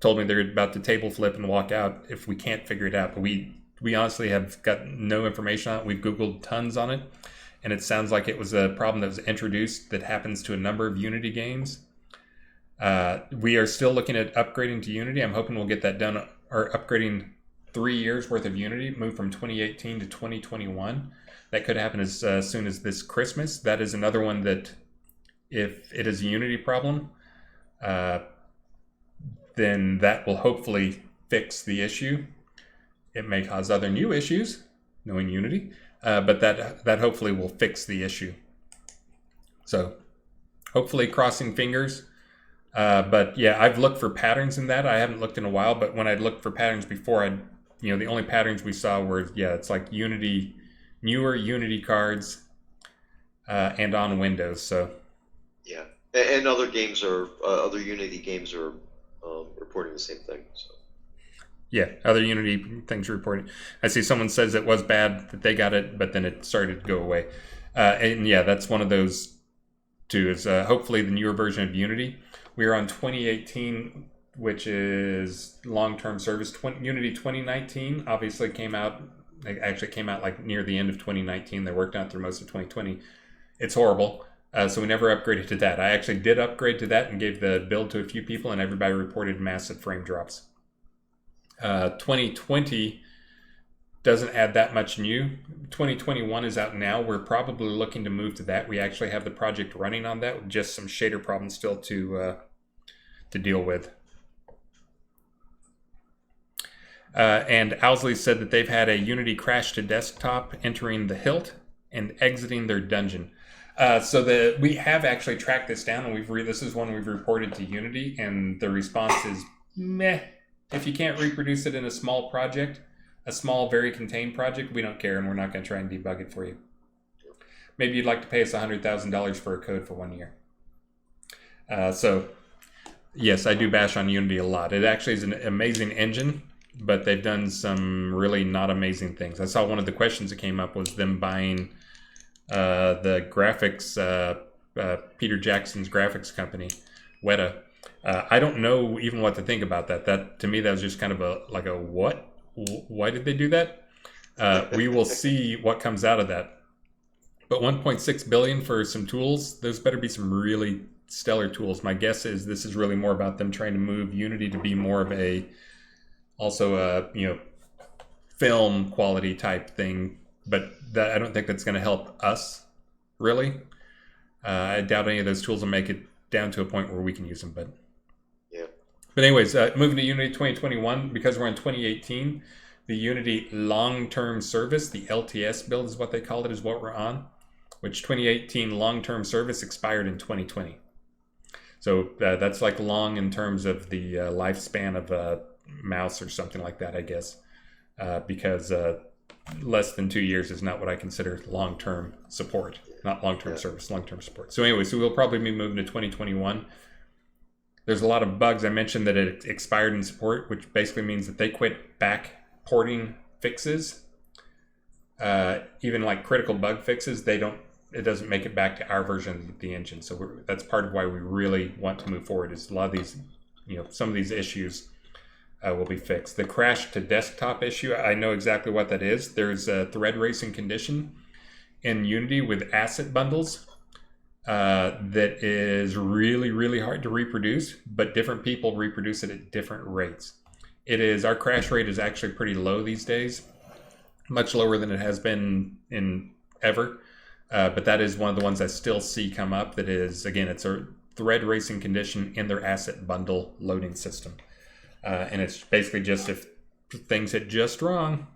told me they're about to table flip and walk out if we can't figure it out. But we honestly have got no information on it. We've Googled tons on it. And it sounds like it was a problem that was introduced that happens to a number of Unity games. We are still looking at upgrading to Unity. I'm hoping we'll get that done, or upgrading 3 years worth of Unity, move from 2018 to 2021. That could happen as soon as this Christmas. That is another one that if it is a Unity problem, then that will hopefully fix the issue. It may cause other new issues, knowing Unity, but that hopefully will fix the issue. So hopefully, crossing fingers. But yeah, I've looked for patterns in that. I haven't looked in a while, but when I'd looked for patterns before, the only patterns we saw were, it's like Unity, newer Unity cards and on Windows. So Yeah, and other games are other Unity games are reporting the same thing. So. yeah, other Unity things reporting. I see someone says it was bad that they got it, but then it started to go away. And yeah, that's one of those too. Is hopefully the newer version of Unity. We are on 2018, which is long-term service. Unity 2019 obviously came out. It actually came out like near the end of 2019. They worked on it through most of 2020. It's horrible. So we never upgraded to that. I actually did upgrade to that and gave the build to a few people, and everybody reported massive frame drops. 2020 doesn't add that much new. 2021 is out now. We're probably looking to move to that. We actually have the project running on that with just some shader problems still to deal with. And Owsley said that they've had a Unity crash to desktop entering the hilt and exiting their dungeon. So we have actually tracked this down, and this is one we've reported to Unity, and the response is meh. If you can't reproduce it in a small project, a small, very contained project, we don't care, and we're not going to try and debug it for you. Maybe you'd like to pay us $100,000 for a code for 1 year. So, yes, I do bash on Unity a lot. It actually is an amazing engine, but they've done some really not amazing things. I saw one of the questions that came up was them buying the graphics, Peter Jackson's graphics company, Weta. I don't know even what to think about that. That to me, that was just kind of a what? Why did they do that? We will see what comes out of that. But 1.6 billion for some tools. Those better be some really stellar tools. My guess is this is really more about them trying to move Unity to be more of a film quality type thing. But I don't think that's going to help us really. I doubt any of those tools will make it down to a point where we can use them. But yeah. But anyways, moving to Unity 2021, because we're in 2018, the Unity long-term service, the LTS build is what they call it, is what we're on, which 2018 long-term service expired in 2020. So that's like long in terms of the lifespan of a mouse or something like that, I guess, because less than 2 years is not what I consider long-term support, not long-term service, long-term support. So anyway, so we'll probably be moving to 2021. There's a lot of bugs. I mentioned that it expired in support, which basically means that they quit back porting fixes. Even like critical bug fixes, it doesn't make it back to our version of the engine. So that's part of why we really want to move forward, is a lot of these, some of these issues will be fixed. The crash to desktop issue, I know exactly what that is. There's a thread racing condition in Unity with asset bundles that is really, really hard to reproduce, but different people reproduce it at different rates. Our crash rate is actually pretty low these days, much lower than it has been in ever. But that is one of the ones I still see come up. That is, again, it's a thread racing condition in their asset bundle loading system. And it's basically just if things hit just wrong.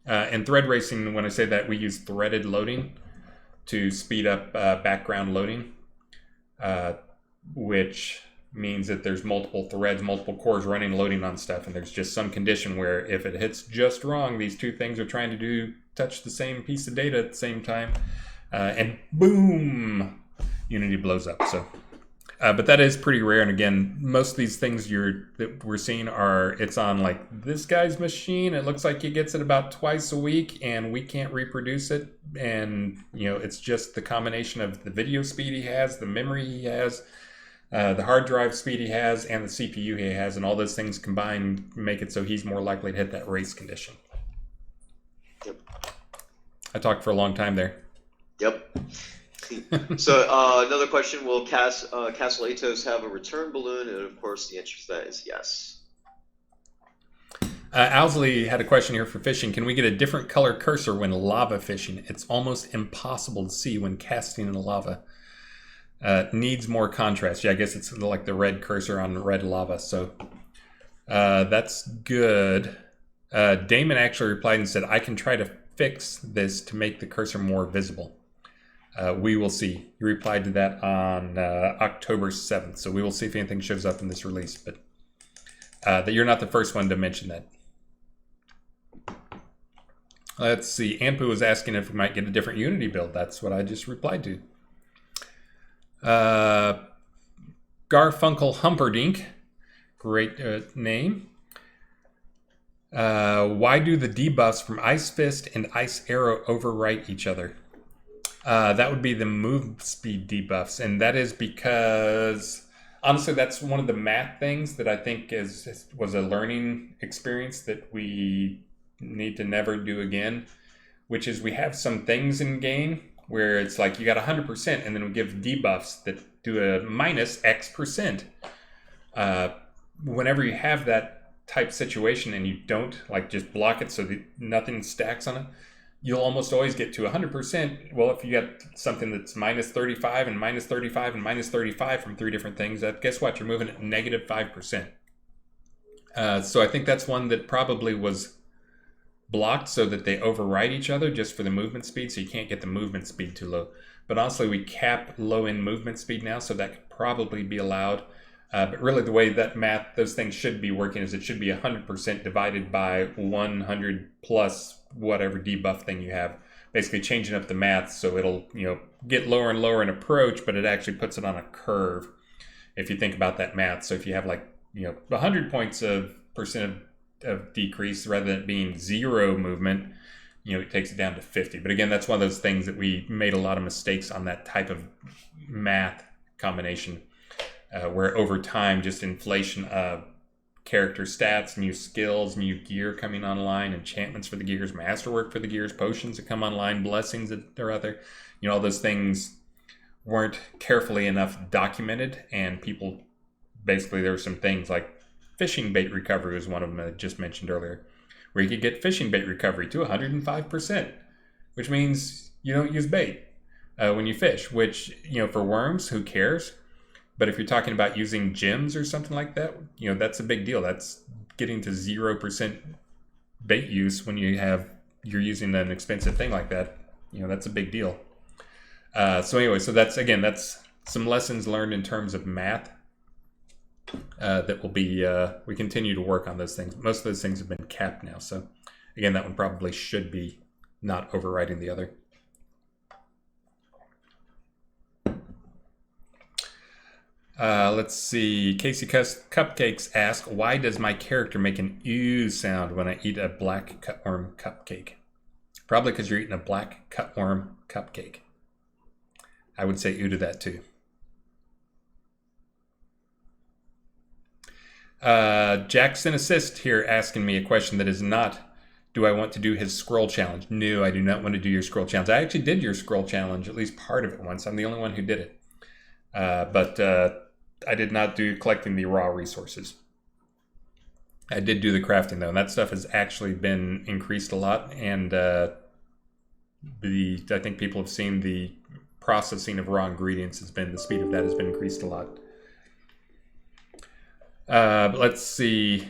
And thread racing, when I say that, we use threaded loading to speed up background loading, which means that there's multiple threads, multiple cores running, loading on stuff, and there's just some condition where if it hits just wrong, these two things are trying to touch the same piece of data at the same time, and boom, Unity blows up. So, but that is pretty rare. And again, most of these things that we're seeing it's on like this guy's machine. It looks like he gets it about twice a week, and we can't reproduce it. And it's just the combination of the video speed he has, the memory he has, the hard drive speed he has, and the CPU he has, and all those things combined make it so he's more likely to hit that race condition. Yep. I talked for a long time there. Yep. So another question: will Castle Atos have a return balloon? And of course, the answer to that is yes. Owsley had a question here for fishing. Can we get a different color cursor when lava fishing? It's almost impossible to see when casting in lava. Needs more contrast. Yeah, I guess it's like the red cursor on red lava. So that's good. Damon actually replied and said, I can try to fix this to make the cursor more visible. We will see. He replied to that on October 7th. So we will see if anything shows up in this release. But that you're not the first one to mention that. Let's see. Ampu was asking if we might get a different Unity build. That's what I just replied to. Garfunkel Humperdinck. Great name. Why do the debuffs from Ice Fist and Ice Arrow overwrite each other? That would be the move speed debuffs, and that is because honestly, that's one of the math things that I think was a learning experience that we need to never do again, which is we have some things in game where it's like you got 100%, and then we give debuffs that do a minus X%. Whenever you have that type situation and you don't like just block it so that nothing stacks on it, you'll almost always get to 100%. Well, if you got something that's minus 35 and minus 35 and minus 35 from 3 different things, guess what? You're moving at negative 5%. So I think that's one that probably was blocked so that they override each other just for the movement speed, so you can't get the movement speed too low. But honestly, we cap low-end movement speed now, so that could probably be allowed. But really the way that those things should be working is it should be 100% divided by 100 plus whatever debuff thing you have. Basically changing up the math so it'll get lower and lower in approach, but it actually puts it on a curve if you think about that math. So if you have 100 points of percent of decrease rather than it being 0 movement, it takes it down to 50. But again, that's one of those things that we made a lot of mistakes on, that type of math combination. Where over time, just inflation of character stats, new skills, new gear coming online, enchantments for the gears, masterwork for the gears, potions that come online, blessings that are out there, all those things weren't carefully enough documented, and people, basically there were some things like fishing bait recovery was one of them I just mentioned earlier, where you could get fishing bait recovery to 105%, which means you don't use bait when you fish, which, for worms, who cares? But if you're talking about using gems or something like that, that's a big deal. That's getting to 0% bait use when you're using an expensive thing like that. That's a big deal. So anyway, so that's some lessons learned in terms of math that will be, we continue to work on those things. Most of those things have been capped now. So again, that one probably should be not overriding the other. Let's see. Casey Cupcakes ask, why does my character make an ew sound when I eat a black cutworm cupcake? Probably because you're eating a black cutworm cupcake. I would say ew to that too. Jackson Assist here asking me a question that is not, do I want to do his scroll challenge? No, I do not want to do your scroll challenge. I actually did your scroll challenge, at least part of it once. I'm the only one who did it. But I did not do collecting the raw resources. I did do the crafting though, and that stuff has actually been increased a lot. And I think people have seen the processing of raw ingredients the speed of that has been increased a lot. But let's see.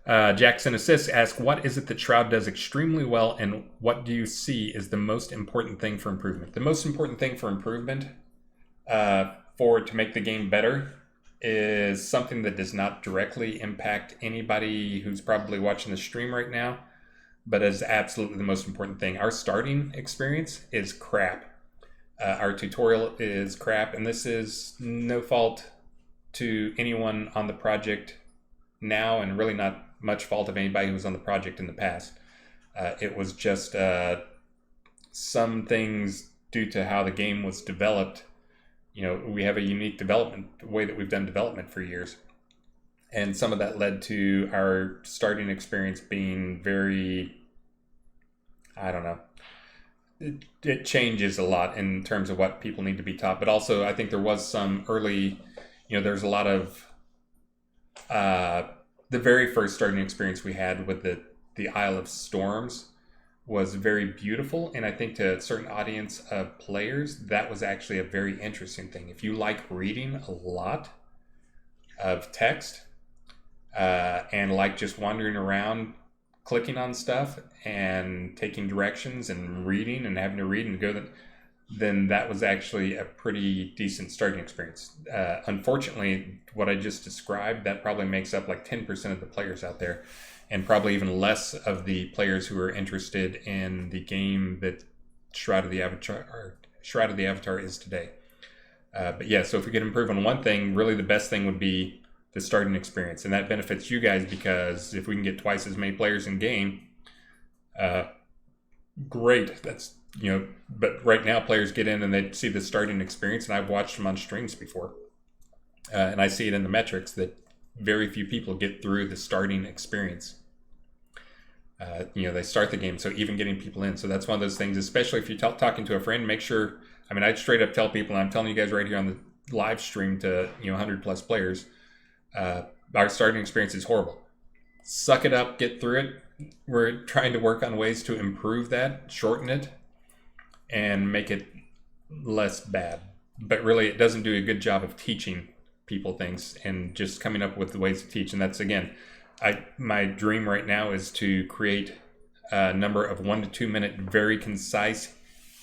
Jackson Assist asks, what is it that Shroud does extremely well, and what do you see is the most important thing for improvement? The most important thing for improvement to make the game better is something that does not directly impact anybody who's probably watching the stream right now, but is absolutely the most important thing. Our starting experience is crap. Our tutorial is crap, and this is no fault to anyone on the project now, and really not much fault of anybody who was on the project in the past. It was just some things due to how the game was developed. We have a unique development way that we've done development for years. And some of that led to our starting experience being very, I don't know. It changes a lot in terms of what people need to be taught. But also, I think there was some early, there's a lot of, the very first starting experience we had with the Isle of Storms was very beautiful, and I think to a certain audience of players, that was actually a very interesting thing. If you like reading a lot of text and like just wandering around, clicking on stuff and taking directions and reading and having to read and go, then that was actually a pretty decent starting experience. Unfortunately, what I just described, that probably makes up like 10% of the players out there. and probably even less of the players who are interested in the game that Shroud of the Avatar is today. But yeah, so if we could improve on one thing, really the best thing would be the starting experience, and that benefits you guys because if we can get twice as many players in game, great. That's but right now players get in and they see the starting experience, and I've watched them on streams before, and I see it in the metrics that very few people get through the starting experience. They start the game, so even getting people in. So that's one of those things, especially if you're talking to a friend, make sure, I straight up tell people, and I'm telling you guys right here on the live stream to 100 plus players, our starting experience is horrible. Suck it up, get through it. We're trying to work on ways to improve that, shorten it, and make it less bad. But really, it doesn't do a good job of teaching people things and just coming up with the ways to teach. And that's, again, my dream right now is to create a number of 1 to 2 minute, very concise,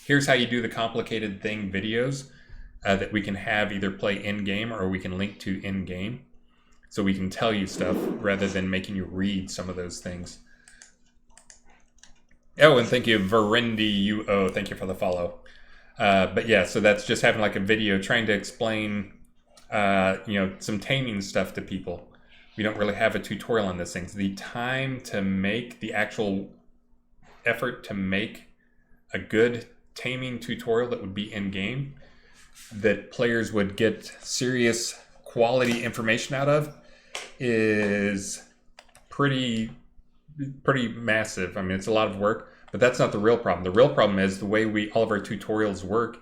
here's how you do the complicated thing videos that we can have either play in-game or we can link to in-game. So we can tell you stuff rather than making you read some of those things. Oh, and thank you, Verendi UO. Thank you for the follow. But yeah, so that's just having like a video trying to explain, some taming stuff to people. We don't really have a tutorial on these things. The time to make the actual effort to make a good taming tutorial that would be in game, that players would get serious quality information out of, is pretty massive. It's a lot of work, but that's not the real problem. The real problem is the way all of our tutorials work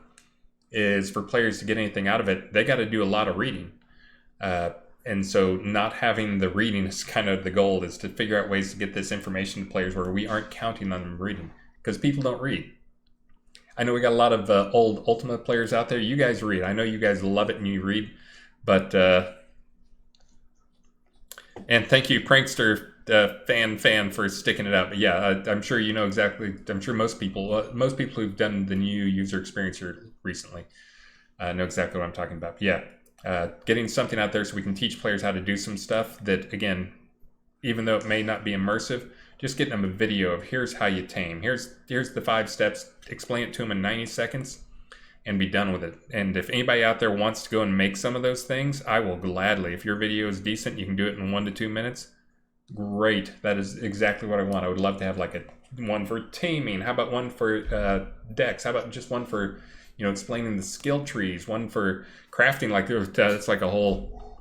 is for players to get anything out of it, they got to do a lot of reading. And so not having the reading is kind of the goal, is to figure out ways to get this information to players where we aren't counting on them reading, because people don't read. I know we got a lot of old Ultima players out there. You guys read. I know you guys love it and you read, but and thank you, Prankster fan for sticking it out. But yeah, I'm sure you know exactly. I'm sure most people who've done the new user experience here recently know exactly what I'm talking about. But yeah, getting something out there so we can teach players how to do some stuff that, again, even though it may not be immersive, just getting them a video of here's how you tame. Here's the 5 steps. Explain it to them in 90 seconds. And be done with it. And if anybody out there wants to go and make some of those things, I will gladly. If your video is decent, you can do it in 1 to 2 minutes. Great. That is exactly what I want. I would love to have like one for taming. How about one for decks? How about just one for explaining the skill trees? One for crafting. Like it's like a whole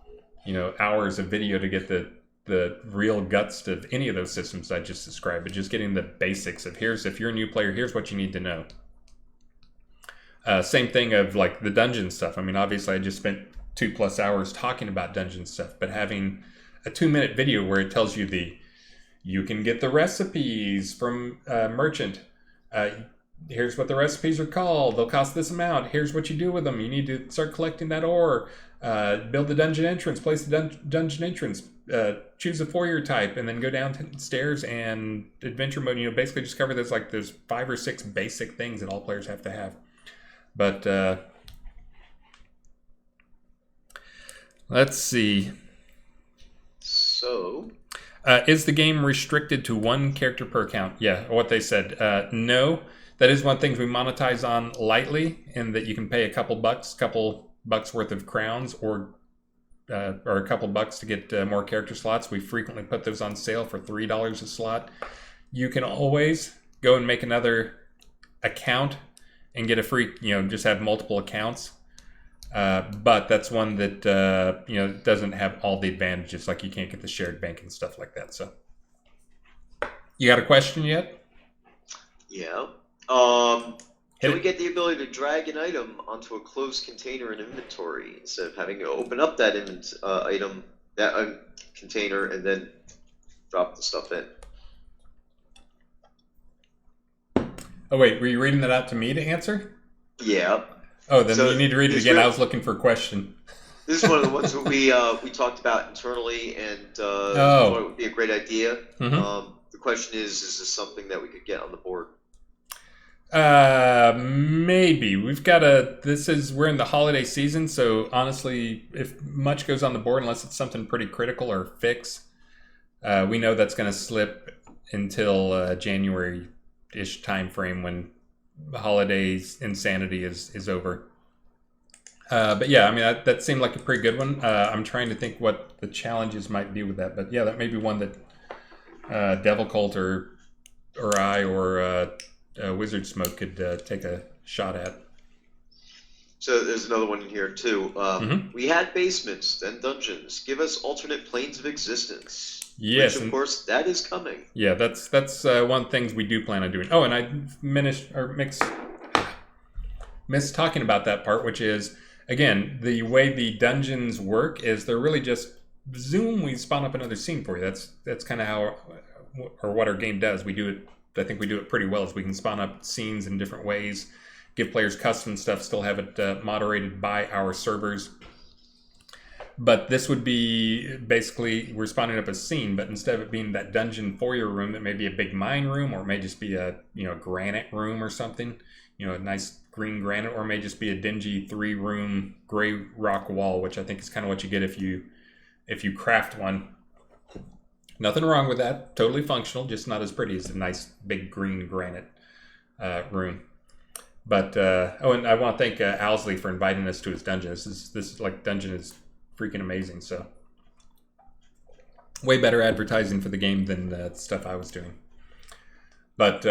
hours of video to get the real guts of any of those systems I just described. But just getting the basics of if you're a new player, here's what you need to know. Same thing of like the dungeon stuff. Obviously I just spent 2+ hours talking about dungeon stuff, but having a 2-minute video where it tells you you can get the recipes from merchant. Here's what the recipes are called. They'll cost this amount. Here's what you do with them. You need to start collecting that ore. Build the dungeon entrance. Place the dungeon entrance. Choose a foyer type, and then go downstairs and adventure mode. Basically just cover those 5 or 6 basic things that all players have to have. But let's see. So, is the game restricted to 1 character per account? Yeah, what they said. No, that is one thing we monetize on lightly, in that you can pay a couple bucks worth of crowns, or a couple bucks to get more character slots. We frequently put those on sale for $3 a slot. You can always go and make another account and get a free, just have multiple accounts. But that's one that, doesn't have all the advantages, like you can't get the shared bank and stuff like that. So, you got a question yet? Yeah. Can we get the ability to drag an item onto a closed container in inventory instead of having to open up that container and then drop the stuff in? Oh, wait, were you reading that out to me to answer? Yeah. Oh, then you need to read it again. I was looking for a question. This is one of the ones that we talked about internally, and thought it would be a great idea. Mm-hmm. The question is this something that we could get on the board? Maybe. We're in the holiday season, so honestly, if much goes on the board, unless it's something pretty critical or fix, We know that's going to slip until January-ish time frame when the holidays insanity is over. But yeah, I mean, that seemed like a pretty good one. I'm trying to think what the challenges might be with that. But yeah, that may be one that Devil Cult or I or Wizard Smoke could take a shot at. So there's another one in here too. We had basements, then dungeons. Give us alternate planes of existence. Yes, which of course that is coming. Yeah, that's one of the things we do plan on doing. Oh, and I missed talking about that part, which is again the way the dungeons work is they're really just zoom. We spawn up another scene for you. That's kind of how or what our game does. We do it. I think we do it pretty well. Is we can spawn up scenes in different ways. Give players custom stuff, still have it moderated by our servers. But this would be basically, we're spawning up a scene, but instead of it being that dungeon foyer room that may be a big mine room, or it may just be a granite room or something, a nice green granite, or it may just be a dingy 3-room gray rock wall, which I think is kind of what you get if you craft one. Nothing wrong with that, totally functional, just not as pretty as a nice big green granite room. But and I want to thank Owlsley for inviting us to his dungeon. This dungeon is freaking amazing. So way better advertising for the game than the stuff I was doing. But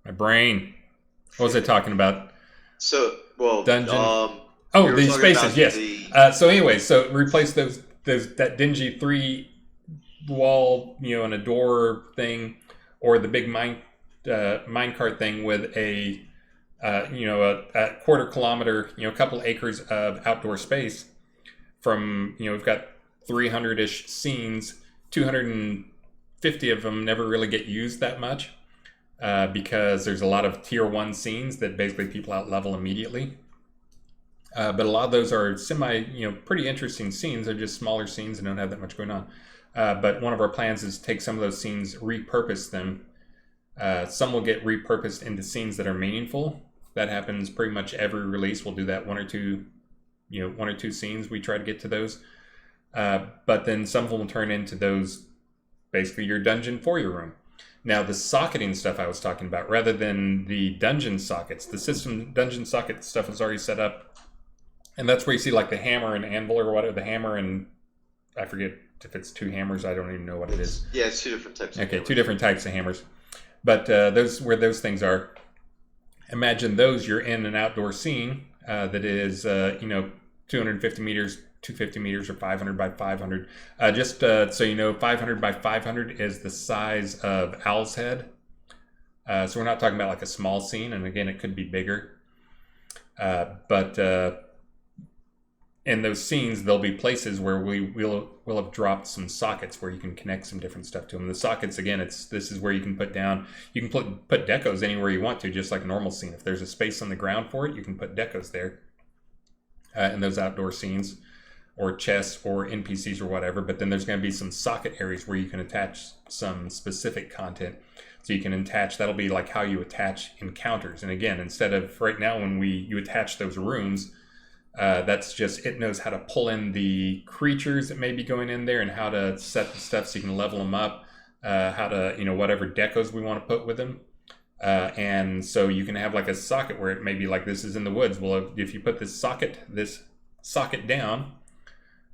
my brain. What was I talking about? So dungeon. The spaces. Yes. So anyway, so replace that dingy 3-wall, and a door thing, or the big minecart thing with a quarter-kilometer, a couple acres of outdoor space. From we've got 300-ish scenes, 250 of them never really get used that much because there's a lot of tier 1 scenes that basically people out-level immediately. But a lot of those are pretty interesting scenes. They're just smaller scenes and don't have that much going on. But one of our plans is to take some of those scenes, repurpose them. Some will get repurposed into scenes that are meaningful. That happens pretty much every release. We'll do that one or two scenes. We try to get to those. But then some of them will turn into those, basically your dungeon for your room. Now the socketing stuff I was talking about, rather than the dungeon sockets, the system dungeon socket stuff is already set up. And that's where you see like the hammer and anvil or whatever, the hammer and I forget if it's 2 hammers. I don't even know what it is. Yeah, it's 2 different types. Okay, 2 different types of hammers. But those things are, imagine those, you're in an outdoor scene that is, 250 meters, 250 meters, or 500 by 500. Just so you know, 500 by 500 is the size of Owl's Head. So we're not talking about like a small scene, and again, it could be bigger. But in those scenes, there'll be places where we'll have dropped some sockets where you can connect some different stuff to them. The sockets, again, this is where you can put decos anywhere you want to, just like a normal scene. If there's a space on the ground for it, you can put decos there in those outdoor scenes, or chests or NPCs or whatever. But then there's going to be some socket areas where you can attach some specific content. So you can attach, that'll be like how you attach encounters. And again, instead of right now when you attach those rooms, that's just, it knows how to pull in the creatures that may be going in there and how to set the stuff so you can level them up, how to, whatever decos we want to put with them. And so you can have like a socket where it may be like, this is in the woods. Well, if you put this socket down,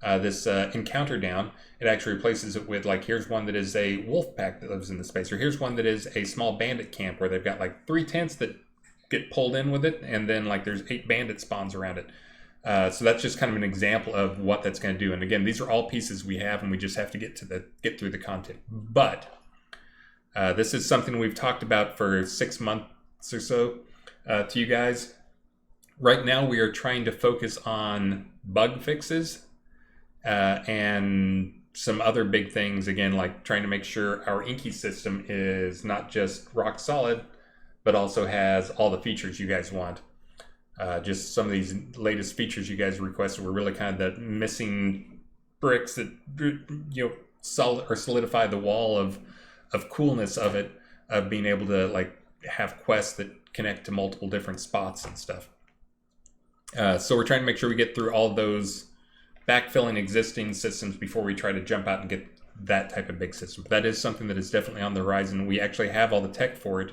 this encounter down, it actually replaces it with like, here's one that is a wolf pack that lives in the space, or here's one that is a small bandit camp where they've got like 3 tents that get pulled in with it, and then like there's 8 bandit spawns around it. So that's just kind of an example of what that's going to do. And again, these are all pieces we have, and we just have to get through the content. But this is something we've talked about for 6 months or so to you guys. Right now, we are trying to focus on bug fixes and some other big things. Again, like trying to make sure our Inky system is not just rock solid, but also has all the features you guys want. Just some of these latest features you guys requested were really kind of the missing bricks that solidify the wall of coolness of it, of being able to like have quests that connect to multiple different spots and stuff. So we're trying to make sure we get through all of those backfilling existing systems before we try to jump out and get that type of big system. But that is something that is definitely on the horizon. We actually have all the tech for it.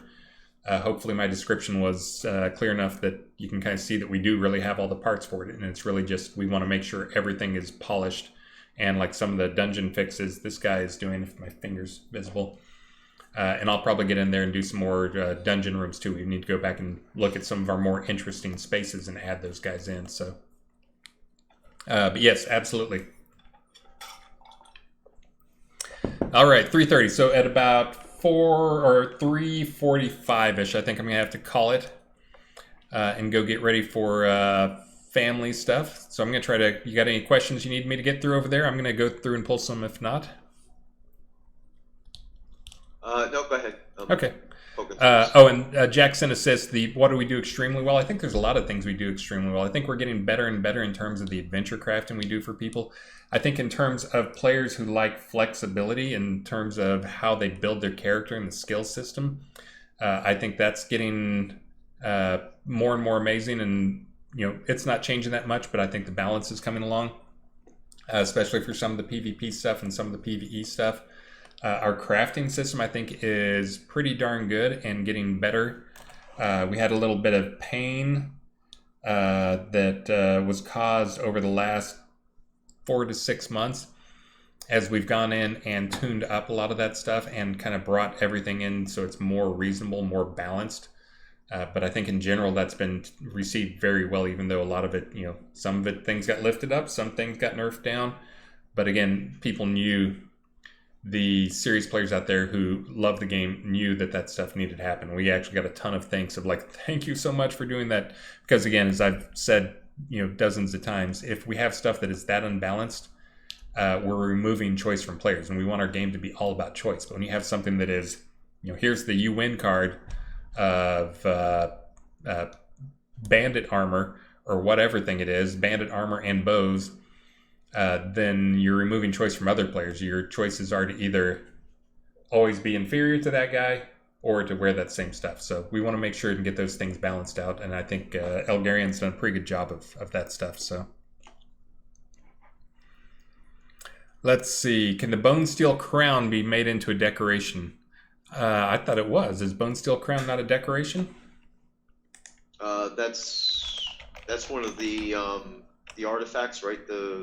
Hopefully my description was clear enough that you can kind of see that we do really have all the parts for it. And it's really just, we want to make sure everything is polished. And like some of the dungeon fixes this guy is doing, if my finger's visible. And I'll probably get in there and do some more dungeon rooms too. We need to go back and look at some of our more interesting spaces and add those guys in. So, but yes, absolutely. All right, 3:30. So at about 3:45-ish, I think I'm gonna have to call it and go get ready for family stuff. So I'm gonna try to. You got any questions you need me to get through over there? I'm gonna go through and pull some. If not, no, go ahead. Okay. And Jackson assists the what do we do extremely well? I think there's a lot of things we do extremely well. I think we're getting better and better in terms of the adventure crafting we do for people. I think in terms of players who like flexibility, in terms of how they build their character and the skill system, I think that's getting more and more amazing. And it's not changing that much, but I think the balance is coming along, especially for some of the PvP stuff and some of the PvE stuff. Our crafting system, I think, is pretty darn good and getting better. We had a little bit of pain that was caused over the last 4 to 6 months as we've gone in and tuned up a lot of that stuff and kind of brought everything in so it's more reasonable, more balanced. But I think in general that's been received very well, even though a lot of it, some of it, things got lifted up, some things got nerfed down. But again, people knew, the serious players out there who love the game knew that stuff needed to happen. We actually got a ton of thanks of like, thank you so much for doing that. Because again, as I've said, dozens of times, if we have stuff that is that unbalanced, we're removing choice from players, and we want our game to be all about choice. But when you have something that is, here's the you win card of bandit armor or whatever thing it is, bandit armor and bows, then you're removing choice from other players. Your choices are to either always be inferior to that guy or to wear that same stuff. So we want to make sure and get those things balanced out. And I think Elgarian's done a pretty good job of that stuff. So let's see. Can the bone steel crown be made into a decoration? I thought it was. Is bone steel crown not a decoration? That's one of the artifacts, right?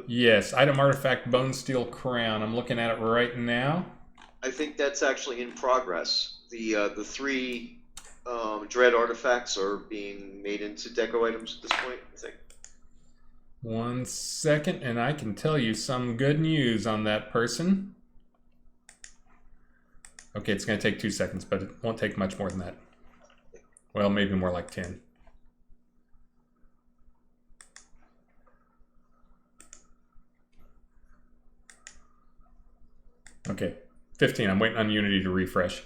Yes, item artifact bone steel crown. I'm looking at it right now. I think that's actually in progress. The 3 dread artifacts are being made into deco items at this point, I think. 1 second, and I can tell you some good news on that person. Okay, it's going to take 2 seconds, but it won't take much more than that. Well, maybe more like 10. Okay, 15. I'm waiting on Unity to refresh.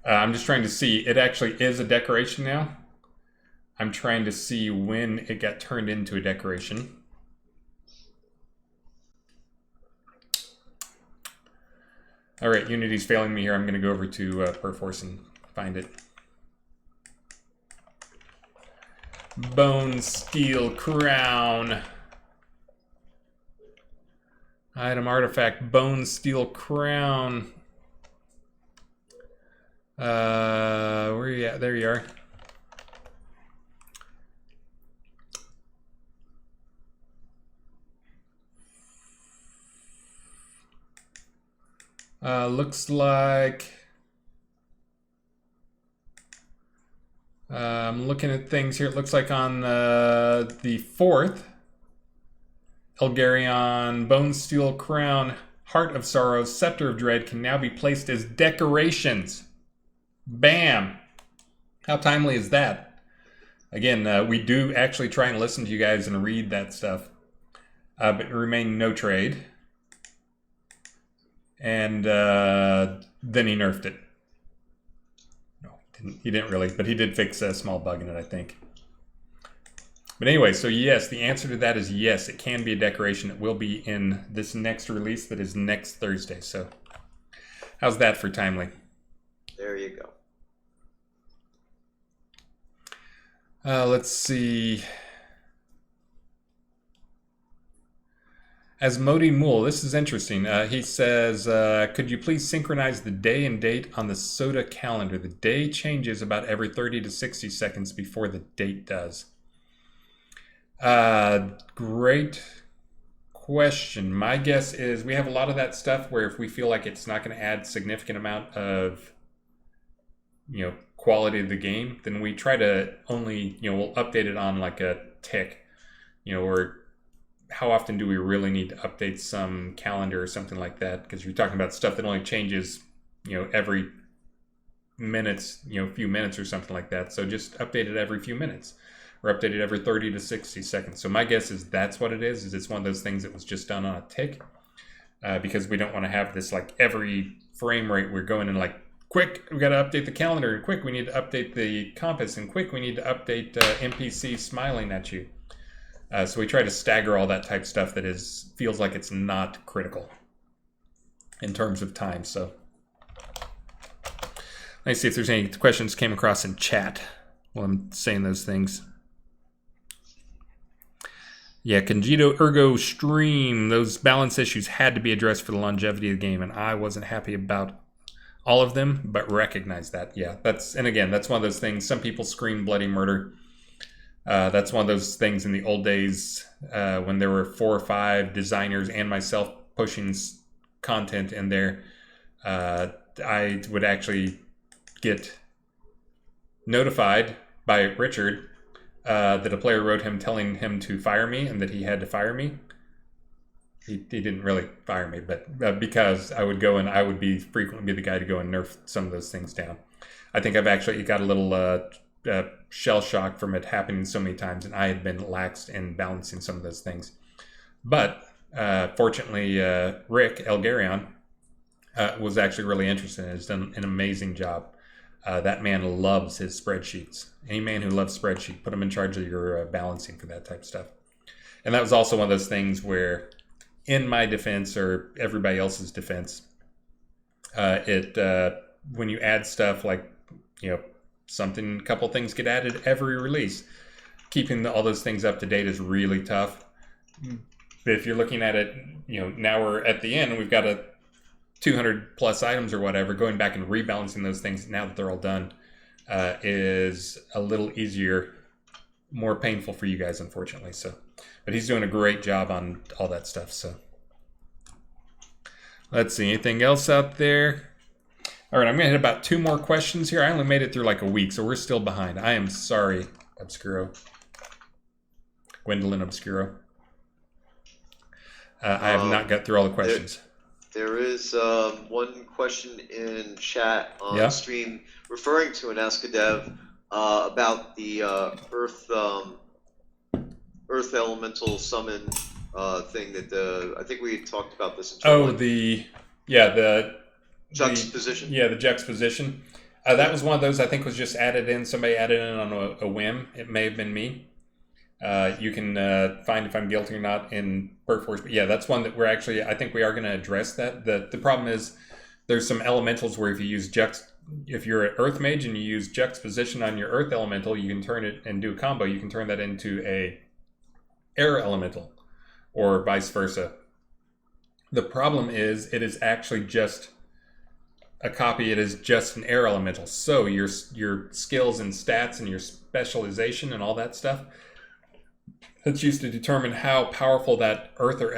I'm just trying to see. It actually is a decoration now. I'm trying to see when it got turned into a decoration. All right, Unity's failing me here. I'm going to go over to Perforce and find it. Bone steel crown. Item artifact bone steel crown. Where are you at? There you are. Looks like I'm looking at things here. It looks like on the 4th, Elgarion bone steel crown, heart of sorrow, scepter of dread can now be placed as decorations. Bam! How timely is that? Again, we do actually try and listen to you guys and read that stuff, but remain no trade. And then he nerfed it. No, he didn't really, but he did fix a small bug in it, I think. But anyway, so yes, the answer to that is yes, it can be a decoration. It will be in this next release that is next Thursday. So how's that for timely? There you go. Let's see. Asmodi Mool, this is interesting. He says, could you please synchronize the day and date on the soda calendar? The day changes about every 30 to 60 seconds before the date does. Great question. My guess is we have a lot of that stuff where if we feel like it's not going to add significant amount of, quality of the game, then we try to only, we'll update it on like a tick, or how often do we really need to update some calendar or something like that? Because you're talking about stuff that only changes, every minutes, few minutes or something like that. So just update it every few minutes or update it every 30 to 60 seconds. So my guess is that's what it is it's one of those things that was just done on a tick because we don't want to have this like every frame rate we're going in like, quick, we got to update the calendar, and quick, we need to update the compass, and quick, we need to update NPC smiling at you. So we try to stagger all that type stuff that feels like it's not critical in terms of time. So let me see if there's any questions came across in chat while I'm saying those things. Yeah, Congito Ergo Stream, those balance issues had to be addressed for the longevity of the game, and I wasn't happy about all of them, but recognize that. Yeah, that's one of those things. Some people scream bloody murder. That's one of those things in the old days when there were 4 or 5 designers and myself pushing content in there. I would actually get notified by Richard that a player wrote him telling him to fire me and that he had to fire me. He didn't really fire me, but because I would go and I would frequently be the guy to go and nerf some of those things down. I think I've actually got a little shell shock from it happening so many times, and I had been laxed in balancing some of those things. But fortunately, Rick Elgarion was actually really interested and has done an amazing job. That man loves his spreadsheets. Any man who loves spreadsheets, put him in charge of your balancing for that type of stuff. And that was also one of those things where, in my defense or everybody else's defense, when you add stuff like, a couple things get added every release. Keeping all those things up to date is really tough. But if you're looking at it, now we're at the end and we've got 200 plus items or whatever, going back and rebalancing those things now that they're all done is a little easier, more painful for you guys, unfortunately. So, but he's doing a great job on all that stuff. So let's see, anything else out there? All right, I'm going to hit about 2 more questions here. I only made it through like a week, so we're still behind. I am sorry, Obscuro. Gwendolyn Obscuro. I have not got through all the questions. There is one question in chat on stream referring to an AskADe about the Earth Elemental Summon thing that I think we had talked about this. The juxtaposition. The juxtaposition. That was one of those I think was just added in. Somebody added in on a whim. It may have been me. You can find if I'm guilty or not in Perforce. But yeah, that's one that I think we are going to address that. The problem is there's some elementals where if you use if you're an Earth Mage and you use juxtaposition on your Earth Elemental, you can turn it and do a combo. You can turn that into a Air Elemental or vice versa. The problem is it is actually just a copy. It is just an Air Elemental. So your skills and stats and your specialization and all that stuff that's used to determine how powerful that Earth or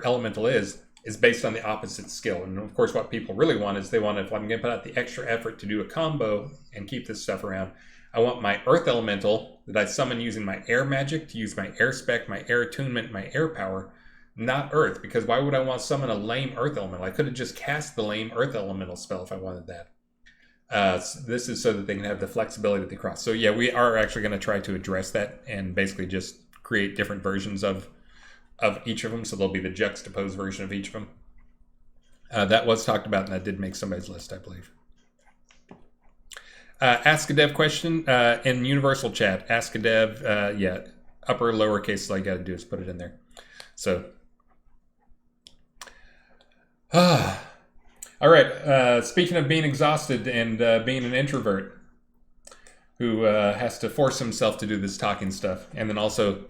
Elemental is based on the opposite skill. And of course, what people really want is if I'm going to put out the extra effort to do a combo and keep this stuff around, I want my Earth Elemental that I summon using my Air Magic to use my Air Spec, my Air Attunement, my Air Power, not Earth. Because why would I want to summon a lame Earth Elemental? I could have just cast the lame Earth Elemental spell if I wanted that. This is so that they can have the flexibility that they cross. So yeah, we are actually going to try to address that and basically just create different versions of each of them. So there'll be the juxtaposed version of each of them. That was talked about, and that did make somebody's list, I believe. Ask a Dev question in Universal Chat. Ask a Dev, upper lowercase. All you got to do is put it in there. So, all right. Speaking of being exhausted and being an introvert who has to force himself to do this talking stuff, and then also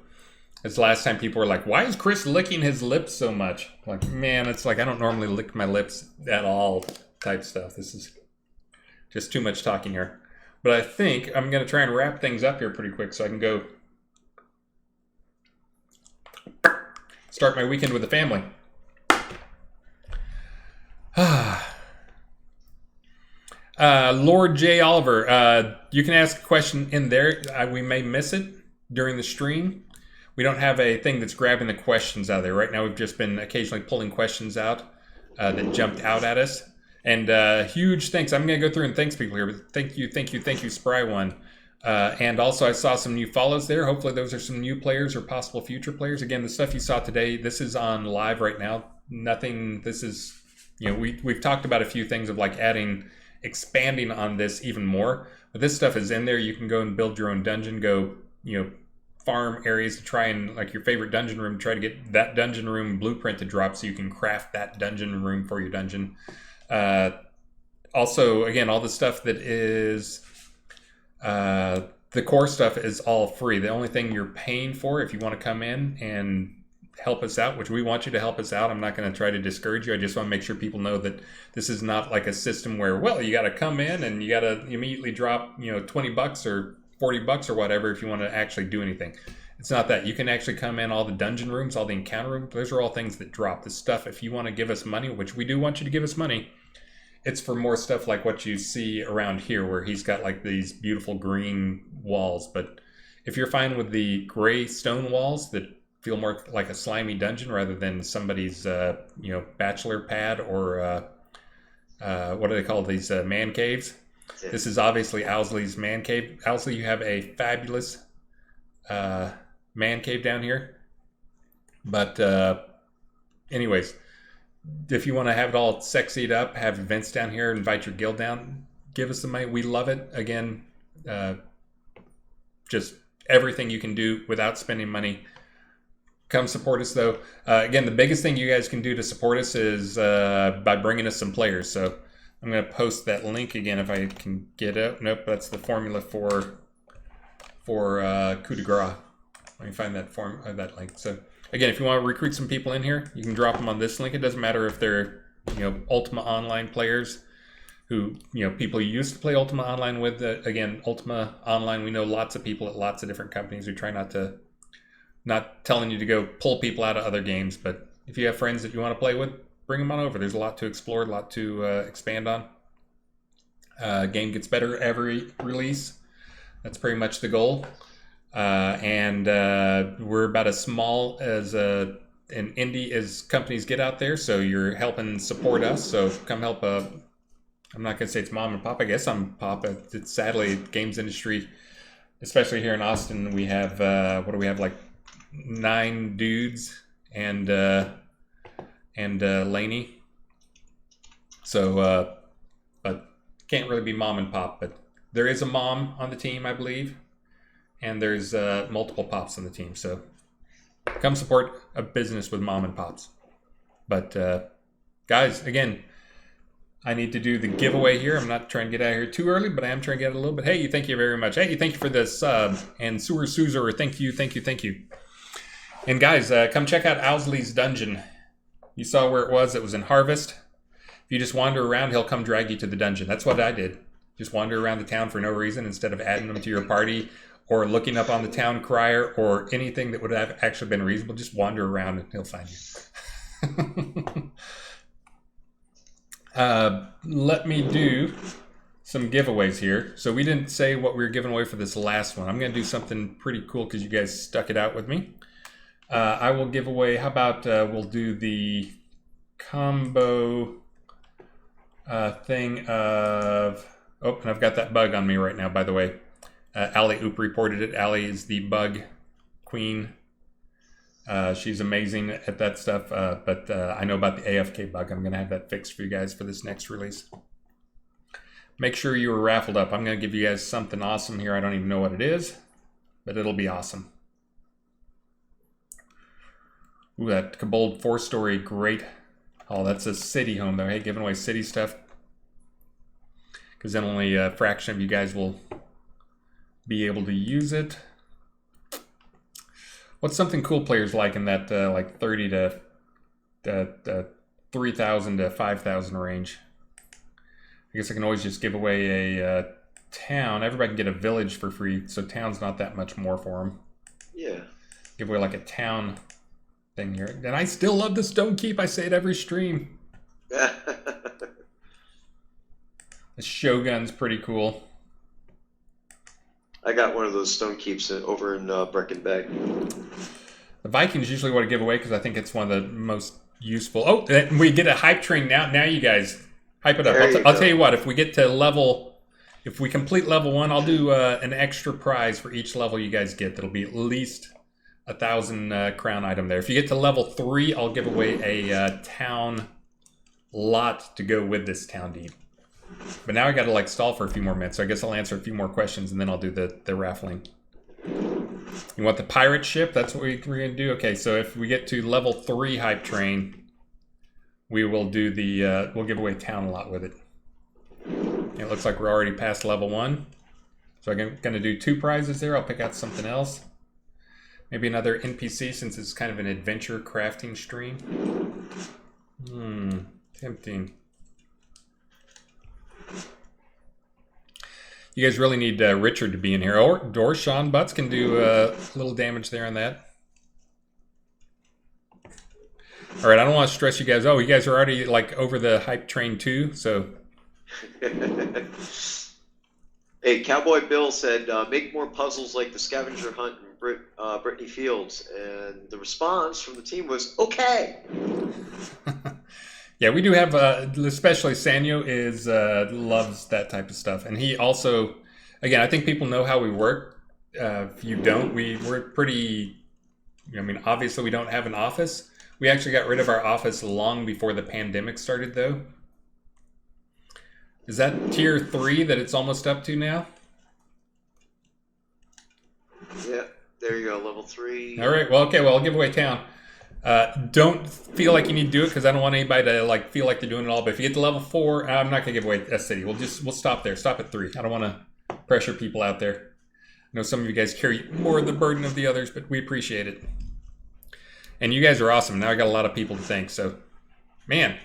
As last time people were like, why is Chris licking his lips so much? Like, man, it's like I don't normally lick my lips at all type stuff. This is just too much talking here. But I think I'm going to try and wrap things up here pretty quick so I can go start my weekend with the family. Lord J. Oliver, you can ask a question in there. We may miss it during the stream. We don't have a thing that's grabbing the questions out of there. Right now we've just been occasionally pulling questions out that jumped out at us. And huge thanks. I'm going to go through and thanks people here. But thank you, Spry One. And also I saw some new follows there. Hopefully those are some new players or possible future players. Again, the stuff you saw today, this is on live right now. Nothing, this is, we've talked about a few things of like expanding on this even more. But this stuff is in there. You can go and build your own dungeon, go, farm areas to try and like your favorite dungeon room, try to get that dungeon room blueprint to drop so you can craft that dungeon room for your dungeon. Also, again, all the stuff that is the core stuff is all free. The only thing you're paying for if you want to come in and help us out, which we want you to help us out. I'm not going to try to discourage you. I just want to make sure people know that this is not like a system where, well, you got to come in and you got to immediately drop, $20 or $40 or whatever if you want to actually do anything. It's not that. You can actually come in all the dungeon rooms, all the encounter rooms. Those are all things that drop. The stuff, if you want to give us money, which we do want you to give us money, it's for more stuff like what you see around here where he's got like these beautiful green walls. But if you're fine with the gray stone walls that feel more like a slimy dungeon rather than somebody's, bachelor pad or what do they call these, man caves? Yeah. This is obviously Owsley's man cave. Owsley, you have a fabulous man cave down here. But anyways, if you want to have it all sexied up, have events down here, invite your guild down, give us the money. We love it. Again, just everything you can do without spending money. Come support us, though. Again, the biggest thing you guys can do to support us is by bringing us some players. So I'm going to post that link again if I can get it. Nope, that's the formula for coup de grace. Let me find that link. So again, if you want to recruit some people in here, you can drop them on this link. It doesn't matter if they're Ultima Online players who people you used to play Ultima Online with. Again, Ultima Online, we know lots of people at lots of different companies. We try not telling you to go pull people out of other games, but if you have friends that you want to play with, bring them on over. There's a lot to explore, a lot to expand on. Game gets better every release. That's pretty much the goal. And we're about as small as an indie as companies get out there, so you're helping support us. So come help. I'm not going to say it's mom and pop. I guess I'm pop. It's sadly games industry, especially here in Austin. We have what do we have, like 9 dudes and Laney. So, but can't really be mom and pop. But there is a mom on the team, I believe, and there's multiple pops on the team. So come support a business with mom and pops. But guys, again, I need to do the giveaway here. I'm not trying to get out of here too early, but I am trying to get a little bit. Hey, thank you very much. Hey, thank you for the sub. And Sewer Suzer, thank you. And guys, come check out Owsley's dungeon. You saw where it was. It was in Harvest. If you just wander around, he'll come drag you to the dungeon. That's what I did. Just wander around the town for no reason instead of adding them to your party or looking up on the town crier or anything that would have actually been reasonable. Just wander around and he'll find you. Let me do some giveaways here. So we didn't say what we were giving away for this last one. I'm going to do something pretty cool because you guys stuck it out with me. I will give away, how about we'll do the combo thing of, oh, and I've got that bug on me right now, by the way. Allie Oop reported it. Allie is the bug queen. She's amazing at that stuff, but I know about the AFK bug. I'm going to have that fixed for you guys for this next release. Make sure you were raffled up. I'm going to give you guys something awesome here. I don't even know what it is, but it'll be awesome. Ooh, that Kobold 4-story, great. Oh, that's a city home, though. Hey, giving away city stuff. Because then only a fraction of you guys will be able to use it. What's something cool players like in that like 30 to 3,000 to 5,000 range? I guess I can always just give away a town. Everybody can get a village for free, so town's not that much more for them. Yeah. Give away like a town thing here. And I still love the Stone Keep. I say it every stream. The Shogun's pretty cool. I got one of those stone keeps over in Brecken Bay. The Vikings usually want to give away because I think it's one of the most useful. Oh, we get a hype train now. Now you guys hype it up. I'll tell you what. If we get to if we complete level 1, I'll do an extra prize for each level you guys get. That'll be at least 1,000 crown item there. If you get to level 3, I'll give away a town lot to go with this town deed. But now I got to like stall for a few more minutes, so I guess I'll answer a few more questions and then I'll do the raffling. You want the pirate ship? That's what we're going to do? Okay, so if we get to level 3 hype train, we will do we'll give away town lot with it. And it looks like we're already past level 1. So I'm going to do 2 prizes there. I'll pick out something else. Maybe another NPC since it's kind of an adventure crafting stream. Tempting. You guys really need Richard to be in here. Or Sean Butts can do a little damage there on that. All right, I don't want to stress you guys. Oh, you guys are already like over the hype train too, so. Hey, Cowboy Bill said, make more puzzles like the scavenger hunt in Brittany Fields. And the response from the team was, okay. Yeah, we do have, especially Sanyo loves that type of stuff. And he also, again, I think people know how we work. If you don't, we're pretty, I mean, obviously we don't have an office. We actually got rid of our office long before the pandemic started, though. Is that tier 3 that it's almost up to now? Yeah, there you go, level 3. All right, well, okay, well, I'll give away town. Don't feel like you need to do it because I don't want anybody to like feel like they're doing it all. But if you get to level 4, I'm not gonna give away a city. We'll stop there. Stop at 3. I don't want to pressure people out there. I know some of you guys carry more of the burden of the others, but we appreciate it. And you guys are awesome. Now I got a lot of people to thank. So, man,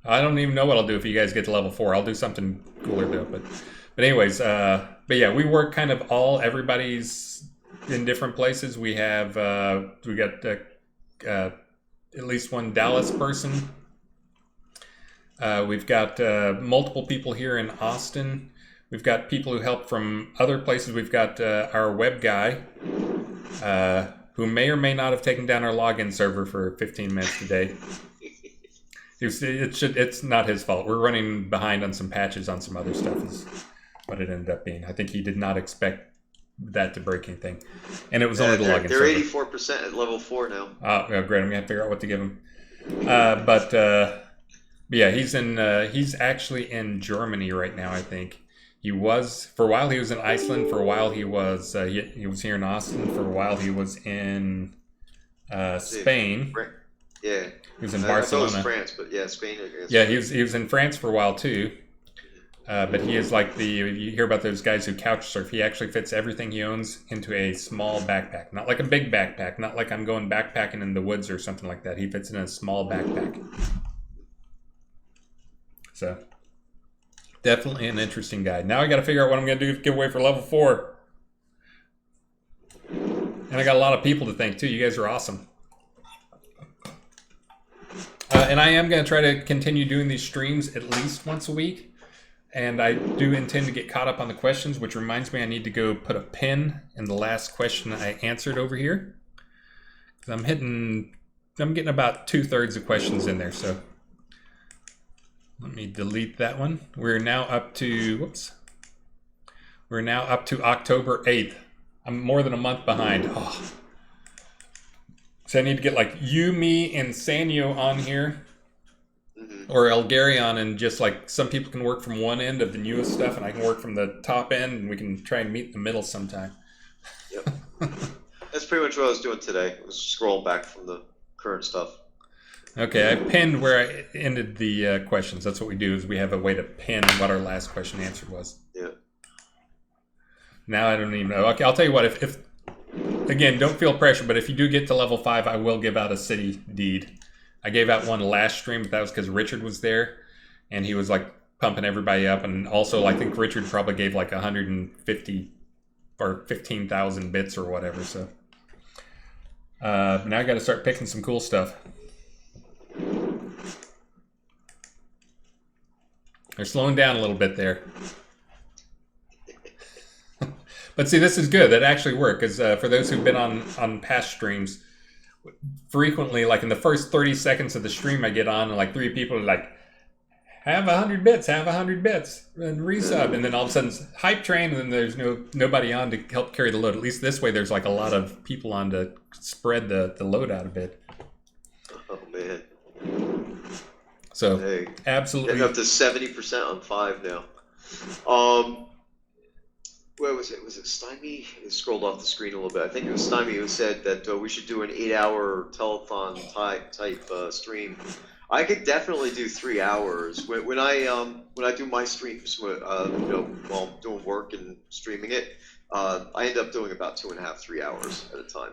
I don't even know what I'll do if you guys get to level 4. I'll do something cooler though. But anyways, but yeah, we work kind of everybody's in different places. We have we got. At least one Dallas person. We've got multiple people here in Austin. We've got people who help from other places. We've got our web guy who may or may not have taken down our login server for 15 minutes today. It's not his fault. We're running behind on some patches on some other stuff is what it ended up being. I think he did not expect that to break anything, and it was only the login. They're 84% at level 4 now. Oh, great! I'm gonna have to figure out what to give him. But yeah, he's actually in Germany right now. I think he was for a while. He was in Iceland for a while. He was here in Austin for a while. He was in Spain. Yeah, he was in Barcelona. I thought it was France, but yeah, Spain. Yeah, he was in France for a while too. But he is like you hear about those guys who couch surf. He actually fits everything he owns into a small backpack. Not like a big backpack. Not like I'm going backpacking in the woods or something like that. He fits in a small backpack. So, definitely an interesting guy. Now I got to figure out what I'm going to do to give away for level 4. And I got a lot of people to thank too. You guys are awesome. And I am going to try to continue doing these streams at least once a week. And I do intend to get caught up on the questions, which reminds me I need to go put a pin in the last question I answered over here. I'm getting about 2/3 of questions in there, so let me delete that one. We're now up to October 8th. I'm more than a month behind. Oh. So I need to get like you, me, and Sanyo on here. Or Elgarion, and just like some people can work from one end of the newest stuff and I can work from the top end and we can try and meet in the middle sometime. Yep. That's pretty much what I was doing today. I was scrolling back from the current stuff. Okay, I pinned where I ended the questions. That's what we do, is we have a way to pin what our last question answered was. Yeah. Now I don't even know. Okay, I'll tell you what, if again, don't feel pressure, but if you do get to level 5, I will give out a city deed. I gave out one last stream, but that was because Richard was there, and he was like pumping everybody up, and also I think Richard probably gave like 150 or 15,000 bits or whatever. So now I got to start picking some cool stuff. They're slowing down a little bit there. But see, this is good. That actually worked, because for those who've been on past streams, frequently, like in the first 30 seconds of the stream, I get on and like 3 people are like, have 100 bits, have 100 bits, and resub. And then all of a sudden, it's hype train, and then there's nobody on to help carry the load. At least this way, there's like a lot of people on to spread the load out a bit. Oh, man. So, hey, absolutely. Getting up to 70% on 5 now. Where was it? Was it Stymie? It scrolled off the screen a little bit. I think it was Stymie who said that we should do an 8-hour telethon type stream. I could definitely do 3 hours. When I do my streams, you know, while I'm doing work and streaming it, I end up doing about 2.5, 3 hours at a time.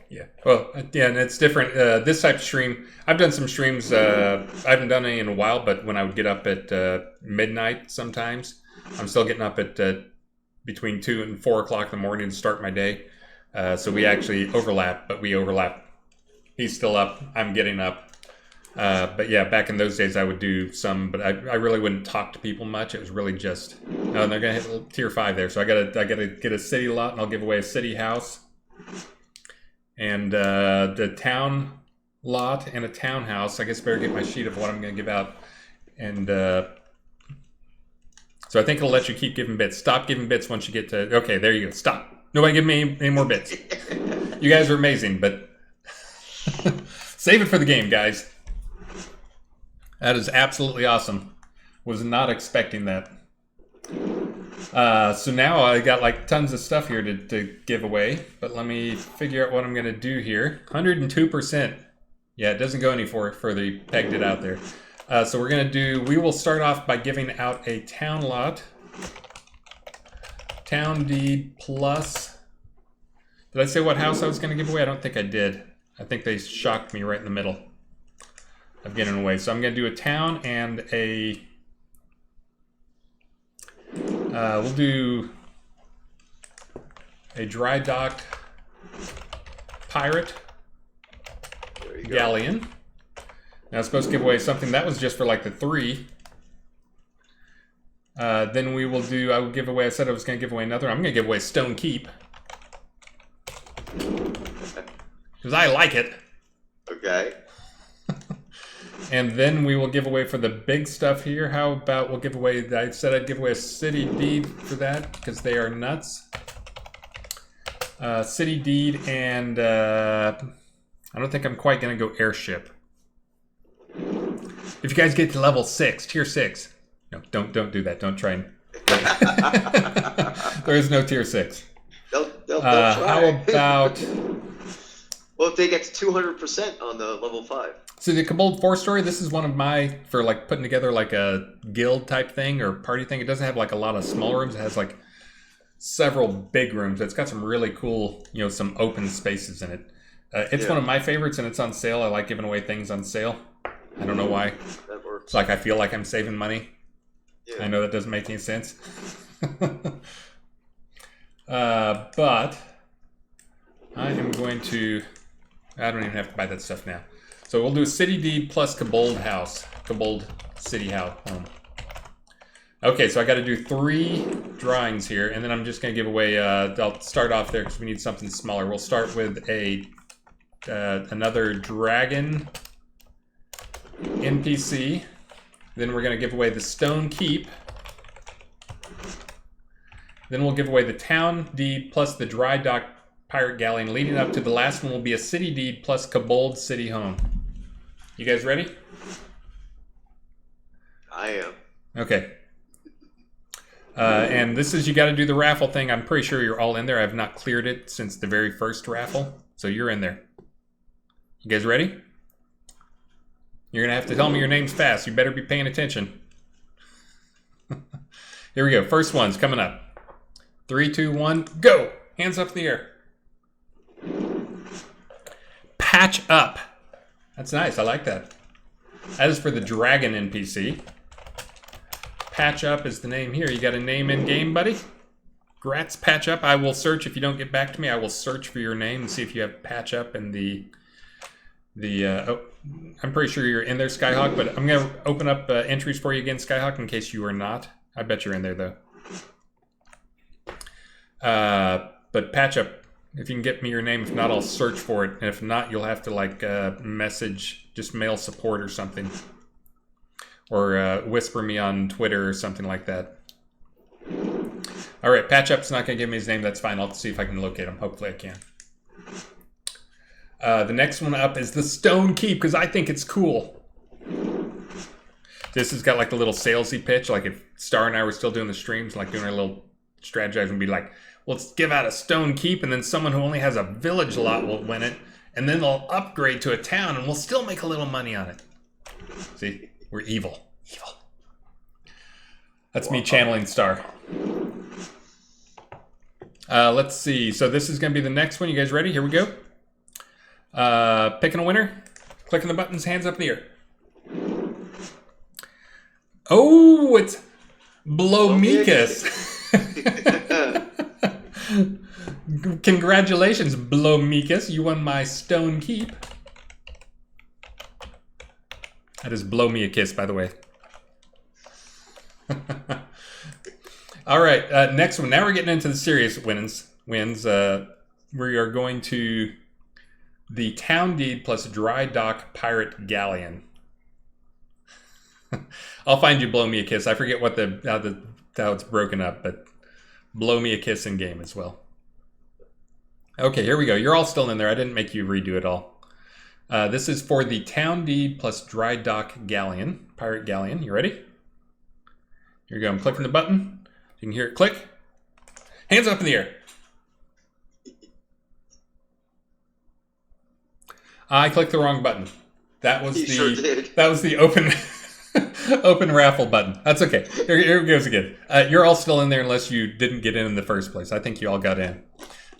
Yeah. Well, yeah, and it's different. This type of stream, I've done some streams. I haven't done any in a while, but when I would get up at midnight sometimes, I'm still getting up at between 2 and 4 o'clock in the morning to start my day. So we actually overlap, but we overlap. He's still up. I'm getting up. But yeah, back in those days, I would do some, but I really wouldn't talk to people much. It was really just, oh, they're gonna hit tier 5 there. So I gotta get a city lot, and I'll give away a city house, and the town lot and a townhouse. I guess I better get my sheet of what I'm gonna give out, and so I think it'll let you keep giving bits. Stop giving bits once you get to, okay, there you go. Stop. Nobody give me any more bits. You guys are amazing, but save it for the game, guys. That is absolutely awesome. Was not expecting that. So now I got like tons of stuff here to give away, but let me figure out what I'm going to do here. 102%. Yeah, it doesn't go any further. You pegged it out there. So we're going to do, we will start off by giving out a town lot. Town deed plus. Did I say what house I was going to give away? I don't think I did. I think they shocked me right in the middle of getting away. So I'm going to do a town and a, we'll do a dry dock pirate galleon. Now I'm supposed to give away something that was just for like the 3. Then we will do, I will give away, I said I was going to give away another. I'm going to give away Stone Keep. Because I like it. Okay. And then we will give away for the big stuff here. How about we'll give away, I said I'd give away a city deed for that because they are nuts. City deed and I don't think I'm quite going to go airship. If you guys get to level 6, tier 6. No, don't do that. Don't try and... There is no tier 6. They'll try. How about... Well, if they get to 200% on the level 5. So the Kobold 4-story, this is one of my, for like putting together like a guild type thing or party thing. It doesn't have like a lot of small rooms. It has like several big rooms. It's got some really cool, you know, some open spaces in it. It's one of my favorites, and it's on sale. I like giving away things on sale. I don't know why. That works. It's like I feel like I'm saving money. Yeah. I know that doesn't make any sense. But I am going to... I don't even have to buy that stuff now. So we'll do a city deed plus Kobold house. Kobold city house home. Okay, so I got to do 3 drawings here, and then I'm just going to give away... I'll start off there because we need something smaller. We'll start with a another dragon NPC. Then we're going to give away the Stone Keep. Then we'll give away the Town Deed plus the Dry Dock Pirate Galleon. Leading up to the last one will be a City Deed plus Kobold City Home. You guys ready? I am. Okay. And this is, you got to do the raffle thing. I'm pretty sure you're all in there. I have not cleared it since the very first raffle. So you're in there. You guys ready? You're going to have to tell me your names fast. You better be paying attention. Here we go. First one's coming up. 3, 2, 1, go! Hands up in the air. Patch Up. That's nice. I like that. That is for the Dragon NPC. Patch Up is the name here. You got a name in game, buddy? Grats, Patch Up. I will search. If you don't get back to me, I will search for your name and see if you have Patch Up in the oh, I'm pretty sure you're in there, Skyhawk, but I'm going to open up entries for you again, Skyhawk, in case you are not. I bet you're in there, though. But Patch Up, if you can get me your name. If not, I'll search for it. And if not, you'll have to, like, message, just mail support or something. Or whisper me on Twitter or something like that. All right, Patch Up's not going to give me his name. That's fine. I'll see if I can locate him. Hopefully I can. The next one up is the Stone Keep, because I think it's cool. This has got like the little salesy pitch, like if Star and I were still doing the streams, like doing our little strategize and be like, well, let's give out a Stone Keep, and then someone who only has a village lot will win it, and then they'll upgrade to a town, and we'll still make a little money on it. See? We're evil. Evil. That's me channeling Star. Let's see. So this is going to be the next one. You guys ready? Here we go. Picking a winner. Clicking the buttons. Hands up in the air. Oh, it's Blomicus. Congratulations, Blomicus. You won my Stone Keep. That is blow me a kiss, by the way. All right, next one. Now we're getting into the serious wins. We are going to the Town Deed plus Dry Dock Pirate Galleon. I'll find you blow me a kiss. I forget what how it's broken up, but blow me a kiss in game as well. Okay, here we go. You're all still in there. I didn't make you redo it all. This is for the Town Deed plus Dry Dock Galleon, Pirate Galleon. You ready? Here we go. I'm clicking the button. You can hear it click. Hands up in the air. I clicked the wrong button. That was that was the open open raffle button. That's okay. Here it goes again. You're all still in there unless you didn't get in the first place. I think you all got in,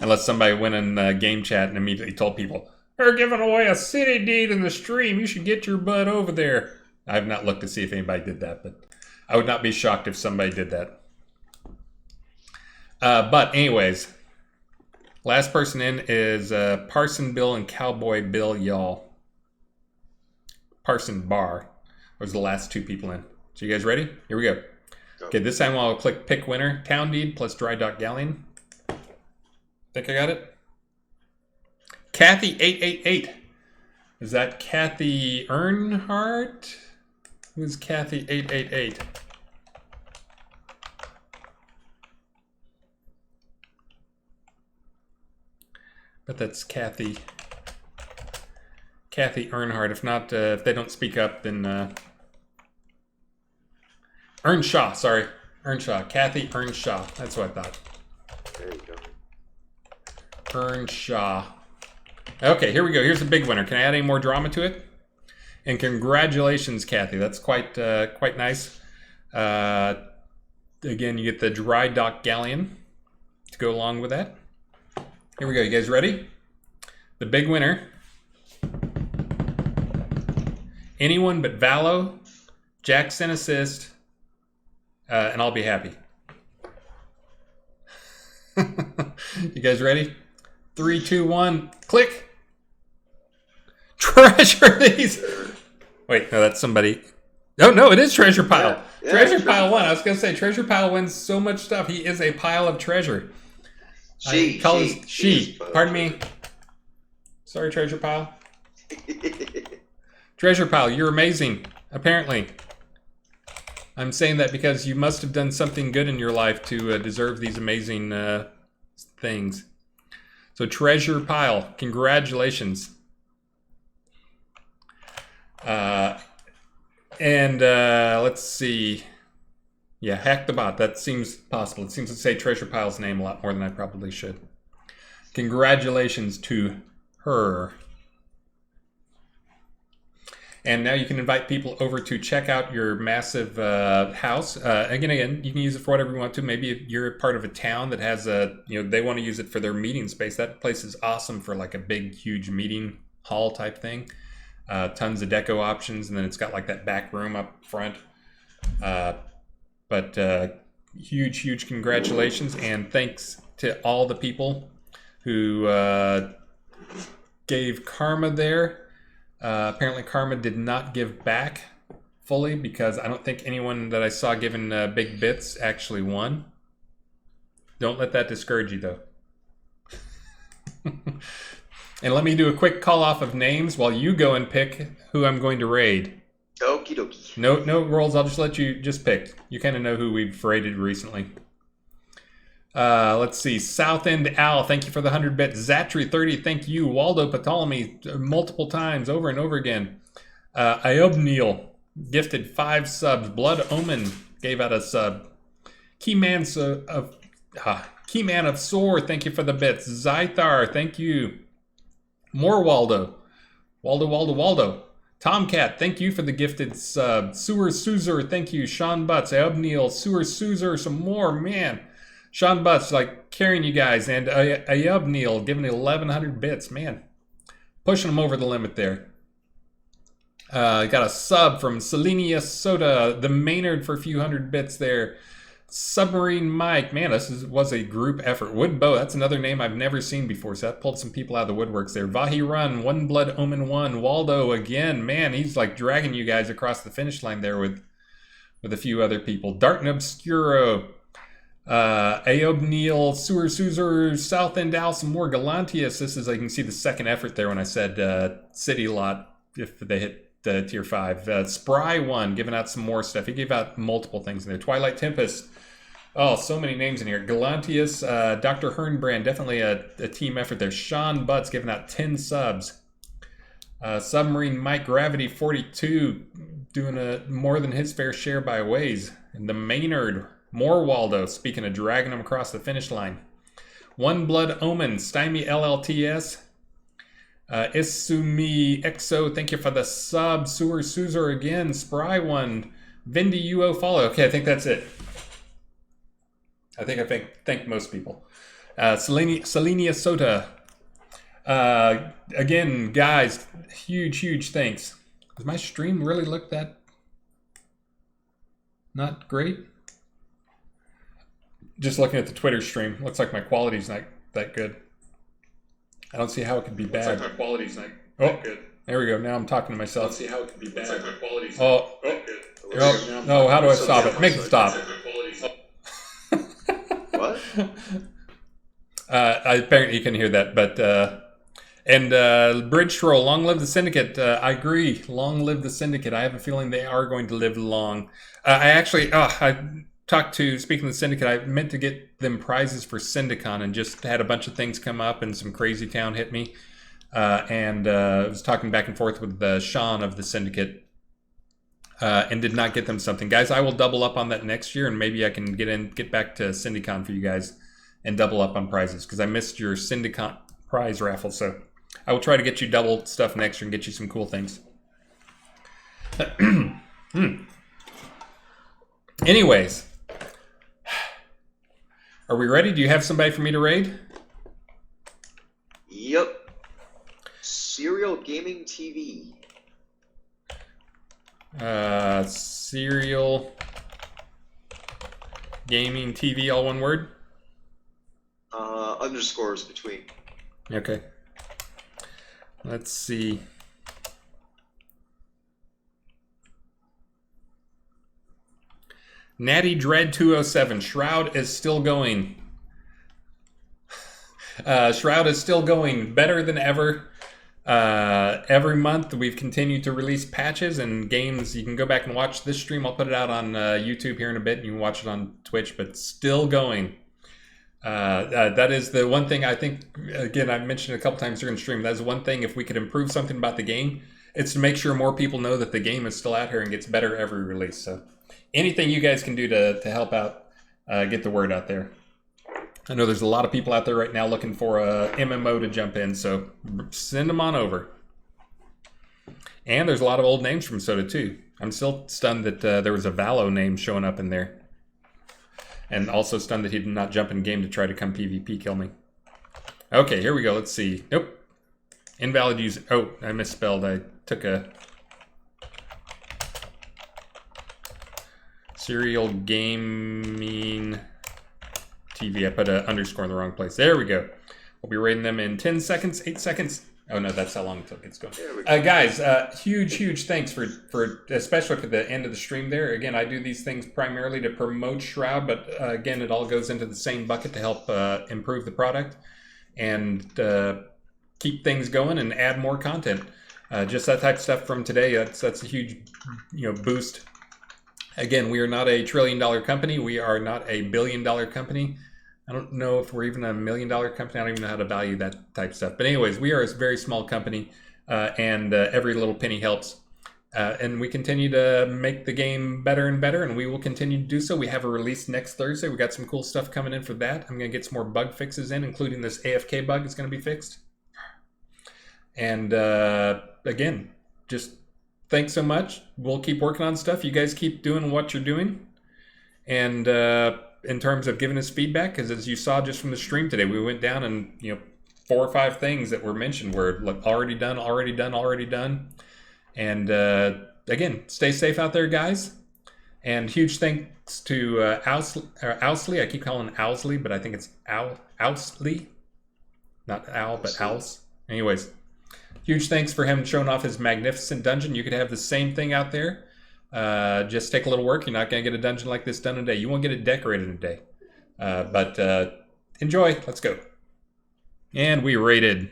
unless somebody went in game chat and immediately told people, "They're giving away a city deed in the stream. You should get your butt over there." I have not looked to see if anybody did that, but I would not be shocked if somebody did that. But anyways, last person in is Parson Bill and Cowboy Bill Y'all. Parson Bar was the last two people in. So you guys ready? Here we go. Okay, this time I'll click pick winner. Town Deed plus Dry Dock Galleon. Think I got it? Kathy 888. Is that Kathy Earnhardt? Who's Kathy 888? But that's Kathy Earnhardt. If not, if they don't speak up, then Earnshaw. Sorry, Earnshaw. Kathy Earnshaw. That's what I thought. There you go. Earnshaw. Okay, here we go. Here's the big winner. Can I add any more drama to it? And congratulations, Kathy. That's quite nice. Again, you get the Dry Dock Galleon to go along with that. Here we go. You guys ready? The big winner. Anyone but Valo, Jackson assist, and I'll be happy. You guys ready? 3, 2, 1, click. Treasure these. Wait, no, that's somebody. Oh, no, it is Treasure Pile. Yeah, Treasure Pile won. I was going to say, Treasure Pile wins so much stuff. He is a pile of treasure. She. Pardon me. Sorry, Treasure Pile. Treasure Pile, you're amazing, apparently. I'm saying that because you must have done something good in your life to deserve these amazing things. So Treasure Pile, congratulations. Let's see. Yeah, hack the bot. That seems possible. It seems to say Treasure Pile's name a lot more than I probably should. Congratulations to her. And now you can invite people over to check out your massive house. Again, you can use it for whatever you want to. Maybe if you're part of a town that has they want to use it for their meeting space. That place is awesome for like a big, huge meeting hall type thing. Tons of deco options, and then it's got like that back room up front. But huge congratulations, and thanks to all the people who gave karma there. Apparently karma did not give back fully, because I don't think anyone that I saw giving big bits actually won. Don't let that discourage you, though. And let me do a quick call off of names while you go and pick who I'm going to raid. Okie dokie. No rolls, I'll just let you just pick. You kind of know who we've raided recently. Let's see. South End Al, thank you for the 100 bits. Zatri 30, thank you. Waldo Ptolemy, multiple times, over and over again. Iobneal gifted 5 subs. Blood Omen gave out a sub. Keyman of Soar, thank you for the bits. Zythar, thank you. More Waldo. Waldo. Tomcat, thank you for the gifted sub. Sewer Suzer, thank you. Sean Butts, Iobneal, Sewer Suzer, some more, man. Sean Butts, like, carrying you guys. And Iobneal giving 1,100 bits, man. Pushing them over the limit there. Got a sub from Selenia Soda, the Maynard for a few hundred bits there. Submarine Mike, man, was a group effort. Woodbow, that's another name I've never seen before, so that pulled some people out of the woodworks there. Vahi Run, One Blood Omen 1, Waldo again, man, he's like dragging you guys across the finish line there with a few other people. Darton Obscuro, Iobneal, Sewer Suzer, South End Al, some more Galantius. This is, I can see the second effort there when I said City Lot, if they hit tier 5. Spry 1, giving out some more stuff. He gave out multiple things in there. Twilight Tempest. Oh, so many names in here. Galantius, Dr. Hernbrand, definitely a team effort there. Sean Butts giving out 10 subs. Submarine Mike Gravity 42 doing more than his fair share by ways. And the Maynard, more Waldo, speaking of dragging him across the finish line. One Blood Omen, Stymie LLTS. Isumi Exo, thank you for the sub. Sewer Suzer again. Spry 1. Vindy UO follow. Okay, I think that's it. I thanked most people. Selenia Sota. Again, guys, huge thanks. Does my stream really look that not great? Just looking at the Twitter stream, looks like my quality's not that good. I don't see how it could be bad. Looks like my quality's not that good. There we go. Now I'm talking to myself. I don't see how it could be bad. Looks like my quality's not good. No, how do I stop it? Make it stop. What? Apparently you can hear that, but Bridge Troll, long live the Syndicate. I agree, long live the Syndicate. I have a feeling they are going to live long. I talked to, speaking of the Syndicate, I meant to get them prizes for Syndicon and just had a bunch of things come up and some crazy town hit me. I was talking back and forth with Sean of the Syndicate and did not get them something. Guys, I will double up on that next year, and maybe I can get back to Syndicon for you guys and double up on prizes, because I missed your Syndicon prize raffle. So I will try to get you double stuff next year and get you some cool things. Anyways, are we ready? Do you have somebody for me to raid? Yep. Serial Gaming TV. Serial Gaming TV, all one word? Underscores between. Okay. Let's see. Natty Dread 207. Shroud is still going. Shroud is still going. Better than ever. Every month we've continued to release patches and games. You can go back and watch this stream. I'll put it out on YouTube here in a bit. You can watch it on Twitch, but still going. That is the one thing I think, again, I've mentioned a couple times during the stream. That is one thing, if we could improve something about the game, it's to make sure more people know that the game is still out here and gets better every release. So anything you guys can do to help out, get the word out there. I know there's a lot of people out there right now looking for a MMO to jump in, so send them on over. And there's a lot of old names from Soda too. I'm still stunned that there was a Valo name showing up in there. And also stunned that he did not jump in game to try to come PvP kill me. Okay, here we go. Let's see. Nope. Invalid user. Oh, I misspelled. I took a serial gaming TV. I put an underscore in the wrong place. There we go. We'll be rating them in 10 seconds, 8 seconds. Oh no, that's how long until it gets going. There we go. Guys, huge thanks for especially for the end of the stream there. Again, I do these things primarily to promote Shroud, but again, it all goes into the same bucket to help improve the product and keep things going and add more content. Just that type of stuff from today. That's a huge, boost. Again, we are not a $1 trillion company. We are not a $1 billion company. I don't know if we're even a $1 million company. I don't even know how to value that type of stuff. But anyways, we are a very small company, and every little penny helps. And we continue to make the game better and better, and we will continue to do so. We have a release next Thursday. We got some cool stuff coming in for that. I'm going to get some more bug fixes in, including this AFK bug is going to be fixed. And again, just thanks so much. We'll keep working on stuff. You guys keep doing what you're doing. And in terms of giving us feedback, because as you saw just from the stream today, we went down and 4 or 5 things that were mentioned were like already done. And again, stay safe out there, guys. And huge thanks to Owsley. I keep calling him Owsley, but I think it's Owsley, not Owl, but Owls. Anyways, huge thanks for him showing off his magnificent dungeon. You could have the same thing out there. Just take a little work. You're not going to get a dungeon like this done in a day. You won't get it decorated in a day. But enjoy. Let's go. And we rated